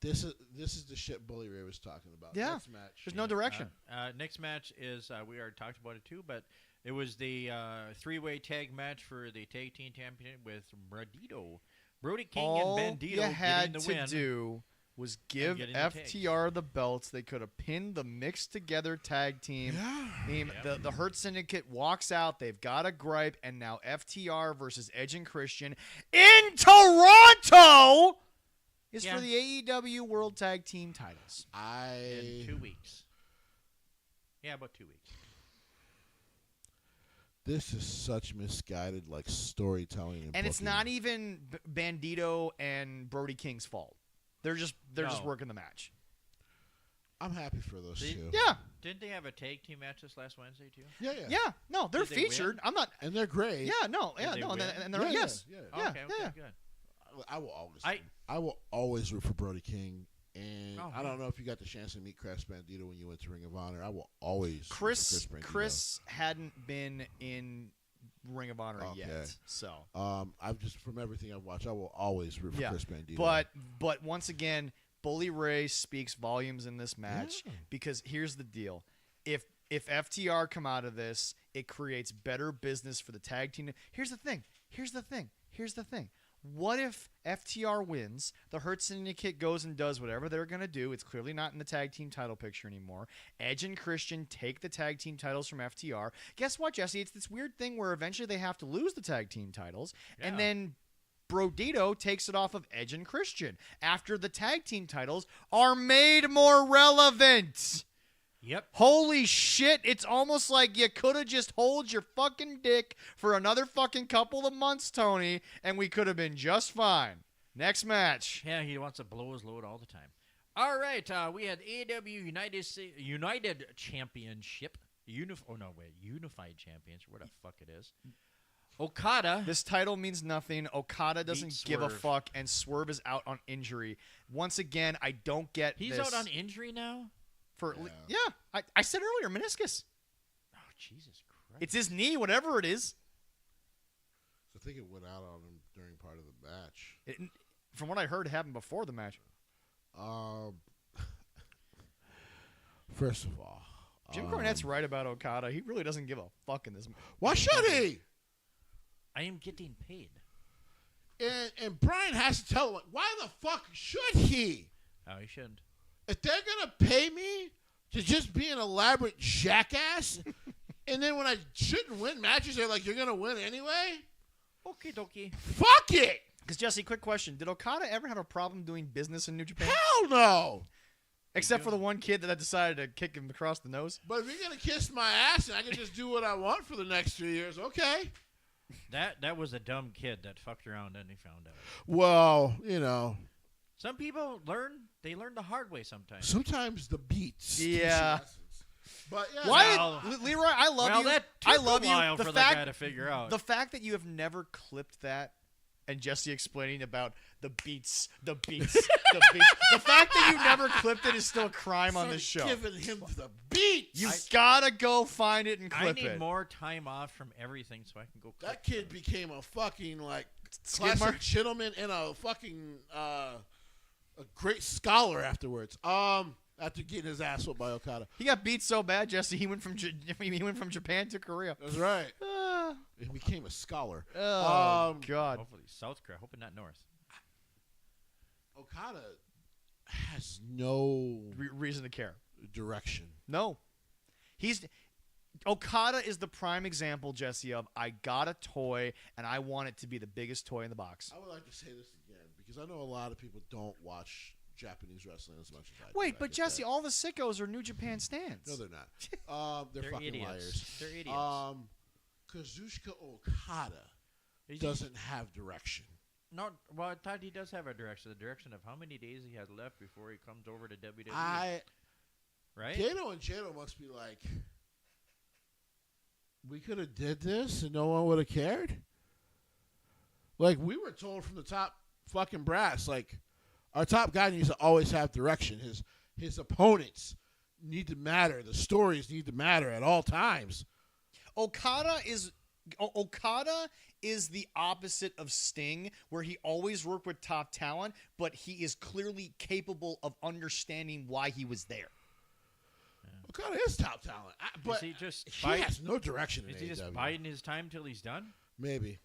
this is the shit Bully Ray was talking about. Yeah. Next match. There's no direction. Next match is we already talked about it too, but it was the 3-way tag match for the tag team championship with Brody King All and Bandito you had getting the to win. do was give getting the tags. FTR the belts. They could have pinned the mixed together tag team. Yeah. The Hurt Syndicate walks out. They've got a gripe, and now FTR versus Edge and Christian in Toronto is Yeah. for the AEW World Tag Team titles. In 2 weeks. Yeah, about 2 weeks. This is such misguided, like, storytelling And it's booking. not even Bandito and Brody King's fault. They're just No. working the match. I'm happy for those See? two. Yeah. Didn't they have a tag team match this last Wednesday too? Yeah. Yeah. No, they're Did they win? featured. I'm not. And they're great. Yeah. No. Yeah. they No. win? And they're Yeah, yes. yeah. Yeah, Okay, yeah. good. I will always. I- I will always root for Brody King. And Oh, I don't know if you got the chance to meet Chris Bandito when you went to Ring of Honor. I will always Chris root for Chris hadn't been in Ring of Honor Okay. yet, so Bandito. I've just from everything I've watched, I will always root for yeah. Chris Bandito. But once again, Bully Ray speaks volumes in this match Yeah. because here's the deal: if FTR come out of this, it creates better business for the tag team. Here's the thing. What if FTR wins? The Hurt Syndicate goes and does whatever they're going to do. It's clearly not in the tag team title picture anymore. Edge and Christian take the tag team titles from FTR. Guess what, Jesse? It's this weird thing where eventually they have to lose the tag team titles. And Yeah. then Brodito takes it off of Edge and Christian after the tag team titles are made more relevant. Yep. Holy shit, it's almost like you could have just hold your fucking dick for another fucking couple of months, Tony, and we could have been just fine. Next match. Yeah, he wants to blow his load all the time. All right, we had AEW United Championship. Unified Championship. Where the fuck it is? Okada. This title means nothing. Okada doesn't Beat give a Swerve. fuck, and Swerve is out on injury. Once again, I don't get He's this. out on injury now? Yeah, I said earlier, meniscus. Oh, Jesus Christ. It's his knee, whatever it is. I think it went out on him during part of the match. From what I heard, it happened before the match. First of all, Jim Cornette's right about Okada. He really doesn't give a fuck in this. why should he? I am getting paid. And Brian has to tell him, why the fuck should he? Oh, he shouldn't. if they're going to pay me to just be an elaborate jackass, and then when I shouldn't win matches, they're like, you're going to win anyway? Okie dokie. Fuck it! Because, Jesse, quick question. Did Okada ever have a problem doing business in New Japan? Hell no! Except for the one kid that decided to kick him across the nose? But if you're going to kiss my ass and I can just do what I want for the next 3 years, okay. That was a dumb kid that fucked around and he found out. Well, you know. Some people learn the hard way sometimes. Sometimes the beats. Yeah. But yeah. Why, Well, Leroy? I love you. That I took love a while you. for that guy to figure out. The fact that you have never clipped that, and Jesse explaining about the beats, the beats. The fact that you never clipped it is still a crime on this show. Giving him the beats. You gotta go find it and I clip need it. more time off from everything so I can go. That kid became a fucking Skid classic mark? gentleman and a fucking a great scholar afterwards. After getting his ass whooped by Okada. He got beat so bad, Jesse. He went from Japan to Korea. That's right. Ah. He became a scholar. Oh God. Hopefully South Korea. Hoping not North. Okada has no Reason to care. direction. No. Okada is the prime example, Jesse, of I got a toy and I want it to be the biggest toy in the box. I would like to say this again because I know a lot of people don't watch Japanese wrestling as much as I do. Wait, I but get Jesse, that. all the sickos are New Japan stands. No, they're not. They're fucking idiots. liars. They're idiots. Kazuchika Okada doesn't have direction. No, well, I thought he does have a direction. The direction of how many days he has left before he comes over to WWE. Right? Gato and Jado must be like, we could have did this and no one would have cared. Like, we were told from the top fucking brass, like, our top guy needs to always have direction. His opponents need to matter. The stories need to matter at all times. Okada is the opposite of Sting, where he always worked with top talent, but he is clearly capable of understanding why he was there. Okada is top talent, but he just has no direction in Is he just AEW. biding his time till he's done? Maybe.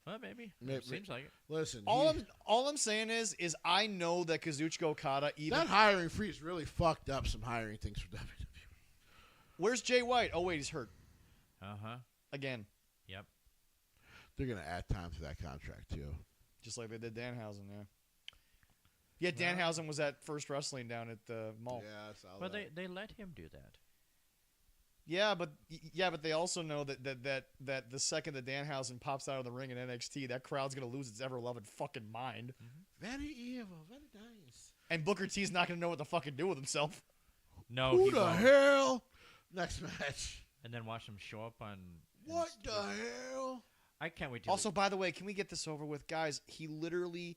Well, maybe. Maybe. Seems like it. Listen, All I'm saying is I know that Kazuchika Okada that hiring freeze really fucked up some hiring things for WWE. Where's Jay White? Oh wait, he's hurt Uh-huh. again, Yep. They're gonna add time to that contract too. just like they did Danhausen. Yeah, Danhausen was at First Wrestling down at the mall. Yeah, I saw But that. they let him do that. Yeah, but they also know that the second that Danhausen pops out of the ring in NXT, that crowd's gonna lose its ever-loving fucking mind, Very evil, very nice. and Booker T's not gonna know what to fucking do with himself. No, Who he the won't. hell? Next match. And then watch him show up on. What the hell? I can't wait to. Also, by the way, can we get this over with, guys? He literally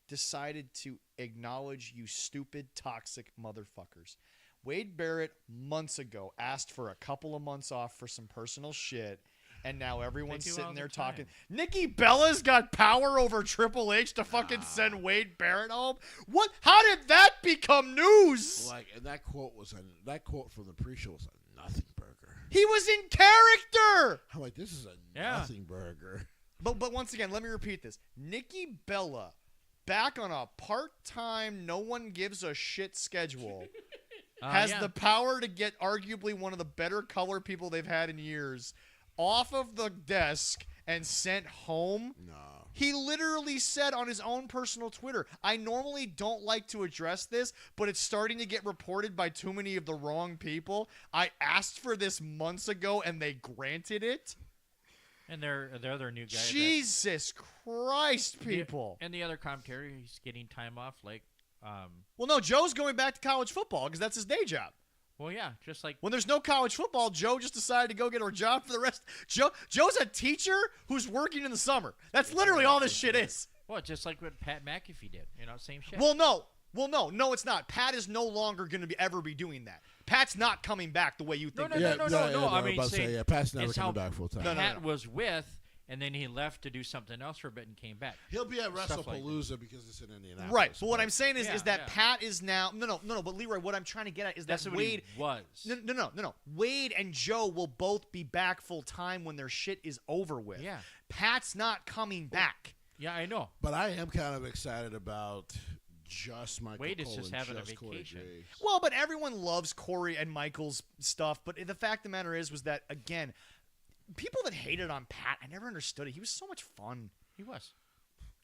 decided to acknowledge you stupid, toxic motherfuckers. Wade Barrett months ago asked for a couple of months off for some personal shit, and now everyone's They do sitting all there the time. talking. Nikki Bella's got power over Triple H to fucking send Wade Barrett home. What? How did that become news? Like, and that quote from the pre-show was a nothing burger. He was in character. I'm like, this is a Yeah. nothing burger. But once again, let me repeat this. Nikki Bella, back on a part-time, no one gives a shit schedule, has yeah. the power to get arguably one of the better color people they've had in years off of the desk and sent home. No. He literally said on his own personal Twitter, I normally don't like to address this, but it's starting to get reported by too many of the wrong people. I asked for this months ago, and they granted it. And the other new guy. Jesus Christ, people. And the other commentary, he's getting time off. Like, Well, no, Joe's going back to college football because that's his day job. well, yeah, just like When there's no college football, Joe just decided to go get a job for the rest. Joe's a teacher who's working in the summer. That's literally all this shit is. well, just like what Pat McAfee did. You know, same shit. Well, no, it's not. Pat is no longer going to ever be doing that. Pat's not coming back the way you think. No, he no, is. no, no, no. I I'm mean, about to say, say, Pat's never it's how coming back full time. No, no, Pat was with, and then he left to do something else for a bit and came back. He'll be at Stuff like WrestlePalooza because it's in Indianapolis. Right, but what I'm saying is Yeah, that yeah. Pat is now no. But Leroy, what I'm trying to get at is That's that what Wade. he was. No. Wade and Joe will both be back full time when their shit is over with. Yeah. Pat's not coming back. Yeah, I know. But I am kind of excited about just Michael Wade is Cole just and having a just Corey vacation. Graves. Well, but everyone loves Corey and Michael's stuff. But the fact of the matter was that, again, people that hated on Pat, I never understood it. He was so much fun. He was.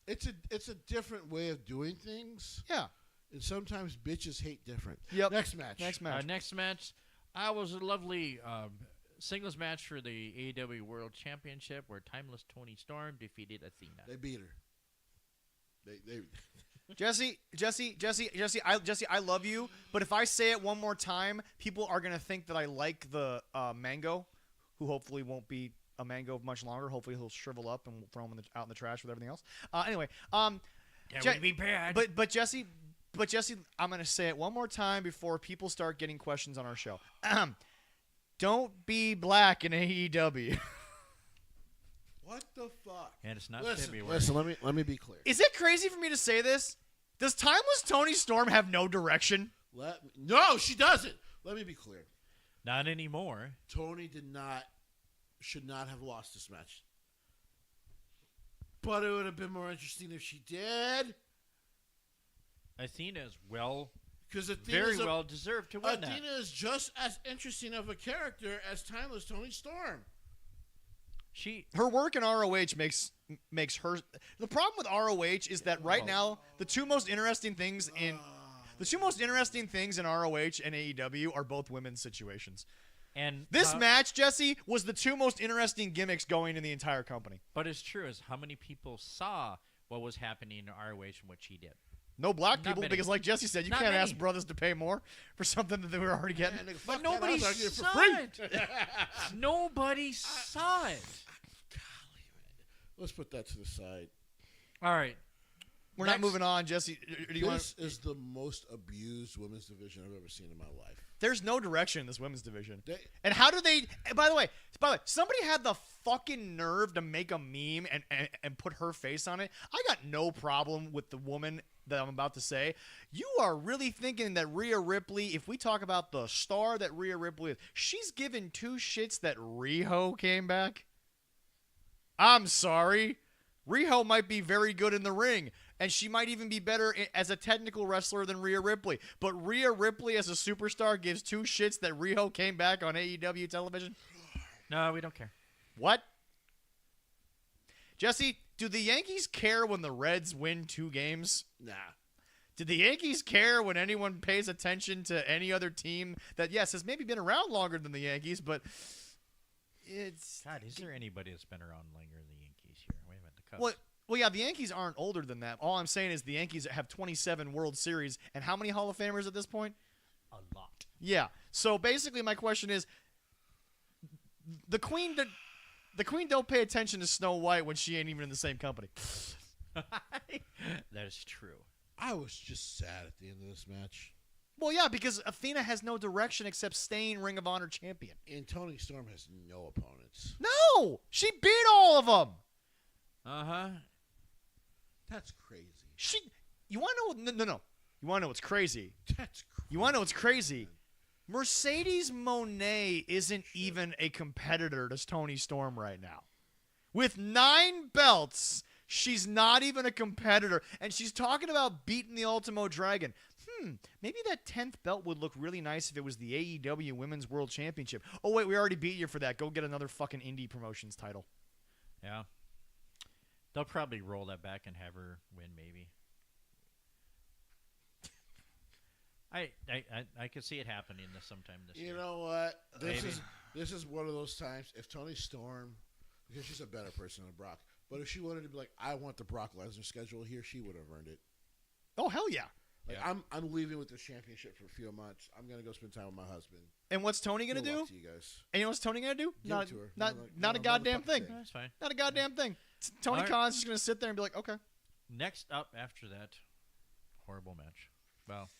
It's a different way of doing things, Yeah. and sometimes bitches hate different. Yep. Next match. Next match. Next match, was a lovely singles match for the AEW World Championship where Timeless Tony Storm defeated Athena. They beat her. They Jesse, I love you, but if I say it one more time, people are going to think that I like the Mango, who hopefully won't be a Mango much longer. Hopefully he'll shrivel up and we'll throw him out in the trash with everything else. Anyway, That would be bad. But Jesse, I'm going to say it one more time before people start getting questions on our show. Don't be black in AEW. What the fuck? And it's not Listen, February. let me be clear. Is it crazy for me to say this? Does Timeless Tony Storm have no direction? No, she doesn't. Let me be clear. Not anymore. Tony should not have lost this match. But it would have been more interesting if she did. Athena is Because well deserved to win Athena is just as interesting of a character as Timeless Tony Storm. Her work in ROH makes her. The problem with ROH is that right now the two most interesting things in ROH and AEW are both women's situations. And this match, Jesse, was the two most interesting gimmicks going in the entire company. But it's true is how many people saw what was happening in ROH and what she did. No black Not people, many. because like Jesse said, you Not can't many. ask brothers to pay more for something that they were already getting. Man, nigga, But fuck nobody that. I was arguing saw for free. it. Nobody saw it. Let's put that to the side. All right. We're Next. not moving on, Jesse. Do you want? This is the most abused women's division I've ever seen in my life. There's no direction in this women's division. And how do they? By the way, somebody had the fucking nerve to make a meme and put her face on it. I got no problem with the woman that I'm about to say. You are really thinking that Rhea Ripley, if we talk about the star that Rhea Ripley is, she's given two shits that Riho came back? I'm sorry. Riho might be very good in the ring, and she might even be better as a technical wrestler than Rhea Ripley. But Rhea Ripley as a superstar gives two shits that Riho came back on AEW television? No, we don't care. What? Jesse, do the Yankees care when the Reds win 2 games? nah. Do the Yankees care when anyone pays attention to any other team that, yes, has maybe been around longer than the Yankees, but it's... God, is there anybody that's been around longer than the Yankees here? Wait a minute, the Cubs. Well, yeah, the Yankees aren't older than that. All I'm saying is the Yankees have 27 World Series, and how many Hall of Famers at this point? A lot. Yeah. So basically, my question is, the Queen don't pay attention to Snow White when she ain't even in the same company. That is true. I was just sad at the end of this match. Well, yeah, because Athena has no direction except staying Ring of Honor champion. And Tony Storm has no opponents. No, she beat all of them. Uh-huh. That's crazy. You want to know? No. You want to know what's crazy? That's crazy. You want to know what's crazy? Mercedes Moné isn't even a competitor to Tony Storm right now. With 9 belts, she's not even a competitor. And she's talking about beating the Ultimo Dragon. Maybe that 10th belt would look really nice if it was the AEW Women's World Championship. Oh, wait, we already beat you for that. Go get another fucking indie promotions title. Yeah. They'll probably roll that back and have her win, maybe. I could see it happening sometime this year. You know what? Maybe. This is one of those times. If Tony Storm, because she's a better person than Brock, but if she wanted to be like, I want the Brock Lesnar schedule here, she would have earned it. Oh, hell yeah. Like, Yeah. I'm leaving with this championship for a few months. I'm gonna go spend time with my husband. And what's Tony going to Good do? luck to you guys. And you know what's Tony going to do? Give it to her. Not a goddamn motherfucking thing. thing. That's fine. Not a goddamn thing. Tony All right. Khan's just going to sit there and be like, okay. Next up after that, horrible match. Well,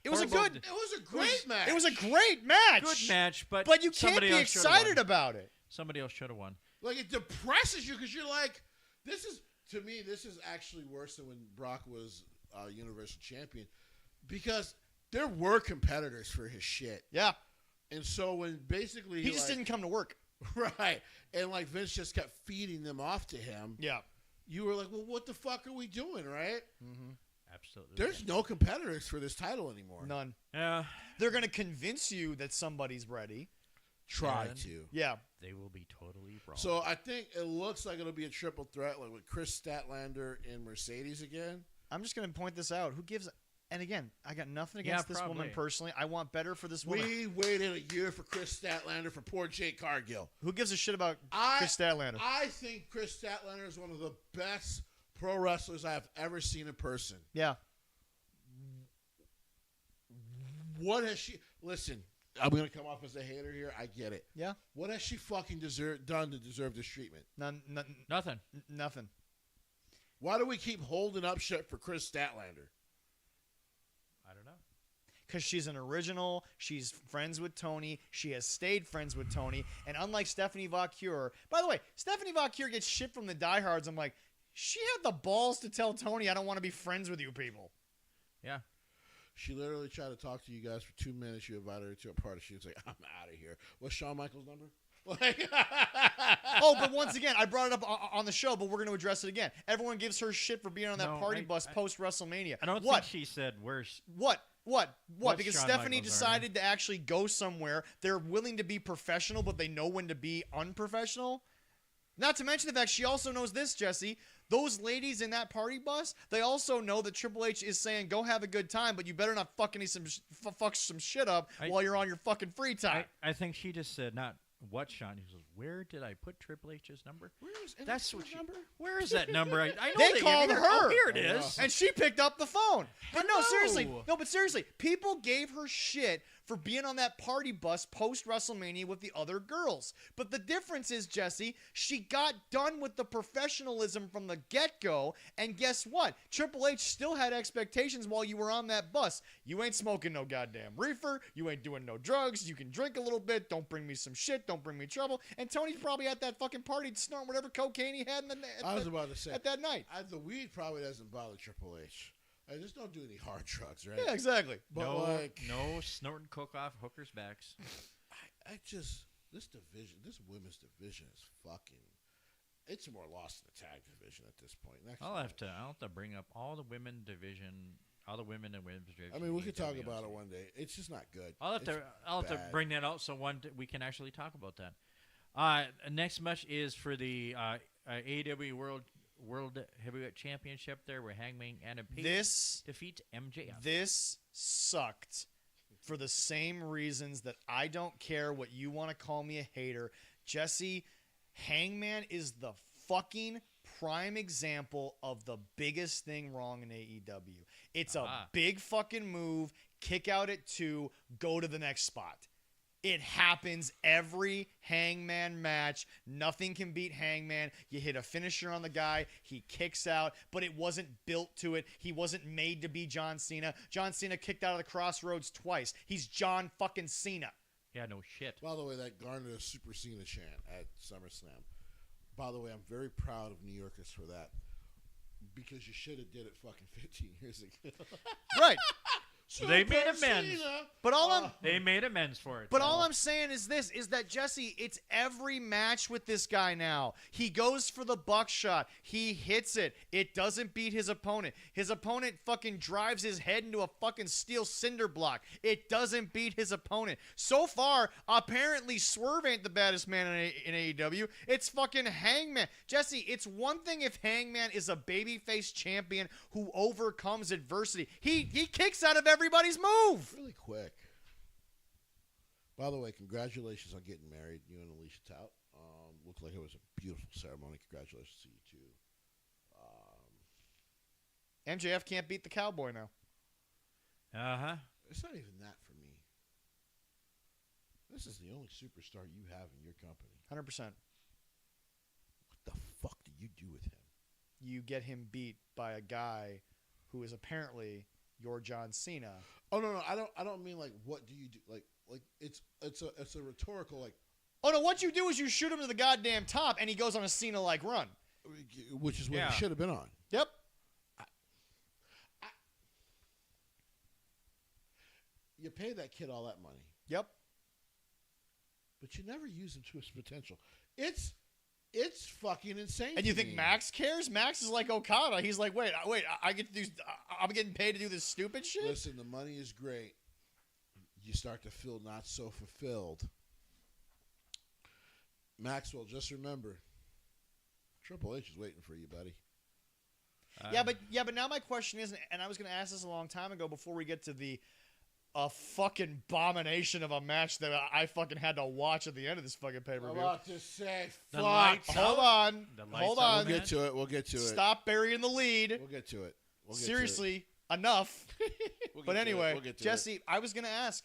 It was a Horrible. good... It was a great match. It was a great match. good match, but But you can't somebody be else should've excited won. about it. Somebody else should have won. Like, it depresses you because you're like, this is, to me, this is actually worse than when Brock was Universal Champion, because there were competitors for his shit. Yeah. And so when basically He just didn't come to work. right, and like Vince just kept feeding them off to him, Yeah. you were like, well, what the fuck are we doing, right? Mm-hmm. Absolutely. There's no competitors for this title anymore. None. Yeah. They're gonna convince you that somebody's ready. Try And- to. Yeah. They will be totally wrong. So I think it looks like it'll be a triple threat, like with Chris Statlander and Mercedes again. I'm just gonna point this out. Who gives? And again, I got nothing Yeah, against this woman probably. personally. I want better for this woman. We waited a year for Chris Statlander for poor Jake Cargill. Who gives a shit about I- Chris Statlander? I think Chris Statlander is one of the best pro wrestlers I have ever seen in person. Yeah. What has she? Listen, I'm going to come off as a hater here. I get it. Yeah. What has she fucking done to deserve this treatment? Nothing. Nothing. Why do we keep holding up shit for Chris Statlander? I don't know. Because she's an original. She's friends with Tony. She has stayed friends with Tony. And unlike Stephanie Vaucure, by the way, Stephanie Vaucure gets shit from the diehards. I'm like, she had the balls to tell Tony, I don't want to be friends with you people. Yeah. She literally tried to talk to you guys for 2 minutes. You invited her to a party. She was like, I'm out of here. What's Shawn Michaels' number? Like, Oh, but once again, I brought it up on the show, but we're going to address it again. Everyone gives her shit for being on that No, party I- bus post WrestleMania. I don't What? think she said where's. What? What's Because Shawn Stephanie Michaels' decided to actually go somewhere. They're willing to be professional, but they know when to be unprofessional. Not to mention the fact she also knows this, Jesse. Those ladies in that party bus, they also know that Triple H is saying, go have a good time, but you better not fuck some shit up while you're on your fucking free time. I think she just said not what Sean. He says, where did I put Triple H's number? That's what she. number? Where is that number? I know They gave called me her. Oh, here it I know. is. And she picked up the phone. But no, seriously. Hello. No, but seriously. People gave her shit for being on that party bus post WrestleMania with the other girls. But the difference is, Jesse, she got done with the professionalism from the get-go. And guess what? Triple H still had expectations while you were on that bus. You ain't smoking no goddamn reefer. You ain't doing no drugs. You can drink a little bit. Don't bring me some shit. Don't bring me trouble. And Tony's probably at that fucking party snorting whatever cocaine he had I was about to say. at that night. The weed probably doesn't bother Triple H. I just don't do any hard drugs, right? Yeah, exactly. But no, like, no snorting coke off hookers' backs. I just this women's division is fucking. It's more lost in the tag division at this point. I'll have to bring up all the women division, all the women in women's division. I mean, we could talk AEW. about it one day. It's just not good. I'll have to bad. bring that out so we can actually talk about that. Next match is for the AEW World Heavyweight Championship. There, where Hangman Adam Page defeats MJF. This sucked for the same reasons that I don't care what you want to call me a hater. Jesse, Hangman is the fucking prime example of the biggest thing wrong in AEW. It's a big fucking move, kick out at 2, go to the next spot. It happens every Hangman match. Nothing can beat Hangman. You hit a finisher on the guy, he kicks out, but it wasn't built to it. He wasn't made to be John Cena. John Cena kicked out of the Crossroads twice. He's John fucking Cena. Yeah, no shit. By the way, that garnered a Super Cena chant at SummerSlam. By the way, I'm very proud of New Yorkers for that. Because you should have did it fucking 15 years ago. Right. They made amends. But They made amends for it. But all I'm saying is this, is that, Jesse, it's every match with this guy now. He goes for the buckshot. He hits it. It doesn't beat his opponent. His opponent fucking drives his head into a fucking steel cinder block. It doesn't beat his opponent. So far, apparently Swerve ain't the baddest man in AEW. It's fucking Hangman. Jesse, it's one thing if Hangman is a babyface champion who overcomes adversity. He kicks out of everybody's move. Really quick. By the way, congratulations on getting married, you and Alicia Tout. Looked like it was a beautiful ceremony. Congratulations to you, too. MJF can't beat the Cowboy now. Uh-huh. It's not even that for me. This is the only superstar you have in your company. 100%. What the fuck do you do with him? You get him beat by a guy who is apparently your John Cena. Oh no, I don't mean like what do you do like it's a rhetorical like. Oh no, what you do is you shoot him to the goddamn top and he goes on a Cena-like run. Which is what Yeah. he should have been on. Yep. You pay that kid all that money, Yep. but you never use him to his potential. It's It's fucking insane. And you to think me. Max cares? Max is like Okada. He's like, wait, I get to do. I'm getting paid to do this stupid shit. Listen, the money is great. You start to feel not so fulfilled. Maxwell, just remember, Triple H is waiting for you, buddy. Yeah, but now my question is, and I was going to ask this a long time ago before we get to the fucking abomination of a match that I fucking had to watch at the end of this fucking pay-per-view. I'm about to say, The fuck. lights Hold out? on. The lights Hold out, on. We'll man. get to it. We'll get to it. Stop burying the lead. We'll get to it. We'll get Seriously, enough. To it. We'll But get to it. anyway, We'll get to Jesse, I was going to ask,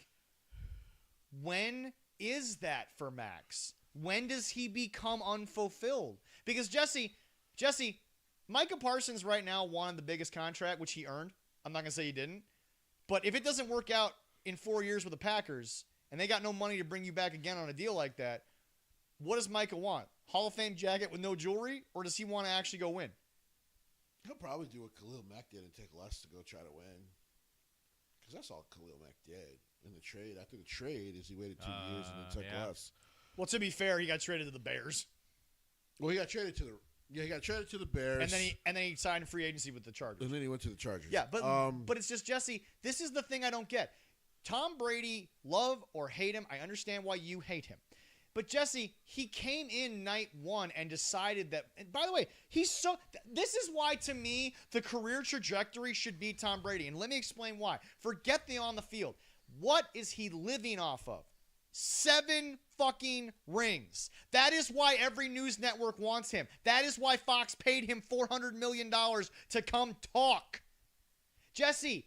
when is that for Max? When does he become unfulfilled? Because Jesse, Micah Parsons right now wanted the biggest contract, which he earned. I'm not going to say he didn't. But if it doesn't work out in 4 years with the Packers, and they got no money to bring you back again on a deal like that, what does Micah want? Hall of Fame jacket with no jewelry? Or does he want to actually go win? He'll probably do what Khalil Mack did and take less to go try to win. Because that's all Khalil Mack did in the trade. After the trade is he waited 2 years and then took yeah. less. Well, to be fair, he got traded to the Bears. Well, he got traded to the Bears. And then he signed free agency with the Chargers. And then he went to the Chargers. Yeah, but it's just, Jesse, this is the thing I don't get. Tom Brady, love or hate him, I understand why you hate him. But Jesse, he came in night one and decided that, and by the way, this is why to me the career trajectory should be Tom Brady. And let me explain why. Forget the on the field. What is he living off of? 7 fucking rings. That is why every news network wants him. That is why Fox paid him $400 million to come talk. Jesse,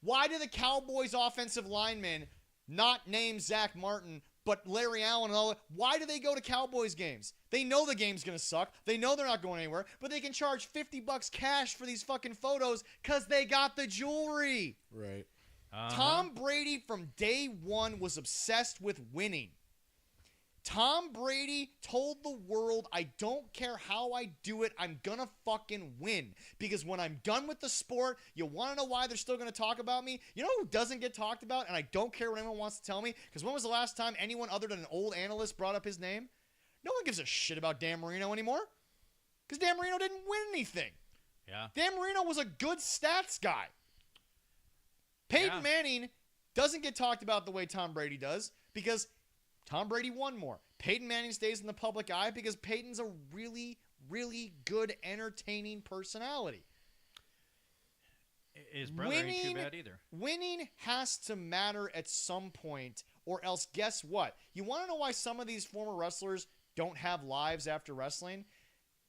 why do the Cowboys offensive linemen not name Zach Martin, but Larry Allen and all that? Why do they go to Cowboys games? They know the game's going to suck. They know they're not going anywhere, but they can charge $50 cash for these fucking photos because they got the jewelry. Right. Tom Brady from day one was obsessed with winning. Tom Brady told the world, I don't care how I do it, I'm gonna fucking win. Because when I'm done with the sport, you wanna know why they're still gonna talk about me? You know who doesn't get talked about, and I don't care what anyone wants to tell me? Because when was the last time anyone other than an old analyst brought up his name? No one gives a shit about Dan Marino anymore. Because Dan Marino didn't win anything. Yeah. Dan Marino was a good stats guy. Peyton Manning doesn't get talked about the way Tom Brady does because Tom Brady won more. Peyton Manning stays in the public eye because Peyton's a really, really good, entertaining personality. His brother ain't too bad either. Winning has to matter at some point, or else guess what? You want to know why some of these former wrestlers don't have lives after wrestling?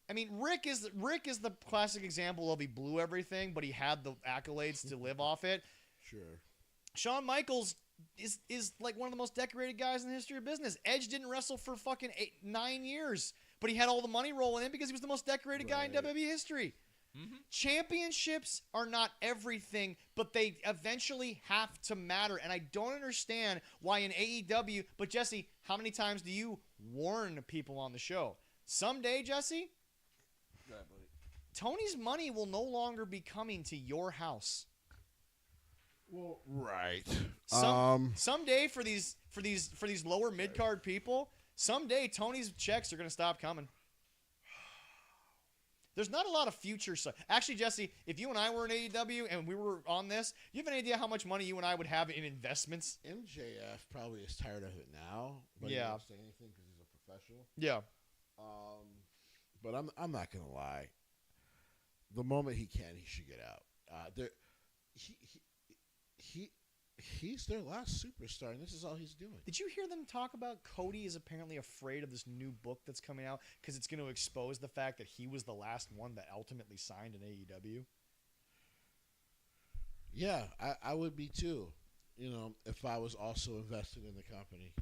I mean, Rick is the classic example of he blew everything, but he had the accolades to live off it. Sure. Shawn Michaels is like one of the most decorated guys in the history of business. Edge didn't wrestle for fucking 9 years, but he had all the money rolling in because he was the most decorated guy in WWE history. Mm-hmm. Championships are not everything, but they eventually have to matter. And I don't understand why in AEW, but Jesse, how many times do you warn people on the show? Someday, Jesse, Tony's money will no longer be coming to your house. Well, right. Someday for these lower mid card people, someday Tony's checks are going to stop coming. There's not a lot of future stuff. Actually, Jesse, if you and I were in AEW and we were on this, you have an idea how much money you and I would have in investments? MJF probably is tired of it now, but he won't say anything because he's a professional. Yeah. But I'm not gonna lie. The moment he can, he should get out. He's their last superstar, and this is all he's doing. Did you hear them talk about Cody is apparently afraid of this new book that's coming out because it's going to expose the fact that he was the last one that ultimately signed in AEW? Yeah, I would be too. You know, if I was also invested in the company.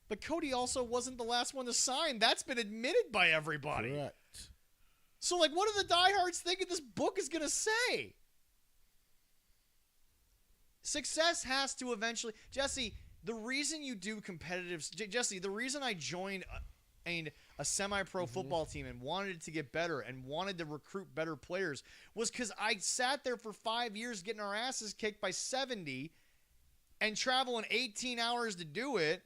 But Cody also wasn't the last one to sign. That's been admitted by everybody. Correct. So, like, what do the diehards thinking this book is going to say? Success has to eventually... Jesse, the reason you do competitive... Jesse, the reason I joined a semi-pro football team and wanted to get better and wanted to recruit better players was because I sat there for 5 years getting our asses kicked by 70 and traveling 18 hours to do it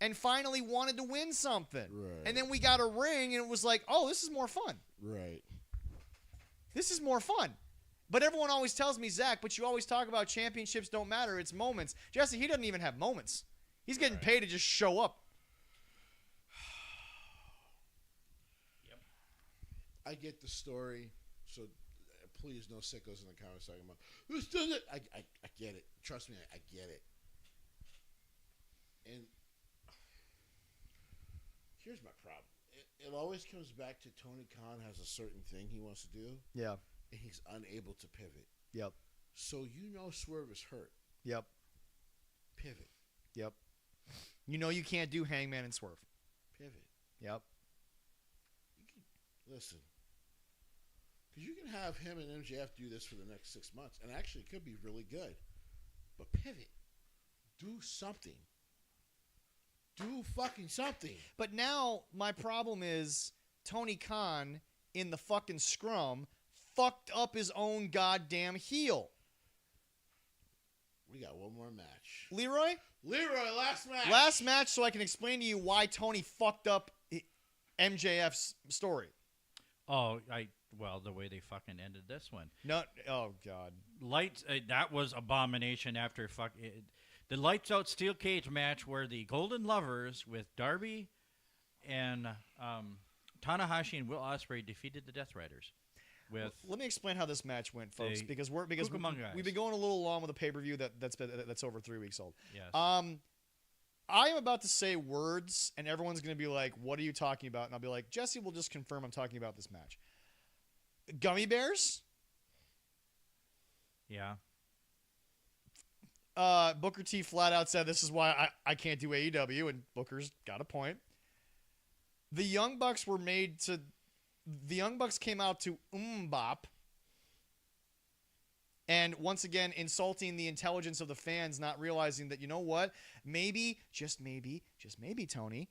and finally wanted to win something. Right. And then we got a ring, and it was like, oh, this is more fun. Right. This is more fun. But everyone always tells me, Zach, but you always talk about championships don't matter. It's moments. Jesse, he doesn't even have moments. He's getting paid to just show up. Yep. I get the story, so please no sickos in the comments talking about who's doing it. I get it. Trust me, I get it. And here's my problem. It always comes back to Tony Khan has a certain thing he wants to do, Yeah. and he's unable to pivot. Yep. So Swerve is hurt. Yep. Pivot. Yep. You can't do Hangman and Swerve. Pivot. Yep. Listen. Because you can have him and MJF do this for the next 6 months, and actually it could be really good. But pivot. Do something. Do fucking something. But now my problem is Tony Khan in the fucking scrum fucked up his own goddamn heel. We got one more match. Leroy, last match. last match so I can explain to you why Tony fucked up MJF's story. Oh, the way they fucking ended this one. No, oh God. Lights. That was abomination. After the lights out steel cage match where the Golden Lovers with Darby and Tanahashi and Will Ospreay defeated the Death Riders. Let me explain how this match went, folks, because we've been going a little long with a pay-per-view that's over 3 weeks old. Yes. I am about to say words, and everyone's going to be like, "What are you talking about?" And I'll be like, "Jesse will just confirm I'm talking about this match." Gummy bears. Yeah. Booker T flat out said this is why I can't do AEW, and Booker's got a point. The Young Bucks came out to bop. And once again, insulting the intelligence of the fans, not realizing that, you know what? Maybe, just maybe, Tony,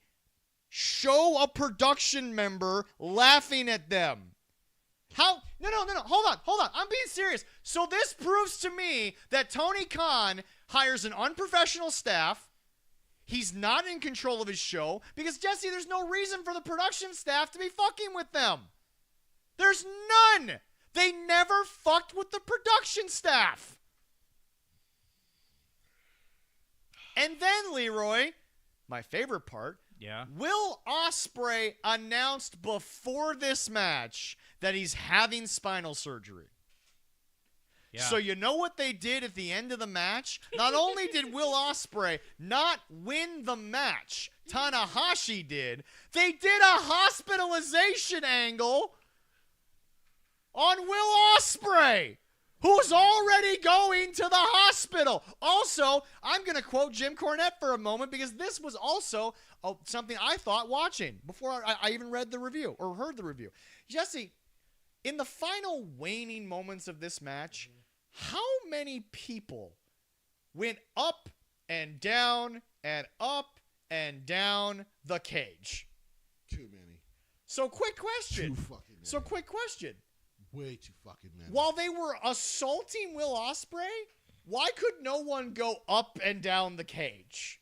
show a production member laughing at them. How? No. Hold on. I'm being serious. So this proves to me that Tony Khan hires an unprofessional staff. He's not in control of his show because, Jesse, there's no reason for the production staff to be fucking with them. There's none. They never fucked with the production staff. And then, Leroy, my favorite part, Yeah. Will Ospreay announced before this match that he's having spinal surgery. Yeah. So you know what they did at the end of the match? Not only did Will Ospreay not win the match, Tanahashi did. They did a hospitalization angle on Will Ospreay, who's already going to the hospital. Also, I'm going to quote Jim Cornette for a moment because this was also something I thought watching before I even read the review or heard the review. Jesse, in the final waning moments of this match, how many people went up and down and up and down the cage? Too many. So quick question. Too fucking many. So quick question. Way too fucking many. While they were assaulting Will Ospreay, why could no one go up and down the cage?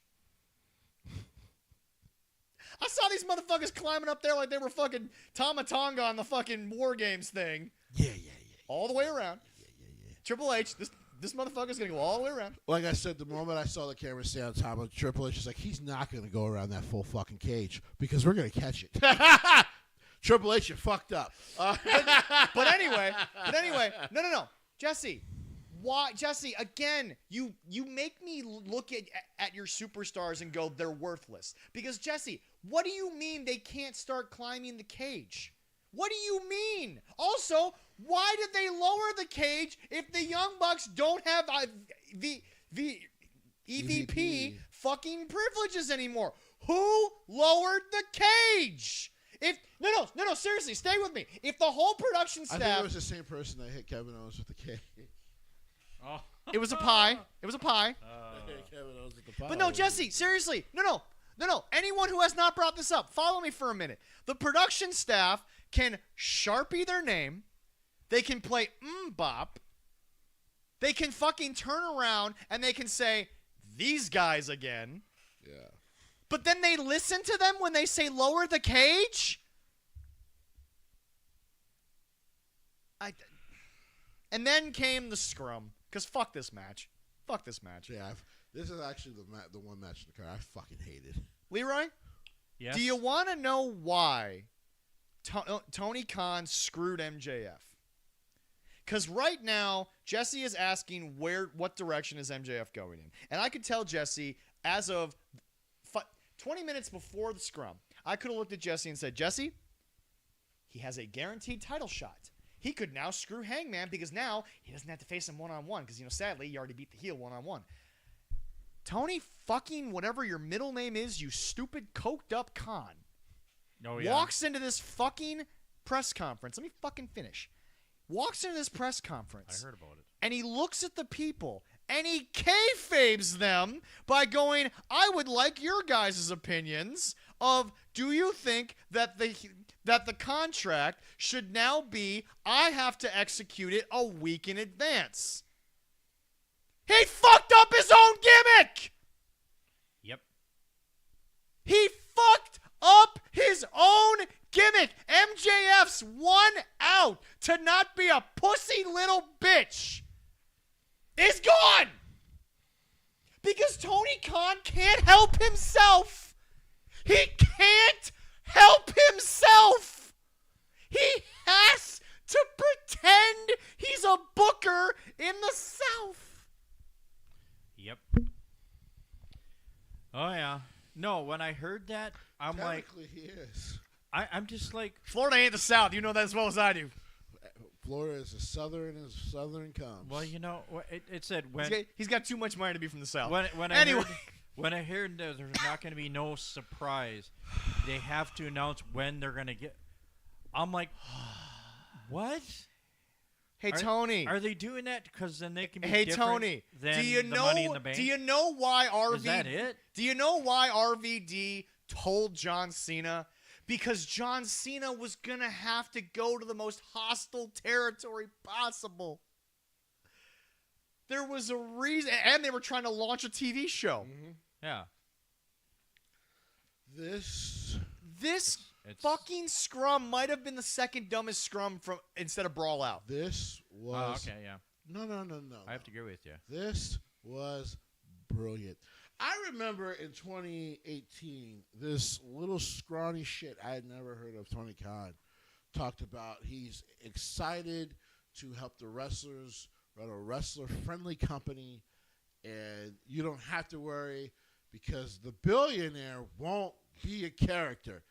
I saw these motherfuckers climbing up there like they were fucking Tama Tonga on the fucking War Games thing. Yeah. All the way around. Yeah. Triple H, this motherfucker's gonna go all the way around. Like I said, the moment I saw the camera stay on top of Triple H, is like, he's not going to go around that full fucking cage because we're going to catch it. Triple H, you fucked up. But anyway, no. Jesse, why? Jesse, again, you make me look at your superstars and go, they're worthless. Because, Jesse, what do you mean they can't start climbing the cage? What do you mean? Also, why did they lower the cage if the Young Bucks don't have EVP fucking privileges anymore? Who lowered the cage? No, seriously, stay with me. If the whole production I think staff... it was the same person that hit Kevin Owens with the cage. Oh. It was a pie. It was a pie. Kevin Owens with the pie. But no, Jesse, seriously. No. Anyone who has not brought this up, follow me for a minute. The production staff can Sharpie their name. They can play bop. They can fucking turn around and they can say, these guys again. Yeah. But then they listen to them when they say lower the cage? And then came the scrum. Because fuck this match. Fuck this match. Yeah, this is actually the one match in the card I fucking hated. Leroy? Yes. Do you want to know why Tony Khan screwed MJF? Because right now, Jesse is asking what direction is MJF going in. And I could tell Jesse, as of 20 minutes before the scrum, I could have looked at Jesse and said, Jesse, he has a guaranteed title shot. He could now screw Hangman because now he doesn't have to face him one-on-one because, sadly, you already beat the heel one-on-one. Tony fucking whatever your middle name is, you stupid coked up Khan, walks into this fucking press conference. Let me fucking finish. Walks into this press conference. I heard about it. And he looks at the people and he kayfabes them by going, I would like your guys' opinions of, do you think that the contract should now be, I have to execute it a week in advance? He fucked up his own gimmick! Yep. He fucked up his own gimmick. MJF's one out to not be a pussy little bitch is gone! Because Tony Khan can't help himself. He can't help himself. He has to pretend he's a booker in the South. Yep. Oh, yeah. No, when I heard that, I'm like... Technically, he is. I'm just like... Florida ain't the South. You know that as well as I do. Florida is as southern comes. Well, it said when... He's got too much money to be from the South. Anyway. When I heard that there's not going to be no surprise, they have to announce when they're going to get... I'm like, what? Hey, Tony. Are they doing that because then they can be Hey, different Tony. than Do you the know? Money in the Bank? Do you know why RVD? Is that it? Do you know why RVD told John Cena? Because John Cena was gonna have to go to the most hostile territory possible. There was a reason, and they were trying to launch a TV show. Mm-hmm. Yeah. This It's fucking scrum might have been the second dumbest scrum from instead of Brawl Out. This was... Oh, okay, yeah. No. I have to agree with you. This was brilliant. I remember in 2018, this little scrawny shit I had never heard of, Tony Khan, talked about he's excited to help the wrestlers run a wrestler-friendly company, and you don't have to worry because the billionaire won't be a character.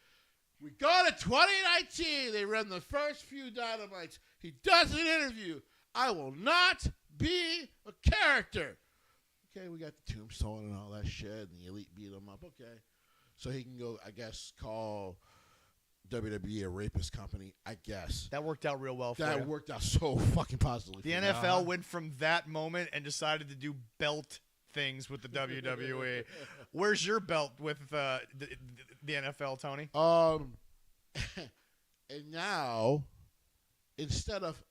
We go to 2019. They run the first few Dynamites. He does an interview. I will not be a character. Okay, we got the Tombstone and all that shit, and the Elite beat him up. Okay. So he can go, I guess, call WWE a rapist company, I guess. That worked out real well for That you. worked out so fucking positively. The NFL went from that moment and decided to do belt things with the WWE. Where's your belt with the NFL, Tony? And now, instead of,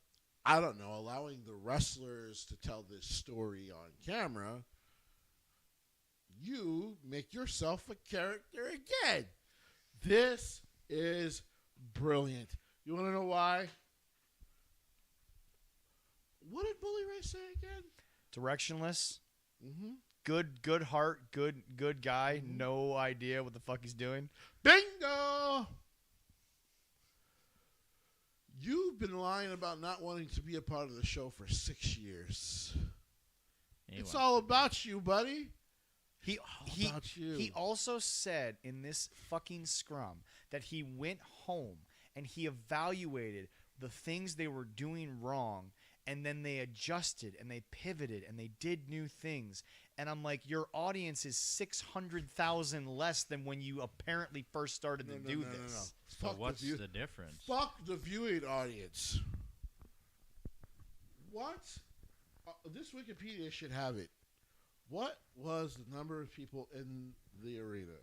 I don't know, allowing the wrestlers to tell this story on camera, you make yourself a character again. This is brilliant. You want to know why? What did Bully Ray say again? Directionless. Mm-hmm. Good heart, good guy. No idea what the fuck he's doing. Bingo! You've been lying about not wanting to be a part of the show for 6 years. It's all about you, buddy. He also said in this fucking scrum that he went home and he evaluated the things they were doing wrong, and then they adjusted and they pivoted and they did new things. And I'm like, your audience is 600,000 less than when you apparently first started to do this. So what's the difference? Fuck the viewing audience. What? This Wikipedia should have it. What was the number of people in the arena?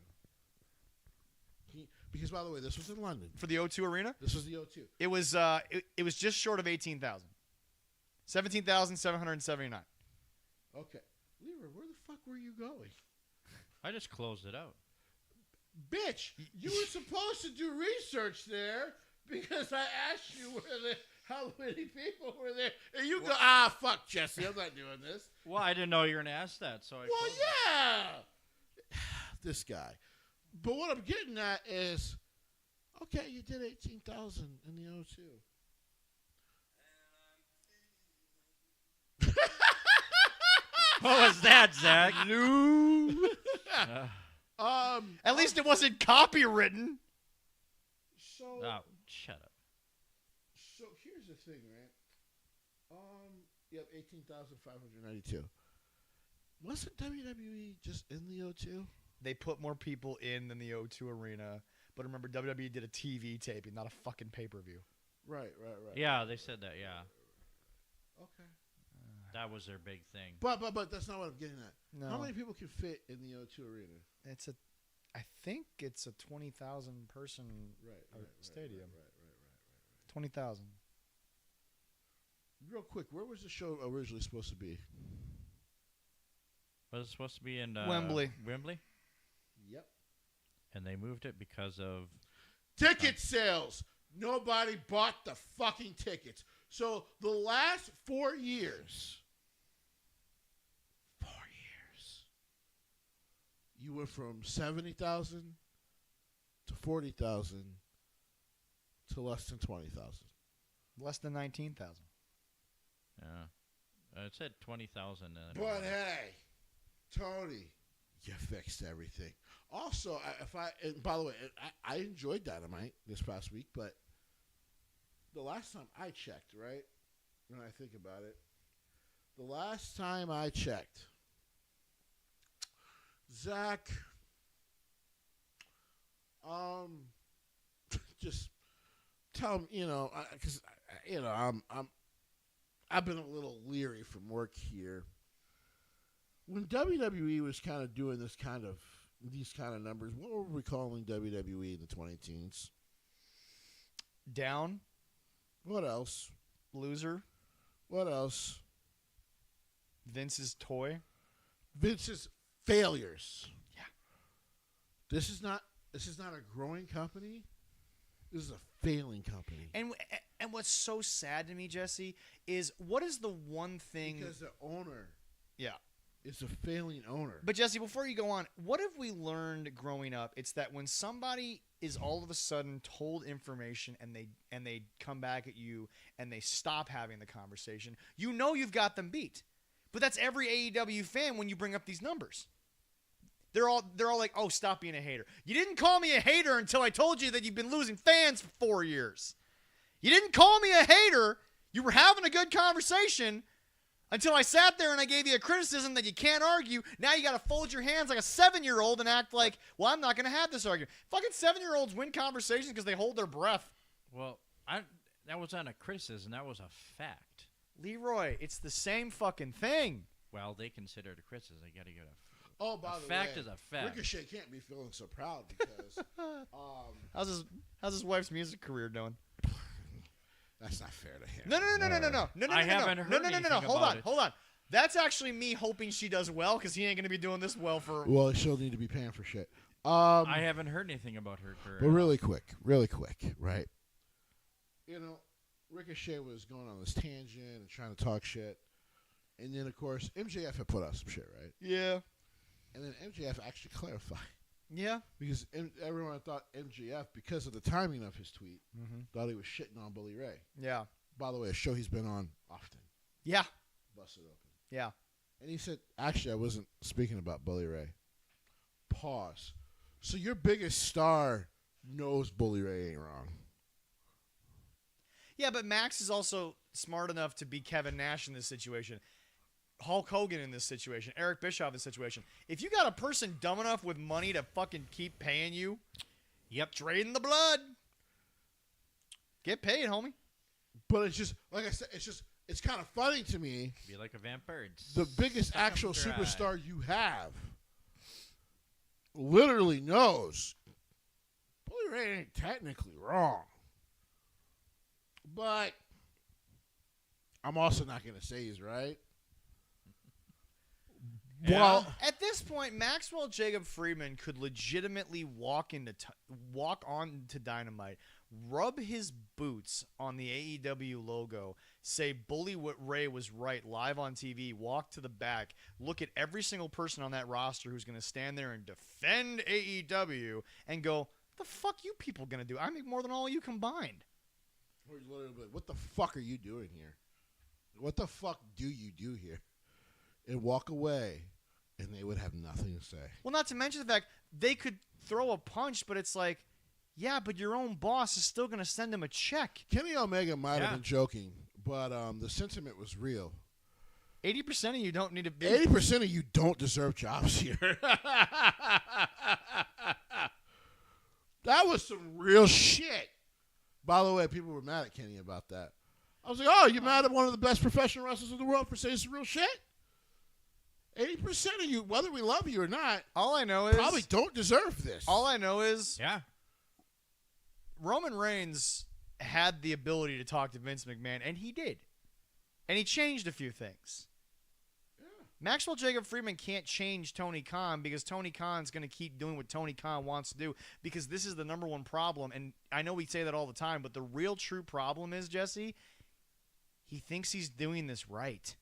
Because, by the way, this was in London. For the O2 Arena? This was the O2. It was it was just short of 18,000. 17,779. Okay. Leroy, where the fuck were you going? I just closed it out. Bitch, you were supposed to do research there because I asked you how many people were there. And you go, fuck, Jesse, I'm not doing this. Well, I didn't know you were going to ask that, so I Well, told you. yeah. This guy. But what I'm getting at is, okay, you did 18,000 in the O2. What was that, Zach? At least it wasn't copywritten. So, Shut up. so here's the thing, right? Yep, 18,592. Wasn't WWE just in the O2? They put more people in than the O2 Arena. But remember, WWE did a TV taping, not a fucking pay-per-view. Right. Yeah, they said that, yeah. Okay. That was their big thing. But that's not what I'm getting at. No. How many people can fit in the O2 Arena? I think it's a 20,000 person stadium. Right. 20,000. Real quick, where was the show originally supposed to be? Was it supposed to be in Wembley. Wembley? Yep. And they moved it because of... Ticket sales. Nobody bought the fucking tickets. So the last 4 years, you went from 70,000 to 40,000 to less than 20,000. Less than 19,000. Yeah. It said 20,000. But hey, Tony, you fixed everything. Also, and by the way, I enjoyed Dynamite this past week, but the last time I checked, right, when I think about it, the last time I checked, Zach, just tell him, because I've been a little leery from work here. When WWE was kind of doing these kind of numbers, what were we calling WWE in the 20-teens? Down. What else? Loser. What else? Vince's toy. Vince's failures. Yeah. This is not a growing company. This is a failing company. And what's so sad to me, Jesse, is what is the one thing... Because the owner... Yeah. Is a failing owner. But Jesse, before you go on, what have we learned growing up? It's that when somebody is all of a sudden told information and they come back at you and they stop having the conversation, you know you've got them beat. But that's every AEW fan when you bring up these numbers. They're all like, "Oh, stop being a hater. You didn't call me a hater until I told you that you've been losing fans for 4 years. You didn't call me a hater. You were having a good conversation." Until I sat there and I gave you a criticism that you can't argue. Now you got to fold your hands like a 7-year-old and act like, well, I'm not going to have this argument. Fucking 7-year-olds win conversations because they hold their breath. Well, that wasn't a criticism. That was a fact. Leroy, it's the same fucking thing. Well, they consider it a criticism. They got to get Oh, by the fact way, is a fact. Ricochet can't be feeling so proud because How's his wife's music career doing? that's not fair to him. No. I haven't heard anything about it. Hold on. That's actually me hoping she does well because he ain't going to be doing this well for... Well, she'll need to be paying for shit. I haven't heard anything about her career. But really quick, right? Ricochet was going on this tangent and trying to talk shit. And then, of course, MJF had put out some shit, right? Yeah. And then MJF actually clarified. Yeah. Because everyone thought MJF, because of the timing of his tweet, thought he was shitting on Bully Ray. Yeah. By the way, a show he's been on often. Yeah. Busted open. Yeah. And he said, actually, I wasn't speaking about Bully Ray. Pause. So your biggest star knows Bully Ray ain't wrong. Yeah, but Max is also smart enough to be Kevin Nash in this situation. Hulk Hogan in this situation, Eric Bischoff in this situation. If you got a person dumb enough with money to fucking keep paying you, drain the blood. Get paid, homie. But it's just, like I said, it's kind of funny to me. Be like a vampire. The biggest actual superstar you have literally knows Bully Ray ain't technically wrong. But I'm also not going to say he's right. Yeah. Well, At this point, Maxwell Jacob Friedman could legitimately walk on to Dynamite, rub his boots on the AEW logo, say Bully Ray was right live on TV, walk to the back, look at every single person on that roster who's going to stand there and defend AEW, and go, the fuck you people going to do? I make more than all you combined. Or he's literally like, what the fuck are you doing here? What the fuck do you do here? And walk away, and they would have nothing to say. Well, not to mention the fact they could throw a punch, but it's like, yeah, but your own boss is still going to send him a check. Kenny Omega might have been joking, but the sentiment was real. 80% of you don't need to be. 80% of you don't deserve jobs here. That was some real shit. By the way, people were mad at Kenny about that. I was like, oh, you mad at one of the best professional wrestlers in the world for saying some real shit? 80% of you, whether we love you or not, All I know is probably don't deserve this. All I know is Roman Roman Reigns had the ability to talk to Vince McMahon, and he did. And he changed a few things. Yeah. Maxwell Jacob Friedman can't change Tony Khan because Tony Khan's going to keep doing what Tony Khan wants to do because this is the number one problem. And I know we say that all the time, but the real true problem is, Jesse, he thinks he's doing this right.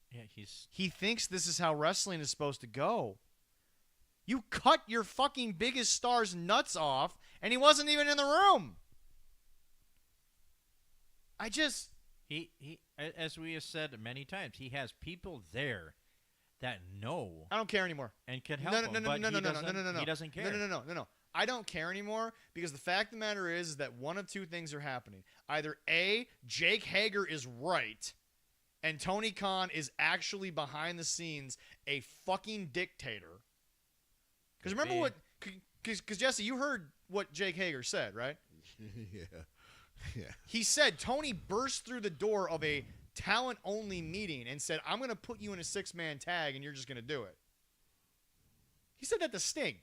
Yeah, He thinks this is how wrestling is supposed to go. You cut your fucking biggest star's nuts off, and he wasn't even in the room. he as we have said many times, he has people there that know I don't care anymore. and can help him. But he doesn't care. No. I don't care anymore because the fact of the matter is that one of two things are happening. Either A, Jake Hager is right, and Tony Khan is actually behind the scenes a fucking dictator. Because remember what? Because Jesse, you heard what Jake Hager said, right? Yeah. He said Tony burst through the door of a talent-only meeting and said, I'm going to put you in a six-man tag and you're just going to do it. He said that to Sting.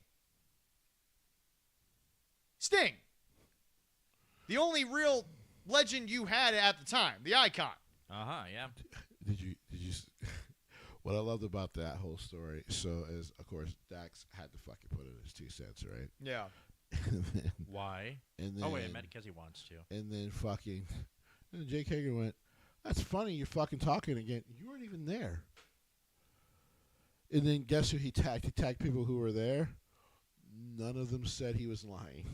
Sting. The only real legend you had at the time, the icon. Yeah. Did you what I loved about that whole story, so is, of course, Dax had to fucking put in his 2 cents, right? Yeah. And then, Why? and then, Oh, wait, I meant because he wants to. and then Jake Hager went, that's funny, you're fucking talking again. You weren't even there. And then guess who he tagged? He tagged people who were there. None of them said he was lying.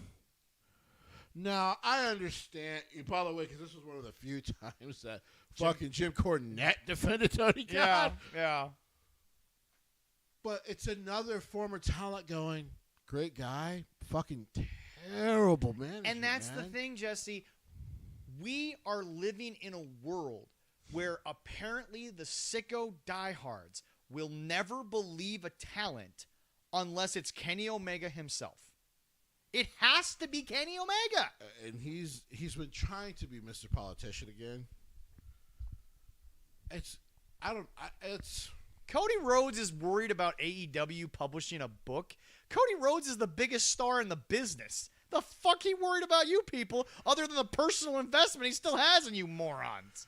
Now, I understand, by the way, because this was one of the few times that fucking Jim Cornette defended Tony Khan. Yeah. But it's another former talent going, great guy, fucking terrible man. And that's the thing, Jesse. We are living in a world where apparently the sicko diehards will never believe a talent unless it's Kenny Omega himself. It has to be Kenny Omega. And he's been trying to be Mr. Politician again. Cody Rhodes is worried about AEW publishing a book. Cody Rhodes is the biggest star in the business. The fuck he worried about you people other than the personal investment he still has in you morons?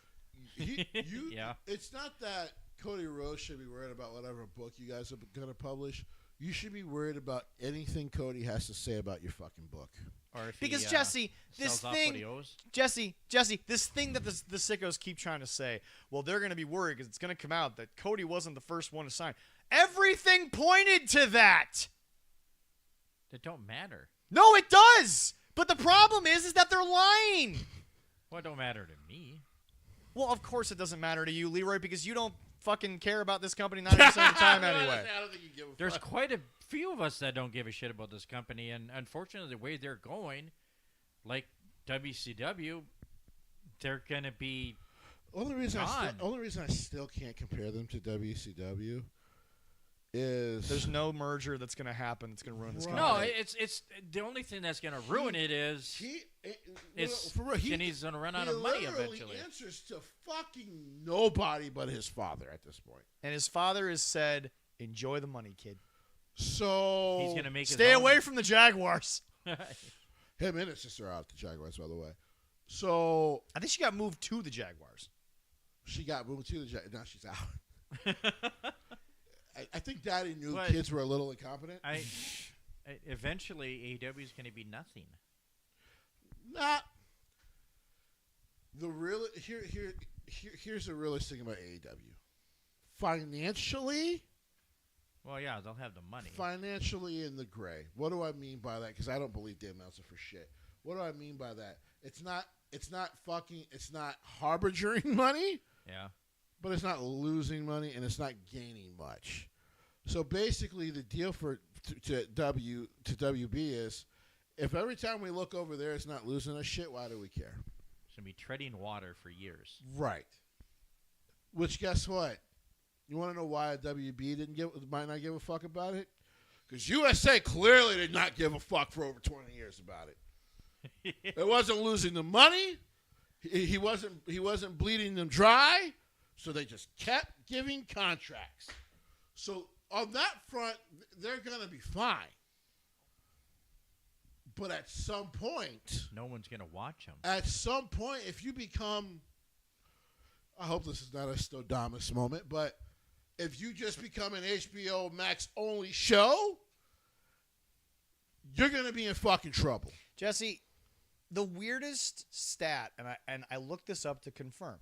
Yeah. It's not that Cody Rhodes should be worried about whatever book you guys are going to publish. You should be worried about anything Cody has to say about your fucking book. Or if Because he, Jesse, this sells off what he thing, owes. Jesse, this thing that the sickos keep trying to say, well, they're going to be worried because it's going to come out that Cody wasn't the first one to sign. Everything pointed to that. That don't matter. No, it does. But the problem is that they're lying. Well, it don't matter to me. Well, of course it doesn't matter to you, Leroy, because you don't fucking care about this company 90% of the time anyway. I don't think you give a There's fuck. quite a few of us that don't give a shit about this company, and unfortunately, the way they're going, like WCW, they're gonna be Only reason gone. I still can't compare them to WCW is There's no merger that's going to happen that's going to ruin this Right. company. no. It's the only thing that's gonna ruin it is Kenny's gonna run out of money eventually. He answers to fucking nobody but his father at this point. And his father has said, enjoy the money, kid. So He's gonna make Stay his own. away from the Jaguars. him and his sister are out the Jaguars, by the way. So I think she got moved to the Jaguars. she got moved to the Jaguars. Now she's out. I think Daddy knew But- kids were a little incompetent. Eventually, AEW is going to be nothing. Not the real. Here's the realest thing about AEW. Financially. Well, yeah, they'll have the money. Financially in the gray. What do I mean by that? Because I don't believe Dave Meltzer for shit. What do I mean by that? It's not harbingering money, Yeah. but it's not losing money, and it's not gaining much. So basically, the deal to WB is, if every time we look over there, it's not losing us shit, why do we care? It's going to be treading water for years. Right. Which, guess what? You want to know why WB might not give a fuck about it? Because USA clearly did not give a fuck for over 20 years about it. It wasn't losing the money. He wasn't bleeding them dry. So they just kept giving contracts. So on that front, they're going to be fine. But at some point, No one's going to watch them. at some point, if you become, I hope this is not a Stodamus moment, but if you just become an HBO Max only show, you're going to be in fucking trouble. Jesse, the weirdest stat, and I looked this up to confirm.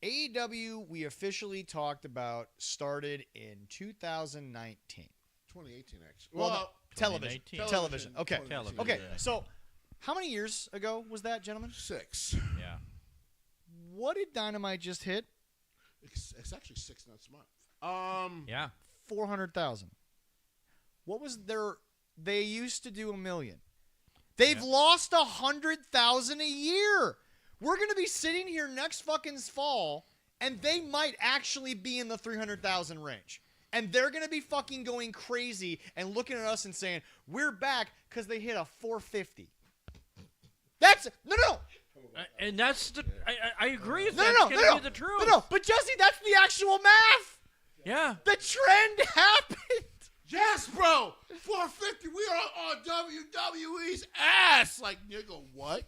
AEW, we officially talked about, started in 2019. 2018, actually. Well, television. 2019. Television. Okay. 2018. Television. Okay. Yeah. So, how many years ago was that, gentlemen? 6. Yeah. What did Dynamite just hit? It's actually 6 next month. Yeah. 400,000. What was their? They used to do $1 million. They've Yeah. lost 100,000 a year. We're gonna be sitting here next fucking fall, and they might actually be in the 300,000 range. And they're gonna be fucking going crazy and looking at us and saying we're back because they hit a 450. That's no. And that's the. I agree with No, that's no, going no, to be the truth. No, but Jesse, that's the actual math. Yeah. The trend happened. Yes, bro. 450. We are on WWE's ass. Like, nigga, what?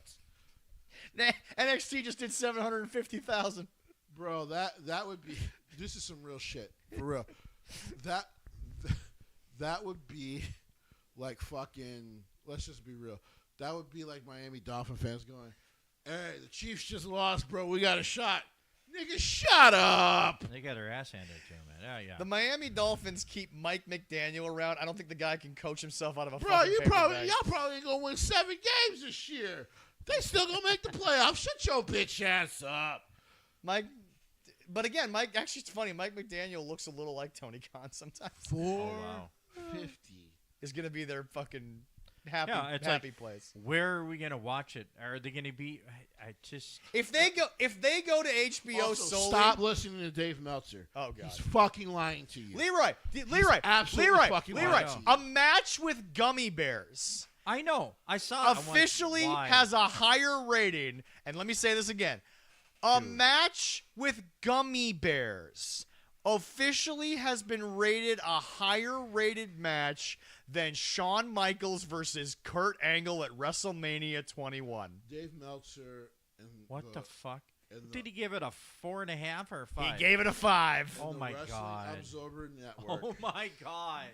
NXT just did 750,000. Bro, that would be. This is some real shit for real. That would be like fucking. Let's just be real. That would be like Miami Dolphin fans going, "Hey, the Chiefs just lost, bro. We got a shot." Nigga, shut up. They got their ass handed to them, man. Oh, yeah. The Miami Dolphins keep Mike McDaniel around. I don't think the guy can coach himself out of a Bro, fucking paper y'all bag. probably ain't gonna win 7 games this year. They still gonna make the playoffs. Shut your bitch ass up. Mike, but again, Mike. Actually, it's funny. Mike McDaniel looks a little like Tony Khan sometimes. 450. Is gonna be their fucking happy Yeah, it's happy like- place. Where are we going to watch it? Are they going to be. I just. If they go to HBO Also, solely, stop listening to Dave Meltzer. Oh, God. He's fucking lying to you. Leroy, absolutely fucking Leroy, lying to you. a match with gummy bears I know. I saw it. I'm like, officially why? has a higher rating. And let me say this again. A match with gummy bears officially has been rated a higher rated match than Shawn Michaels versus Kurt Angle at WrestleMania 21. Dave Meltzer and What the fuck? and Did he give it a 4.5 or a 5? He gave it a 5. Oh, the my Wrestling God. Absorber Network. Oh, my God.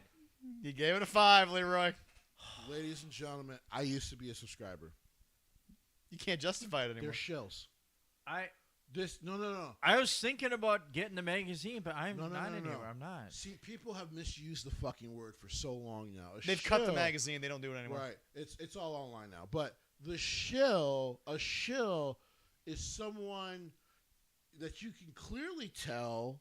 He gave it a 5, Leroy. Ladies and gentlemen, I used to be a subscriber. You can't justify it They're anymore. shills. No. I was thinking about getting the magazine, but I'm No, no, not no, no. anymore. I'm not. See, people have misused the fucking word for so long now. They've cut the shill- magazine. They don't do it anymore. Right. It's all online now. But a shill is someone that you can clearly tell,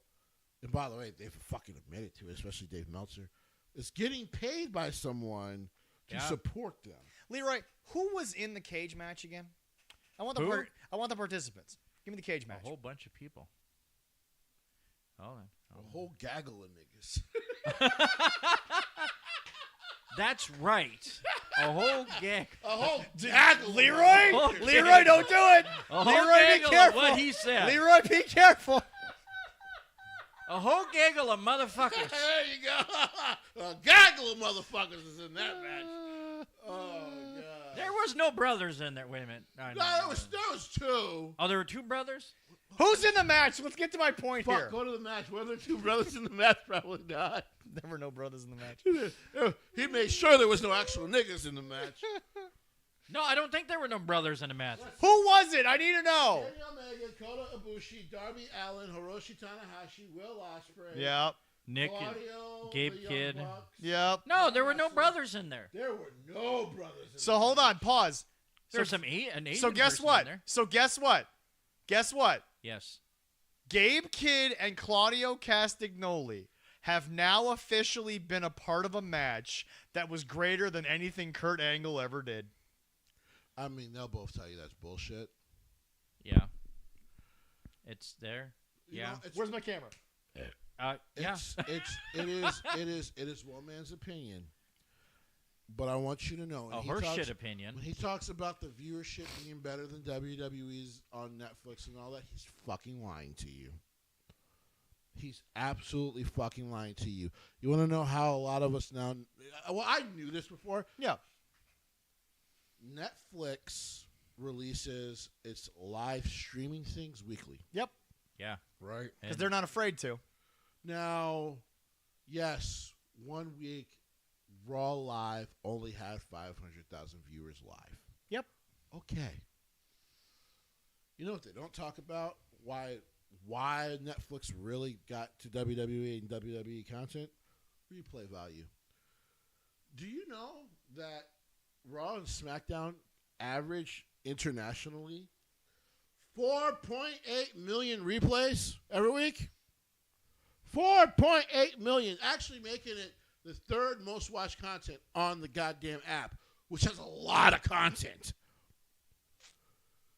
and by the way, they've fucking admitted to it, especially Dave Meltzer, is getting paid by someone to Yeah. support them. Leroy, who was in the cage match again? I want Who? I want the participants. Give me the cage match. A whole bunch of people. Hold on. A whole gaggle of niggas. That's right. A whole gang. A whole gaggle. Leroy, Okay. Leroy, don't do it. A whole Leroy, be gaggle of careful. what he said. Leroy, be careful. A whole gaggle of motherfuckers. There you go. A gaggle of motherfuckers is in that match. Oh, God. There was no brothers in there. Wait a minute. No, there was 2. Oh, there were 2 brothers? Who's in the match? Let's get to my point Fuck, here. go to the match. Were there two brothers in the match? Probably not. There were no brothers in the match. He made sure there was no actual niggas in the match. No, I don't think there were no brothers in the match. Who was it? I need to know. Kenny Omega, Kota Ibushi, Darby Allin, Hiroshi Tanahashi, Will Ospreay, Yep. Nick, Claudio, Gabe the Young Kidd. Bucks. Yep. No, there were no brothers in there. There were no brothers in So the hold on. Pause. There's an Asian So guess person what? in there. So guess what? Guess what? Yes. Gabe Kidd and Claudio Castagnoli have now officially been a part of a match that was greater than anything Kurt Angle ever did. I mean, they'll both tell you that's bullshit. Yeah. It's there. You Yeah. know, it's, Where's my camera? Yeah. it is one man's opinion. But I want you to know. A horseshit opinion. When he talks about the viewership being better than WWE's on Netflix and all that, he's fucking lying to you. He's absolutely fucking lying to you. You want to know how a lot of us now... Well, I knew this before. Yeah. Netflix releases its live streaming things weekly. Yep. Yeah. Right. Because they're not afraid to. Now, yes, 1 week, Raw Live only had 500,000 viewers live. Yep. Okay. You know what they don't talk about? Why Netflix really got to WWE and WWE content? Replay value. Do you know that Raw and SmackDown average internationally 4.8 million replays every week? 4.8 million, actually making it the third most watched content on the goddamn app, which has a lot of content.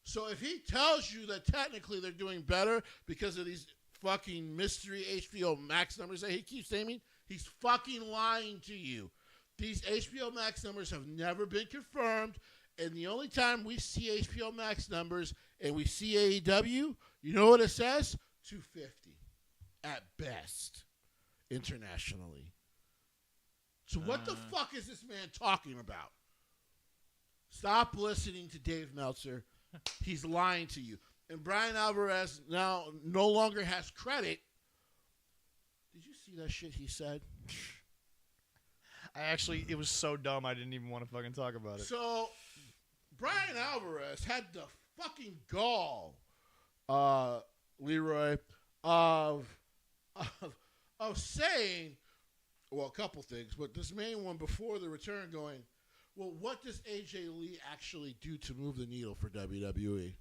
So if he tells you that technically they're doing better because of these fucking mystery HBO Max numbers that he keeps naming, he's fucking lying to you. These HBO Max numbers have never been confirmed, and the only time we see HBO Max numbers and we see AEW, you know what it says? 250 at best internationally. So what the fuck is this man talking about? Stop listening to Dave Meltzer. He's lying to you. And Brian Alvarez now no longer has credit. Did you see that shit he said? It was so dumb I didn't even want to fucking talk about it. So, Brian Alvarez had the fucking gall, Leroy, of saying, well, a couple things, but this main one before the return going, well, what does AJ Lee actually do to move the needle for WWE?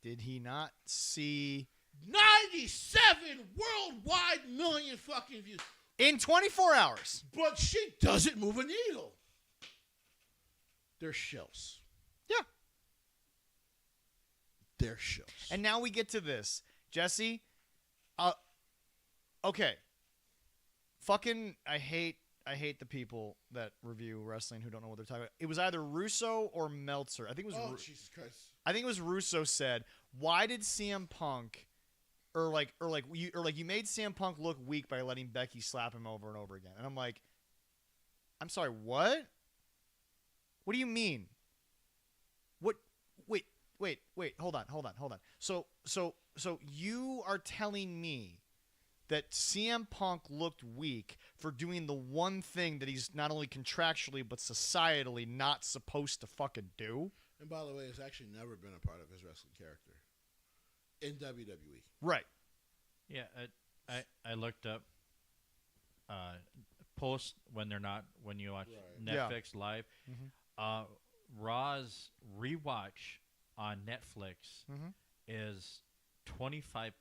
Did he not see 97 worldwide million fucking views. in 24 hours? But she doesn't move a needle. They're shills. Yeah. They're shills. And now we get to this. Jesse, okay. Fucking, I hate the people that review wrestling who don't know what they're talking about. It was either Russo or Meltzer. I think it was Jesus Christ. I think it was Russo said, "Why did CM Punk you made CM Punk look weak by letting Becky slap him over and over again?" And I'm like, "I'm sorry, what? What do you mean? What? Wait, hold on. So you are telling me that CM Punk looked weak for doing the one thing that he's not only contractually but societally not supposed to fucking do?" And by the way, it's actually never been a part of his wrestling character in WWE. Right. Yeah, I looked up post when you watch Netflix live. Mm-hmm. Raw's rewatch on Netflix is 25%.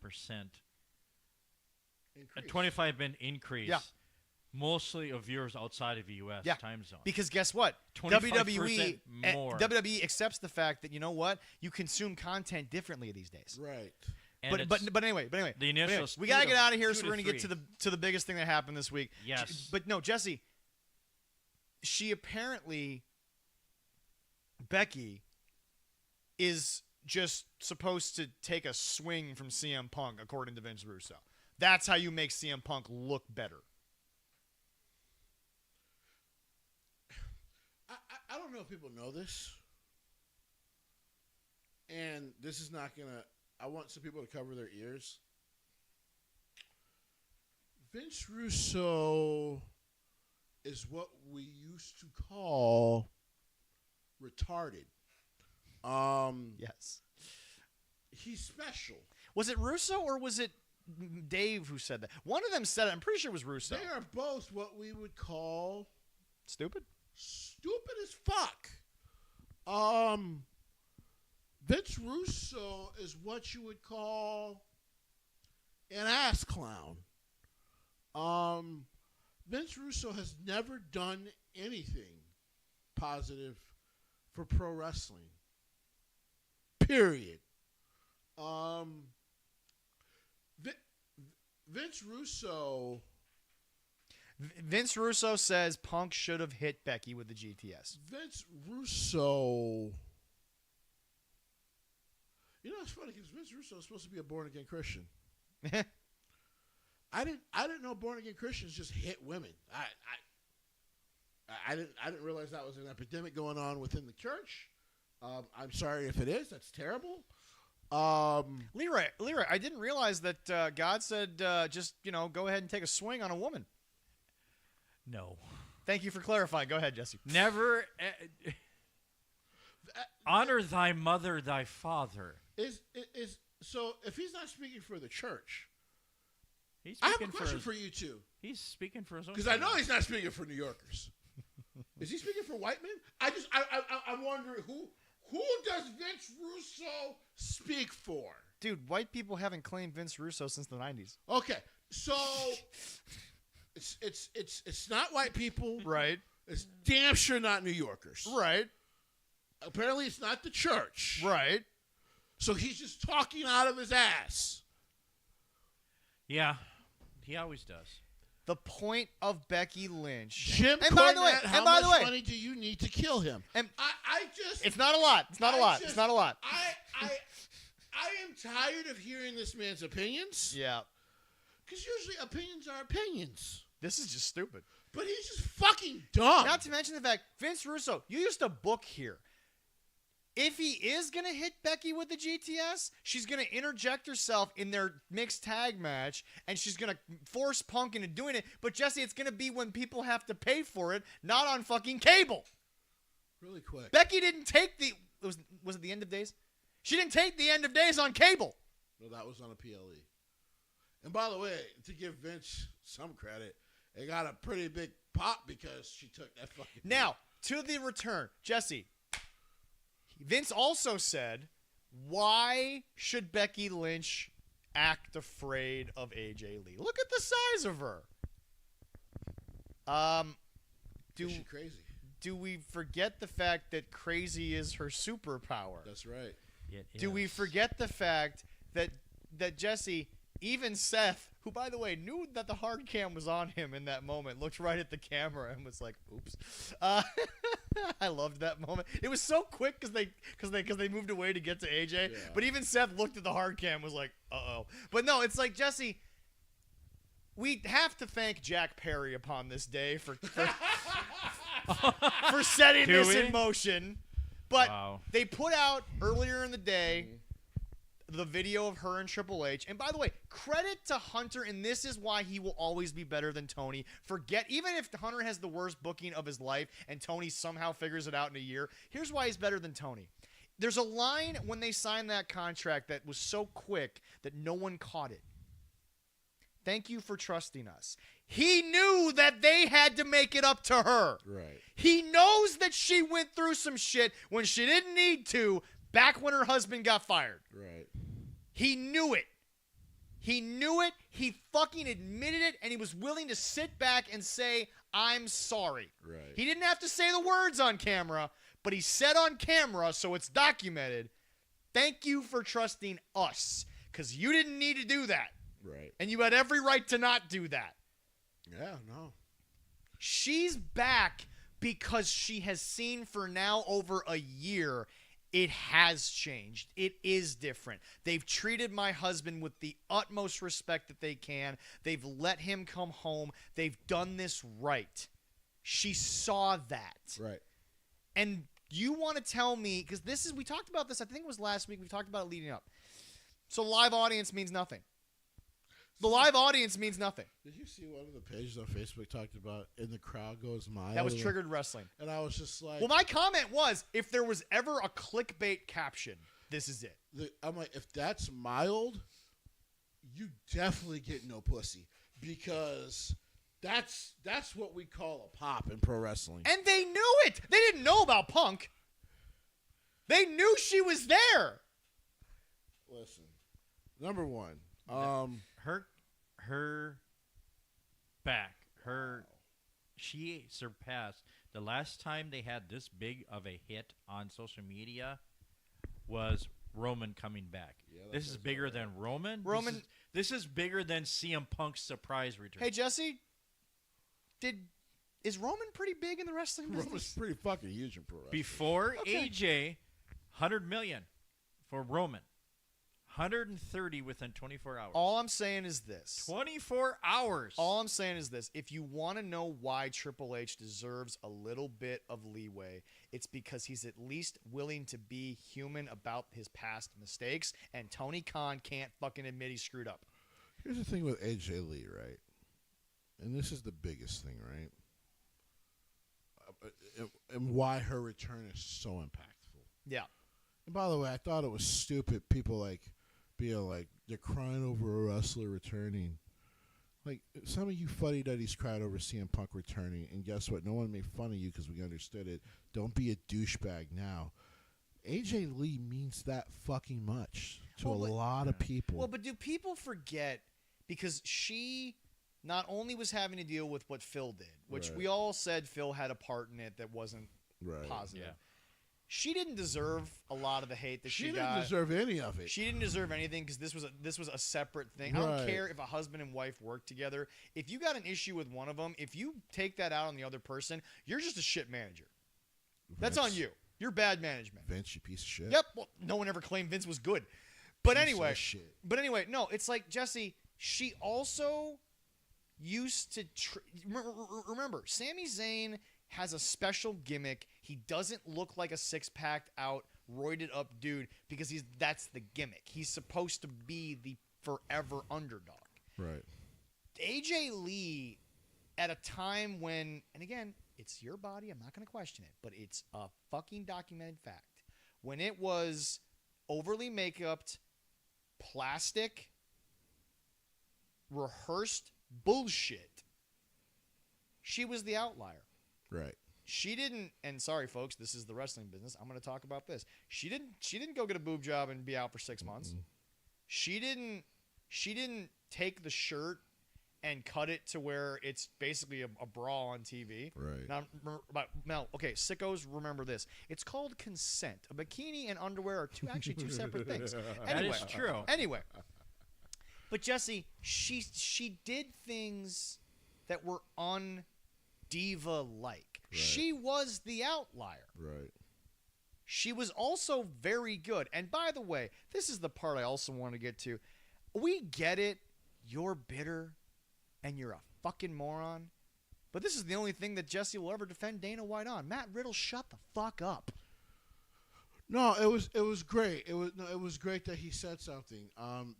25% increase. Yeah. Mostly of viewers outside of the U.S. time zone. Because guess what? 25% more. WWE accepts the fact that, you know what? You consume content differently these days. Right. But anyway, the initial we gotta get out of here, so 2 we're to gonna get 3. to the biggest thing that happened this week. Yes. But no, Jesse. She apparently, Becky, is just supposed to take a swing from CM Punk, according to Vince Russo. That's how you make CM Punk look better. I don't know if people know this, and this is not gonna. I want some people to cover their ears. Vince Russo is what we used to call retarded. Yes. He's special. Was it Russo or was it Dave who said that? One of them said it. I'm pretty sure it was Russo. They are both what we would call Stupid? stupid as fuck. Vince Russo is what you would call an ass clown. Vince Russo has never done anything positive for pro wrestling. Period. Vince Russo. Vince Russo says Punk should have hit Becky with the GTS. Vince Russo. You know, it's funny because Vince Russo is supposed to be a born again Christian. I didn't know born again Christians just hit women. I didn't realize that was an epidemic going on within the church. I'm sorry if it is. That's terrible. Leroy, I didn't realize that God said just, go ahead and take a swing on a woman. No. Thank you for clarifying. Go ahead, Jesse. Never honor thy mother, thy father. So if he's not speaking for the church, He's I have a speaking question for for you too. He's speaking for his own. Because I know he's not speaking for New Yorkers. Is he speaking for white men? I'm wondering who does Vince Russo speak for? Dude, white people haven't claimed Vince Russo since the 90s. Okay, so it's not white people, Right. It's damn sure not New Yorkers, Right. Apparently, it's not the church, Right. So he's just talking out of his ass. Yeah, he always does. The point of Becky Lynch. Jim and by the way, Cornette, how and by the much way, money do you need to kill him? And I just it's not a lot. It's not a lot. It's not a lot. I am tired of hearing this man's opinions. Yeah. Because usually opinions are opinions. This is just stupid. But he's just fucking dumb. Not to mention the fact, Vince Russo, you used to book here. If he is going to hit Becky with the GTS, she's going to interject herself in their mixed tag match, and she's going to force Punk into doing it. But, Jesse, it's going to be when people have to pay for it, not on fucking cable. Really quick. Becky didn't take the... Was it the end of days? She didn't take the end of days on cable. No, that was on a PLE. And by the way, to give Vince some credit, it got a pretty big pop because she took that fucking... Now, to the return. Jesse... Vince also said, why should Becky Lynch act afraid of AJ Lee? Look at the size of her. Is she crazy? Do we forget the fact that crazy is her superpower? That's right. Do we forget the fact that Jesse, even Seth, who, by the way, knew that the hard cam was on him in that moment, looked right at the camera and was like, oops. I loved that moment. It was so quick because they moved away to get to AJ. Yeah. But even Seth looked at the hard cam and was like, uh-oh. But no, it's like, Jesse, we have to thank Jack Perry upon this day for setting Do this we? in motion. But Wow. they put out earlier in the day the video of her and Triple H. And by the way, credit to Hunter, and this is why he will always be better than Tony. Even if Hunter has the worst booking of his life and Tony somehow figures it out in a year, here's why he's better than Tony. There's a line when they signed that contract that was so quick that no one caught it. Thank you for trusting us. He knew that they had to make it up to her. Right. He knows that she went through some shit when she didn't need to back when her husband got fired. Right. He knew it. He knew it. He fucking admitted it, and he was willing to sit back and say, I'm sorry. Right. He didn't have to say the words on camera, but he said on camera, so it's documented, thank you for trusting us, because you didn't need to do that. Right. And you had every right to not do that. Yeah, no. She's back because she has seen for now over a year it has changed. It is different. They've treated my husband with the utmost respect that they can. They've let him come home. They've done this right. She saw that. Right. And you want to tell me, because we talked about this, I think it was last week. We talked about it leading up. So live audience means nothing. The live audience means nothing. Did you see one of the pages on Facebook talked about "and the crowd goes mild"? That was triggered wrestling. And I was just like, well, my comment was, if there was ever a clickbait caption, this is it. I'm like, if that's mild, you definitely get no pussy, because that's what we call a pop in pro wrestling. And they knew it. They didn't know about Punk. They knew she was there. Listen, number one, her back, she surpassed the last time they had this big of a hit on social media was Roman coming back. Yeah, this is bigger than Roman. Roman, this is bigger than CM Punk's surprise return. Hey Jesse, is Roman pretty big in the wrestling business? Roman's pretty fucking huge in pro wrestling. Before AJ, 100 million for Roman. 130 within 24 hours. All I'm saying is this. 24 hours. All I'm saying is this. If you want to know why Triple H deserves a little bit of leeway, it's because he's at least willing to be human about his past mistakes, and Tony Khan can't fucking admit he screwed up. Here's the thing with AJ Lee, right? And this is the biggest thing, right? And why her return is so impactful. Yeah. And by the way, I thought it was stupid. People being like, they're crying over a wrestler returning. Like, some of you fuddy-duddies cried over CM Punk returning, and guess what? No one made fun of you because we understood it. Don't be a douchebag now. AJ Lee means that fucking much to a lot of people. Well, but do people forget, because she not only was having to deal with what Phil did, which we all said Phil had a part in it that wasn't positive. Yeah. She didn't deserve a lot of the hate that she got. She didn't deserve any of it. She didn't deserve anything because this was a separate thing. I don't care if a husband and wife work together. If you got an issue with one of them, if you take that out on the other person, you're just a shit manager. That's on you. You're bad management. Vince, you piece of shit. Yep. Well, no one ever claimed Vince was good. But anyway, no, it's like, Jesse, she also used to remember, Sami Zayn has a special gimmick. He doesn't look like a six-packed out, roided up dude because that's the gimmick. He's supposed to be the forever underdog. Right. AJ Lee, at a time when, and again, it's your body, I'm not going to question it, but it's a fucking documented fact. When it was overly make-upped, plastic, rehearsed bullshit, she was the outlier. Right. She didn't, and sorry folks, this is the wrestling business. I'm going to talk about this. She didn't go get a boob job and be out for 6 months. She didn't take the shirt and cut it to where it's basically a bra on TV. Right. Now, okay, sickos, remember this. It's called consent. A bikini and underwear are actually two separate things. Anyway, that is true. Anyway, but Jesse, she did things that were diva-like. Right. She was the outlier. Right. She was also very good. And by the way, this is the part I also want to get to. We get it. You're bitter and you're a fucking moron. But this is the only thing that Jesse will ever defend Dana White on. Matt Riddle, shut the fuck up. No, it was great. It was great that he said something.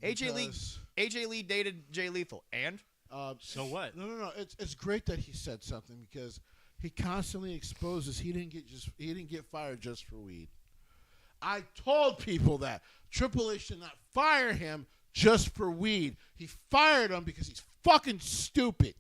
AJ Lee dated Jay Lethal, and so what? No. It's great that he said something because he constantly exposes he didn't get fired just for weed. I told people that Triple H did not fire him just for weed. He fired him because he's fucking stupid,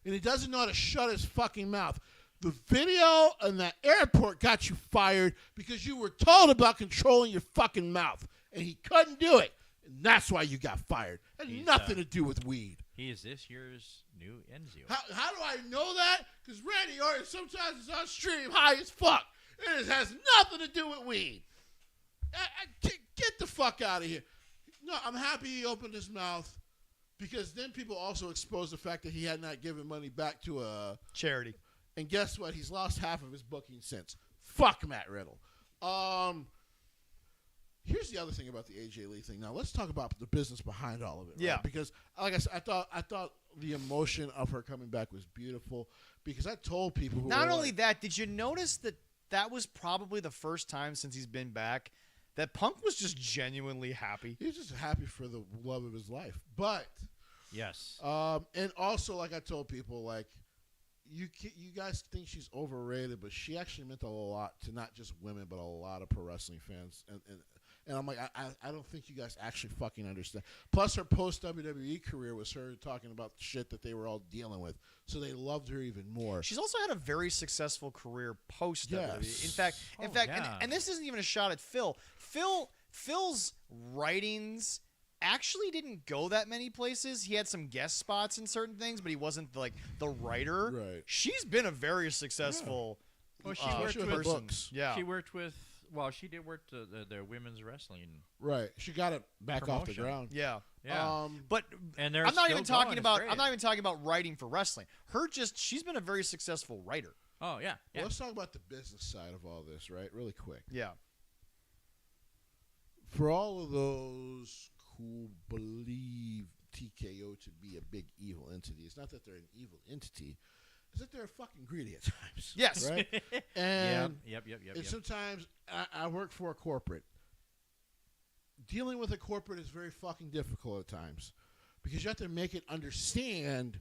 and he doesn't know how to shut his fucking mouth. The video in the airport got you fired because you were told about controlling your fucking mouth, and he couldn't do it, and that's why you got fired. It had nothing to do with weed. He is this year's new Enzio. How do I know that? Because Randy Orton sometimes is on stream high as fuck. It has nothing to do with weed. Get the fuck out of here. No, I'm happy he opened his mouth because then people also exposed the fact that he had not given money back to a charity. And guess what? He's lost half of his booking since. Fuck Matt Riddle. Here's the other thing about the AJ Lee thing. Now let's talk about the business behind all of it. Right? Yeah. Because like I said, I thought the emotion of her coming back was beautiful. Because I told people who not only that, did you notice that was probably the first time since he's been back that Punk was just genuinely happy. He's just happy for the love of his life. But Yes. and also, like I told people, like you guys think she's overrated, but she actually meant a lot to not just women, but a lot of pro wrestling fans. And I'm like, I don't think you guys actually fucking understand. Plus, her post WWE career was her talking about the shit that they were all dealing with, so they loved her even more. She's also had a very successful career post WWE. Yes. In fact, yeah. and this isn't even a shot at Phil. Phil's writings actually didn't go that many places. He had some guest spots in certain things, but he wasn't like the writer. Right. She's been a very successful Well, she worked with person. books. Yeah. She worked with. Well, she did work the women's wrestling. Right. She got it back off the Promotion. ground. Yeah. Yeah. But And they're I'm not still even talking going. It's about great. I'm not even talking about writing for wrestling. She's been a very successful writer. Oh yeah. Well, Yeah. let's talk about the business side of all this, right? Really quick. Yeah. For all of those who believe TKO to be a big evil entity, it's not that they're an evil entity, it's that they're fucking greedy at times. Yes. Right? And Yep. and sometimes I work for a corporate. Dealing with a corporate is very fucking difficult at times because you have to make it understand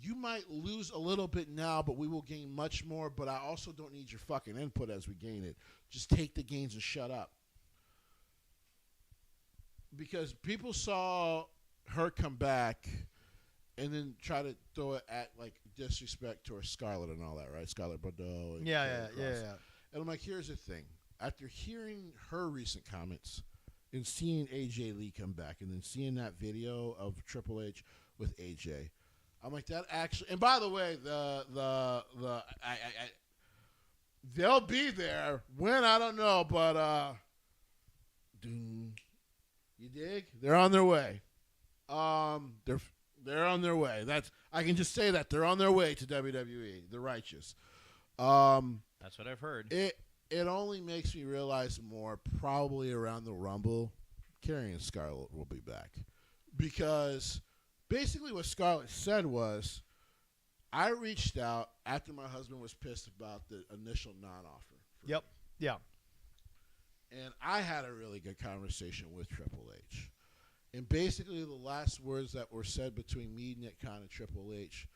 you might lose a little bit now, but we will gain much more, but I also don't need your fucking input as we gain it. Just take the gains and shut up. Because people saw her come back and then try to throw it at, like, disrespect towards Scarlett and all that, right? Scarlett Bordeaux. And Yeah. Karrion Kross. And I'm like, here's the thing. After hearing her recent comments and seeing AJ Lee come back and then seeing that video of Triple H with AJ, I'm like, that actually. And by the way, they'll be there when, I don't know, but you dig? They're on their way. They're on their way. I can just say that they're on their way to WWE. The righteous. That's what I've heard. It only makes me realize more, probably around the Rumble, Karrion Scarlett will be back. Because basically what Scarlett said was, I reached out after my husband was pissed about the initial non-offer. Yep. Yeah. And I had a really good conversation with Triple H. And basically the last words that were said between me, Nick Khan, and Triple H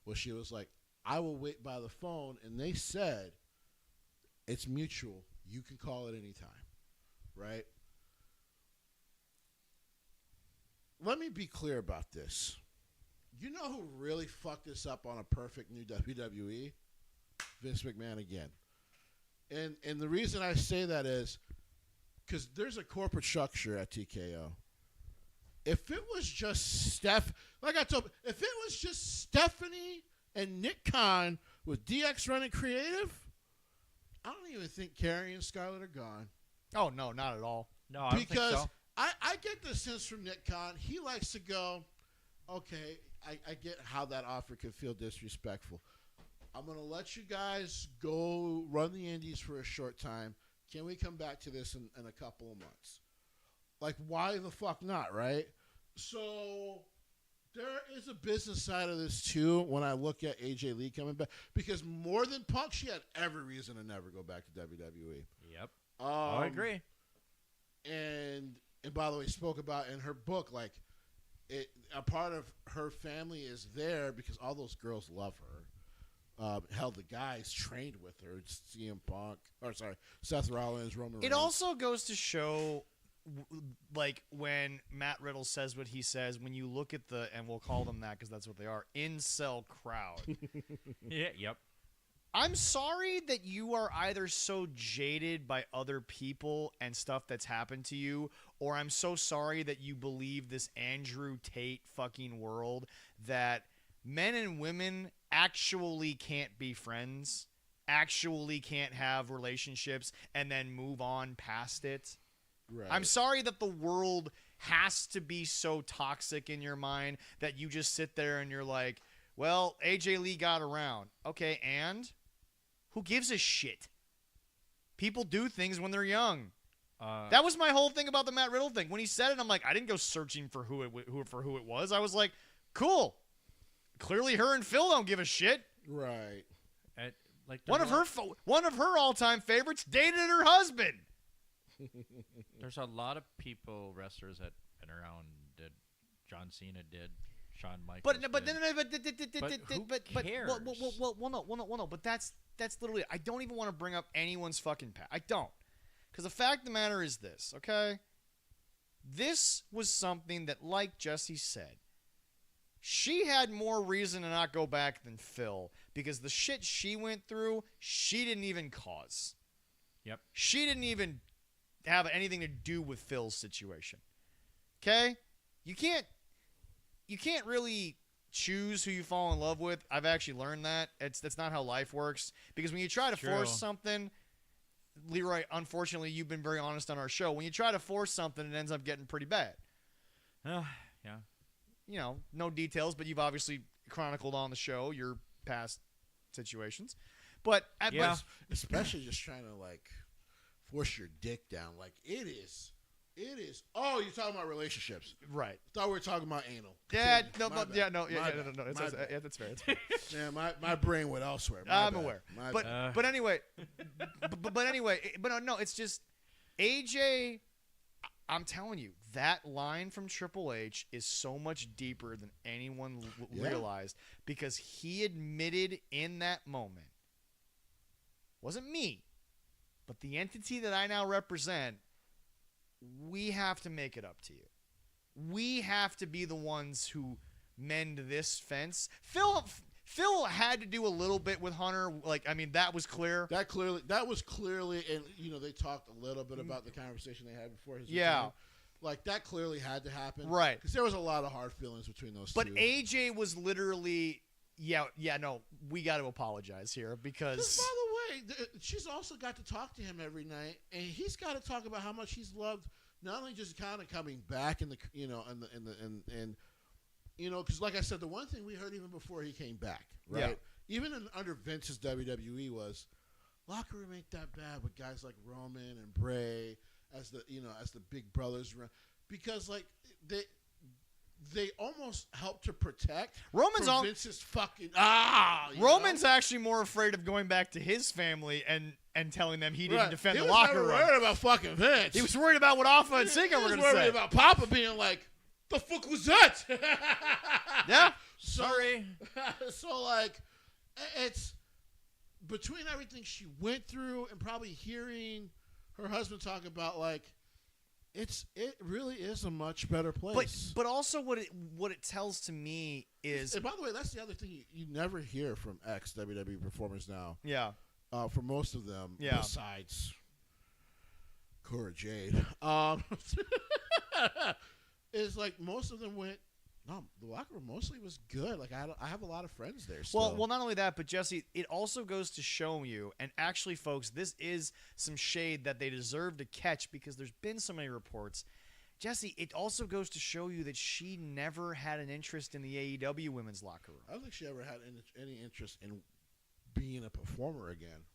was she was like, I will wait by the phone. And they said, it's mutual. You can call it any time. Right? Let me be clear about this. You know who really fucked this up on a perfect new WWE? Vince McMahon again. And the reason I say that is because there's a corporate structure at TKO. If it was just like I told, if it was just Stephanie and Nick Khan with DX running creative, I don't even think Carrie and Scarlett are gone. Oh no, not at all. No, I don't think so. I get the sense from Nick Khan, he likes to go, okay, I get how that offer could feel disrespectful. I'm going to let you guys go run the indies for a short time. Can we come back to this in a couple of months? Like, why the fuck not, right? So there is a business side of this, too, when I look at AJ Lee coming back. Because more than Punk, she had every reason to never go back to WWE. Yep. I agree. And by the way, spoke about in her book, like, a part of her family is there because all those girls love her. Hell, the guys trained with her. CM Punk, Seth Rollins, Roman Reigns. It also goes to show, like, when Matt Riddle says what he says, when you look at and we'll call them that because that's what they are, incel crowd. Yeah. Yep. I'm sorry that you are either so jaded by other people and stuff that's happened to you, or I'm so sorry that you believe this Andrew Tate fucking world that men and women actually can't be friends, actually can't have relationships, and then move on past it. Right. I'm sorry that the world has to be so toxic in your mind that you just sit there and you're like, well, AJ Lee got around. Okay, and? Who gives a shit? People do things when they're young. That was my whole thing about the Matt Riddle thing. When he said it, I'm like, I didn't go searching for who it was. I was like, cool. Clearly, her and Phil don't give a shit. Right. Like one of her all-time favorites dated her husband. There's a lot of people, wrestlers that been around. Did John Cena did, Shawn Michaels. But who cares? Well, no. But that's literally. I don't even want to bring up anyone's fucking past. I don't, because the fact of the matter is this. Okay, this was something that, like Jesse said, she had more reason to not go back than Phil, because the shit she went through, she didn't even cause. Yep. She didn't even have anything to do with Phil's situation. Okay? You can't really choose who you fall in love with. I've actually learned that. That's not how life works. Because when you try to force something, Leroy, unfortunately, you've been very honest on our show. When you try to force something, it ends up getting pretty bad. Yeah. You know, no details, but you've obviously chronicled on the show your past situations. But especially just trying to like force your dick down, like it is. Oh, you're talking about relationships, right? I thought we were talking about anal. Yeah, no. No. That's fair. Yeah, my brain went elsewhere. I'm aware. But anyway, no. It's just AJ. I'm telling you, that line from Triple H is so much deeper than anyone realized, because he admitted in that moment, wasn't me, but the entity that I now represent, we have to make it up to you. We have to be the ones who mend this fence. Phil had to do a little bit with Hunter. Like, I mean, that was clear. That was clearly, and they talked a little bit about the conversation they had before his return. Like, that clearly had to happen. Right. Because there was a lot of hard feelings between those two. But AJ was literally, no, we got to apologize here, because... By the way, she's also got to talk to him every night, and he's got to talk about how much he's loved, not only just kind of coming back because like I said, the one thing we heard even before he came back, right? Yeah. Even under Vince's WWE was, locker room ain't that bad with guys like Roman and Bray as the big brothers, because like they almost help to protect Vince's fucking Roman's actually more afraid of going back to his family and telling them he didn't defend the locker room. He was never worried about fucking Vince. He was worried about what Alpha and Singh were going to say. He was worried about Papa being like, the fuck was that? Yeah. Sorry. So like, it's between everything she went through and probably hearing her husband talk about, like, it really is a much better place. But also what it tells to me is, and by the way, that's the other thing you never hear from ex WWE performers now. Yeah. For most of them, besides Cora Jade, is like most of them went. No, the locker room mostly was good. Like I have a lot of friends there. Still. Well, not only that, but Jesse, it also goes to show you, and actually, folks, this is some shade that they deserve to catch, because there's been so many reports. Jesse, it also goes to show you that she never had an interest in the AEW women's locker room. I don't think she ever had any interest in being a performer again.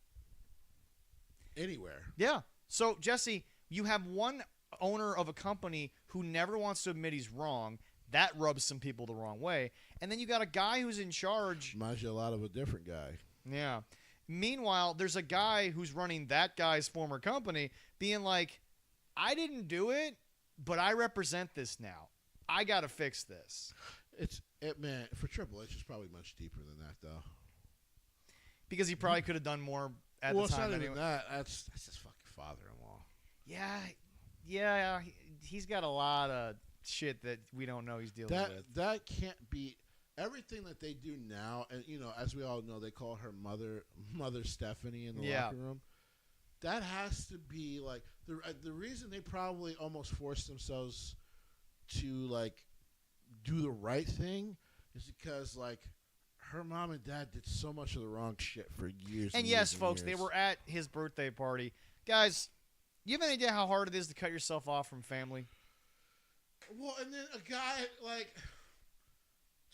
Anywhere. Yeah. So, Jesse, you have one owner of a company who never wants to admit he's wrong. That rubs some people the wrong way. And then you got a guy who's in charge. Reminds you a lot of a different guy. Yeah. Meanwhile, there's a guy who's running that guy's former company being like, I didn't do it, but I represent this now. I got to fix this. Man, for Triple H, it's probably much deeper than that, though. Because he probably could have done more at the time. Well, it's not anyway. even that. That's his fucking father-in-law. Yeah. He's got a lot of shit that we don't know he's dealing with. That can't be everything that they do now. And as we all know, they call her mother Stephanie in the locker room. That has to be like the reason they probably almost forced themselves to like do the right thing is because like her mom and dad did so much of the wrong shit for years. And yes, folks, they were at his birthday party. Guys, you have any idea how hard it is to cut yourself off from family? Well, and then a guy like,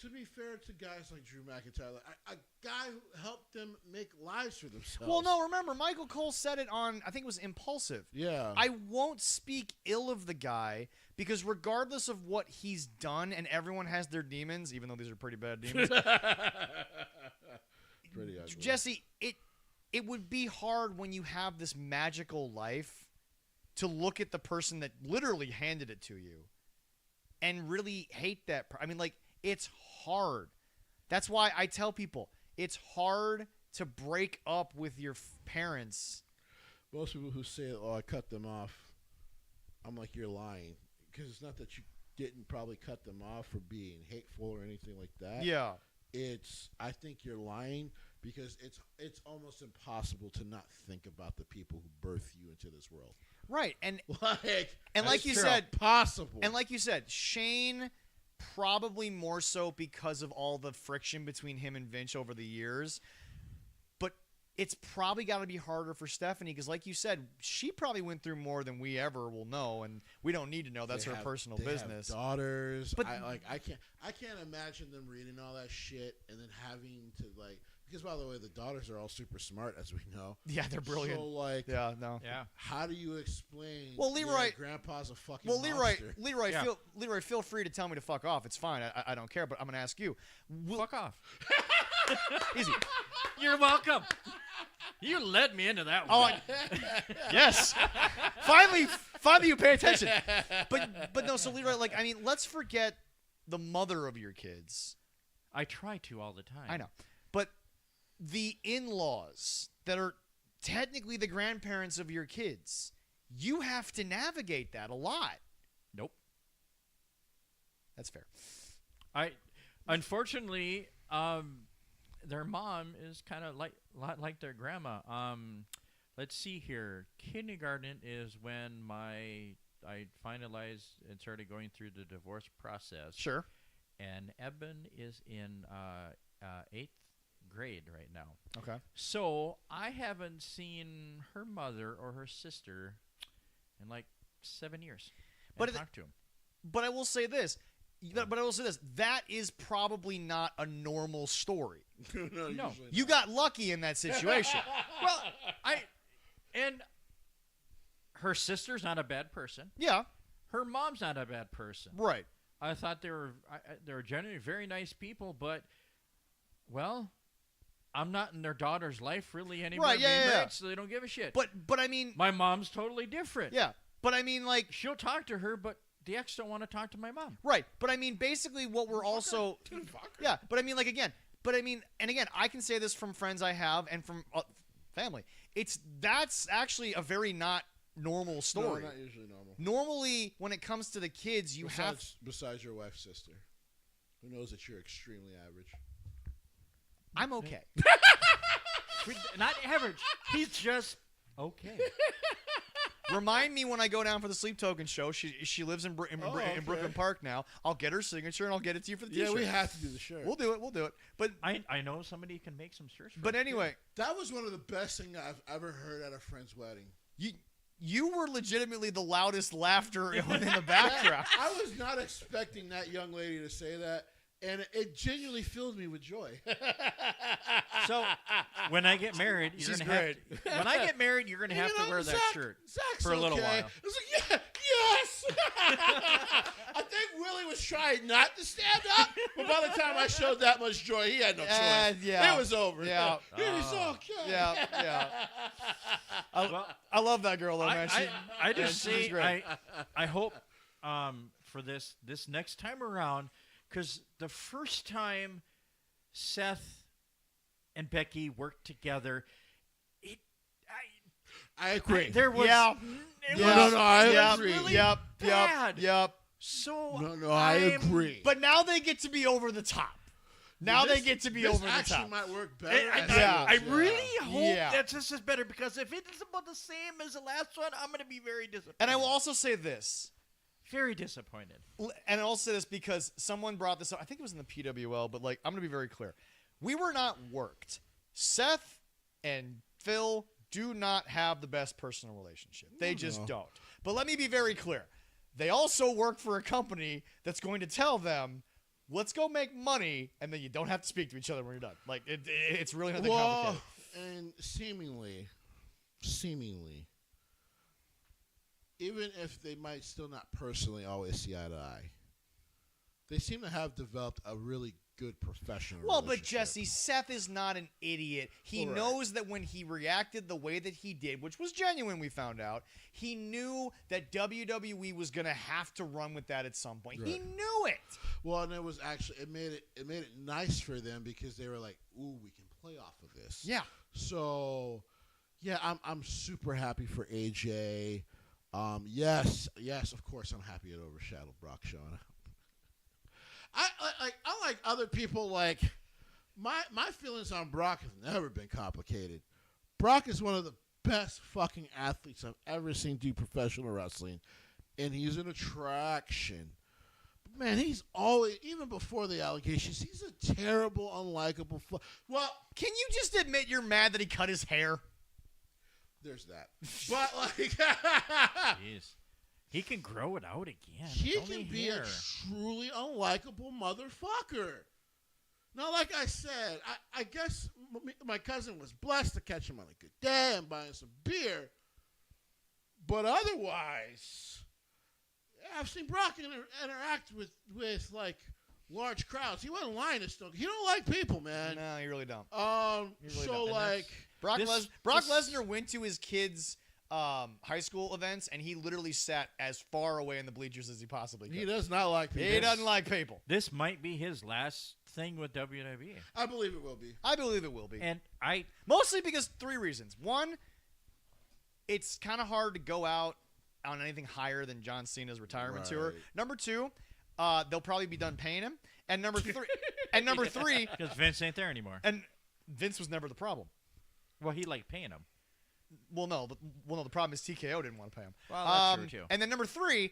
to be fair to guys like Drew McIntyre, a guy who helped them make lives for themselves. Well, no, remember, Michael Cole said it on, I think it was Impulsive. Yeah. I won't speak ill of the guy, because regardless of what he's done, and everyone has their demons, even though these are pretty bad demons. Pretty ugly. Jesse, it would be hard when you have this magical life to look at the person that literally handed it to you and really hate that. I mean, like, it's hard. That's why I tell people it's hard to break up with your parents. Most people who say, "Oh, I cut them off," I'm like, you're lying, because it's not that you didn't probably cut them off for being hateful or anything like that. Yeah. I think you're lying because it's almost impossible to not think about the people who birthed you into this world. Right. And like like you true. said, possible. And like you said, Shane probably more so because of all the friction between him and Vince over the years. But it's probably got to be harder for Stephanie because, like you said, she probably went through more than we ever will know, and we don't need to know. That's her personal business. Have daughters, but I can't imagine them reading all that shit and then having to because by the way, the daughters are all super smart, as we know. Yeah, they're brilliant. So yeah, no, yeah. How do you explain? Well, Leroy, grandpa's a fucking monster. Leroy, Yeah. Leroy, feel free to tell me to fuck off. It's fine. I don't care. But I'm gonna ask you. Fuck off. Easy. You're welcome. You led me into that Oh, one. yes. Finally, you pay attention. But no. So Leroy, I mean, let's forget the mother of your kids. I try to all the time. I know, but the in-laws that are technically the grandparents of your kids, you have to navigate that a lot. Nope. That's fair. Unfortunately, their mom is kind of like their grandma. Let's see here. Kindergarten is when I finalized and started going through the divorce process. Sure. And Eben is in 8th grade right now. Okay. So I haven't seen her mother or her sister in like 7 years. But talked to him. But I will say this. That is probably not a normal story. No. You got lucky in that situation. Well, and her sister's not a bad person. Yeah. Her mom's not a bad person. Right. I thought they were generally very nice people, but well, I'm not in their daughter's life really anymore. Right, yeah. So they don't give a shit. But I mean, my mom's totally different. Yeah. But I mean, she'll talk to her, but the ex don't want to talk to my mom. Right. But I mean, basically what we're also yeah, but I mean and again, I can say this from friends I have and from family. That's actually a very not normal story. No, not usually normal. Normally, when it comes to the kids, besides your wife's sister, who knows that you're extremely average. I'm okay. Not average. He's just okay. Remind me when I go down for the Sleep Token show. She lives in Brooklyn Park now. I'll get her signature and I'll get it to you for the t-shirt. Yeah, we have to do the shirt. We'll do it. But I know somebody can make some shirts. But anyway, that was one of the best things I've ever heard at a friend's wedding. You were legitimately the loudest laughter in the background. I was not expecting that young lady to say that, and it genuinely filled me with joy. So when I get married, you're gonna have to wear that shirt Zach's for a little okay. while. I was like, yes. I think Willie was trying not to stand up, but by the time I showed that much joy, he had no choice. Yeah. It was over. Yeah. He was okay. Yeah. I love that girl though, man. I hope for this next time around, because the first time Seth and Becky worked together, I agree. There was I agree. Really Yep. bad. So I agree. But now they get to be over the top. They get to be over the top. This actually might work better. I really hope Yeah. that this is better, because if it is about the same as the last one, I'm going to be very disappointed. And I will also say this. Very disappointed. And I'll say this because someone brought this up. I think it was in the PWL, but I'm going to be very clear. We were not worked. Seth and Phil do not have the best personal relationship. They just don't. But let me be very clear. They also work for a company that's going to tell them, let's go make money, and then you don't have to speak to each other when you're done. It's really not that complicated. And seemingly, even if they might still not personally always see eye to eye, they seem to have developed a really good professional. Well, but relationship. Jesse, Seth is not an idiot. He Right. knows that when he reacted the way that he did, which was genuine, we found out, he knew that WWE was going to have to run with that at some point. He Right. knew it. Well, and it was actually it made it nice for them because they were like, "Ooh, we can play off of this." Yeah. So, yeah, I'm super happy for AJ. Yes, of course, I'm happy it overshadowed Brock Shawn. Unlike other people, like my feelings on Brock have never been complicated. Brock is one of the best fucking athletes I've ever seen do professional wrestling, and he's an attraction. But man, he's always, even before the allegations, he's a terrible, unlikable. Well, Can you just admit you're mad that he cut his hair? there's that. But like, Jeez. He can grow it out again. he It's can only be hair. a truly unlikable motherfucker. Now, like I said, I guess my cousin was blessed to catch him on a good day and buy him some beer. But otherwise, I've seen Brock interact with like large crowds. He wasn't lying to still. He don't like people, man. No, you really don't. So don't. like, Brock This- Lesnar went to his kids' high school events, and he literally sat as far away in the bleachers as he possibly could. he does not like people. He doesn't like people. This might be his last thing with WWE. I believe it will be. I believe it will be. And I Mostly because 3 reasons. One, it's kind of hard to go out on anything higher than John Cena's retirement tour. Right. Number 2, they'll probably be done paying him. And number 3, because Vince ain't there anymore. and Vince was never the problem. Well, he liked paying him. Well, no, the problem is TKO didn't want to pay him. Well, that's true too. And then number 3,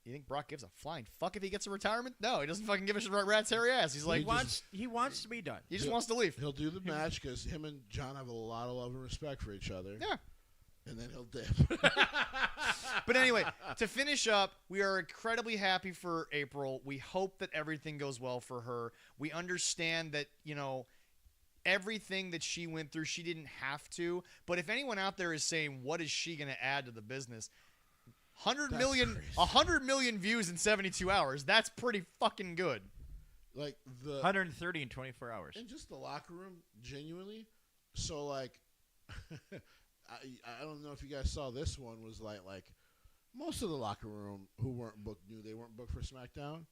you think Brock gives a flying fuck if he gets a retirement? No, he doesn't fucking give a rat's hairy ass. He's like, He wants to be done. he just wants to leave. He'll do the match because him and John have a lot of love and respect for each other. Yeah. And then he'll dip. But anyway, to finish up, we are incredibly happy for April. We hope that everything goes well for her. We understand that, everything that she went through, she didn't have to. But if anyone out there is saying, what is she going to add to the business? 100 million views in 72 hours. That's pretty fucking good. Like 130 in 24 hours. in just the locker room, genuinely. So like, I don't know if you guys saw this one. Was like most of the locker room who weren't booked knew they weren't booked for SmackDown,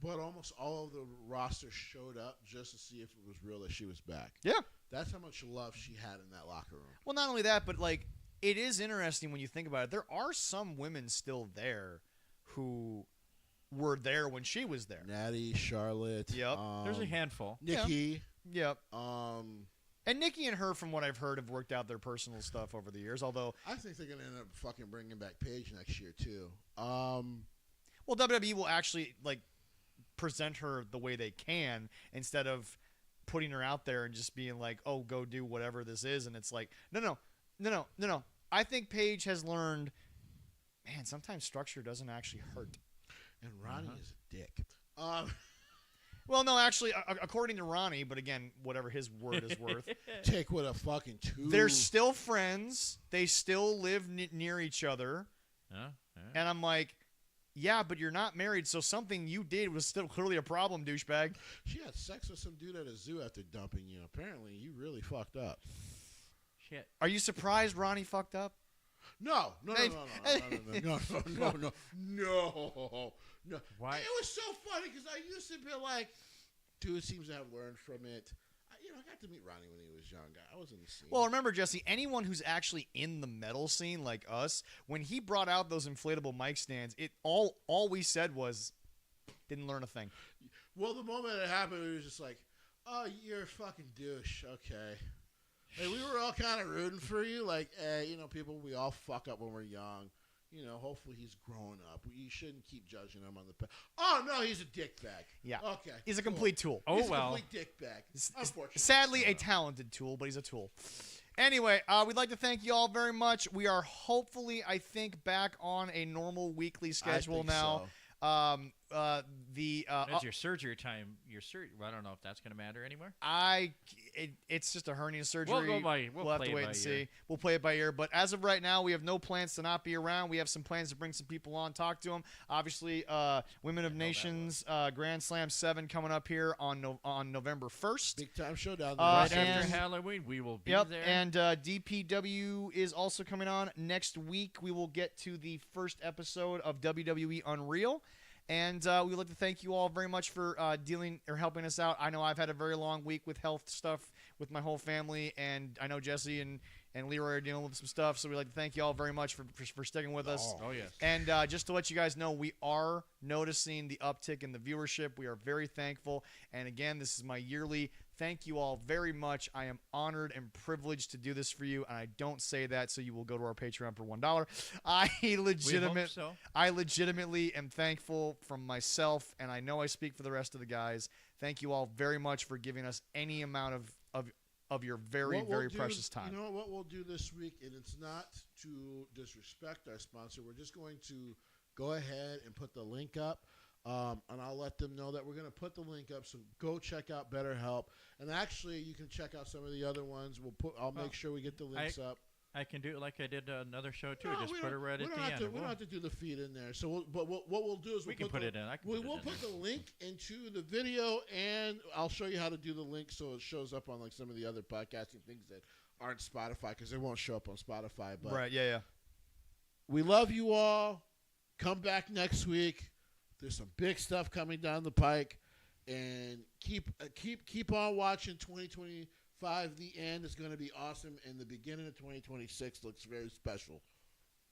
but almost all of the roster showed up just to see if it was real that she was back. Yeah. That's how much love she had in that locker room. Well, not only that, but like, it is interesting when you think about it. There are some women still there who were there when she was there. Natty, Charlotte. Yep. There's a handful. Nikki. Yep. Um, And Nikki and her, from what I've heard, have worked out their personal stuff over the years. Although, I think they're gonna end up fucking bringing back Paige next year too. well, WWE will actually like present her the way they can instead of putting her out there and just being like, "Oh, go do whatever this is." And it's like, no. I think Paige has learned. Man, sometimes structure doesn't actually hurt. And Ronnie is a dick. Well, no, actually, according to Ronnie, but again, whatever his word is worth, Take with a fucking two. they're still friends. They still live near each other. Huh? And I'm like, yeah, but you're not married, so something you did was still clearly a problem, douchebag. She had sex with some dude at a zoo after dumping you. Apparently, you really fucked up. Shit. Are you surprised Ronnie fucked up? No. No. Why? It was so funny because I used to be like, dude seems to have learned from it. I got to meet Ronnie when he was young. I was in the scene. Well, remember, Jesse, anyone who's actually in the metal scene like us, when he brought out those inflatable mic stands, it all we said was, didn't learn a thing. Well, the moment it happened, we was just like, oh, you're a fucking douche. Okay. Like, we were all kind of rooting for you. Like, people, we all fuck up when we're young. Hopefully he's growing up. You shouldn't keep judging him on the. Oh no, he's a dickbag. Yeah. Okay. He's a complete tool. Oh, He's well. a complete dickbag. Unfortunately. Sadly, a talented tool, but he's a tool. Anyway, we'd like to thank you all very much. We are hopefully, I think, back on a normal weekly schedule think now. so. That's your surgery time. I don't know if that's going to matter anymore. It's just a hernia surgery. We'll have play to it wait by and ear. see. We'll play it by ear. But as of right now, we have no plans to not be around. We have some plans to bring some people on, talk to them. Obviously, Women of Nations Grand Slam 7 coming up here on November 1st. Big time showdown. Right and- after Halloween, we will be Yep, there. and DPW is also coming on next week. We will get to the first episode of WWE Unreal. And we would like to thank you all very much for helping us out. I know I've had a very long week with health stuff with my whole family, and I know Jesse and Leroy are dealing with some stuff. So we'd like to thank you all very much for sticking with us. Oh, yes. And just to let you guys know, we are noticing the uptick in the viewership. We are very thankful. And again, this is my yearly thank you all very much. I am honored and privileged to do this for you, and I don't say that so you will go to our Patreon for $1. I legitimately am thankful from myself, and I know I speak for the rest of the guys. Thank you all very much for giving us any amount of your very precious time. You know what we'll do this week, and it's not to disrespect our sponsor. We're just going to go ahead and put the link up. And I'll let them know that we're going to put the link up. So go check out BetterHelp, and actually you can check out some of the other ones. I'll make sure we get the links up. I can do it like I did another show too. Just put it right at the end. We don't have to do the feed in there. So, what we'll do is we can put it in. We'll put the link into the video, and I'll show you how to do the link so it shows up on like some of the other podcasting things that aren't Spotify, because they won't show up on Spotify. But right? Yeah. We love you all. Come back next week. There's some big stuff coming down the pike, and keep on watching. 2025, the end is going to be awesome, and the beginning of 2026 looks very special.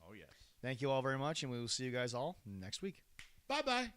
Oh yes. Thank you all very much, and we will see you guys all next week. Bye-bye.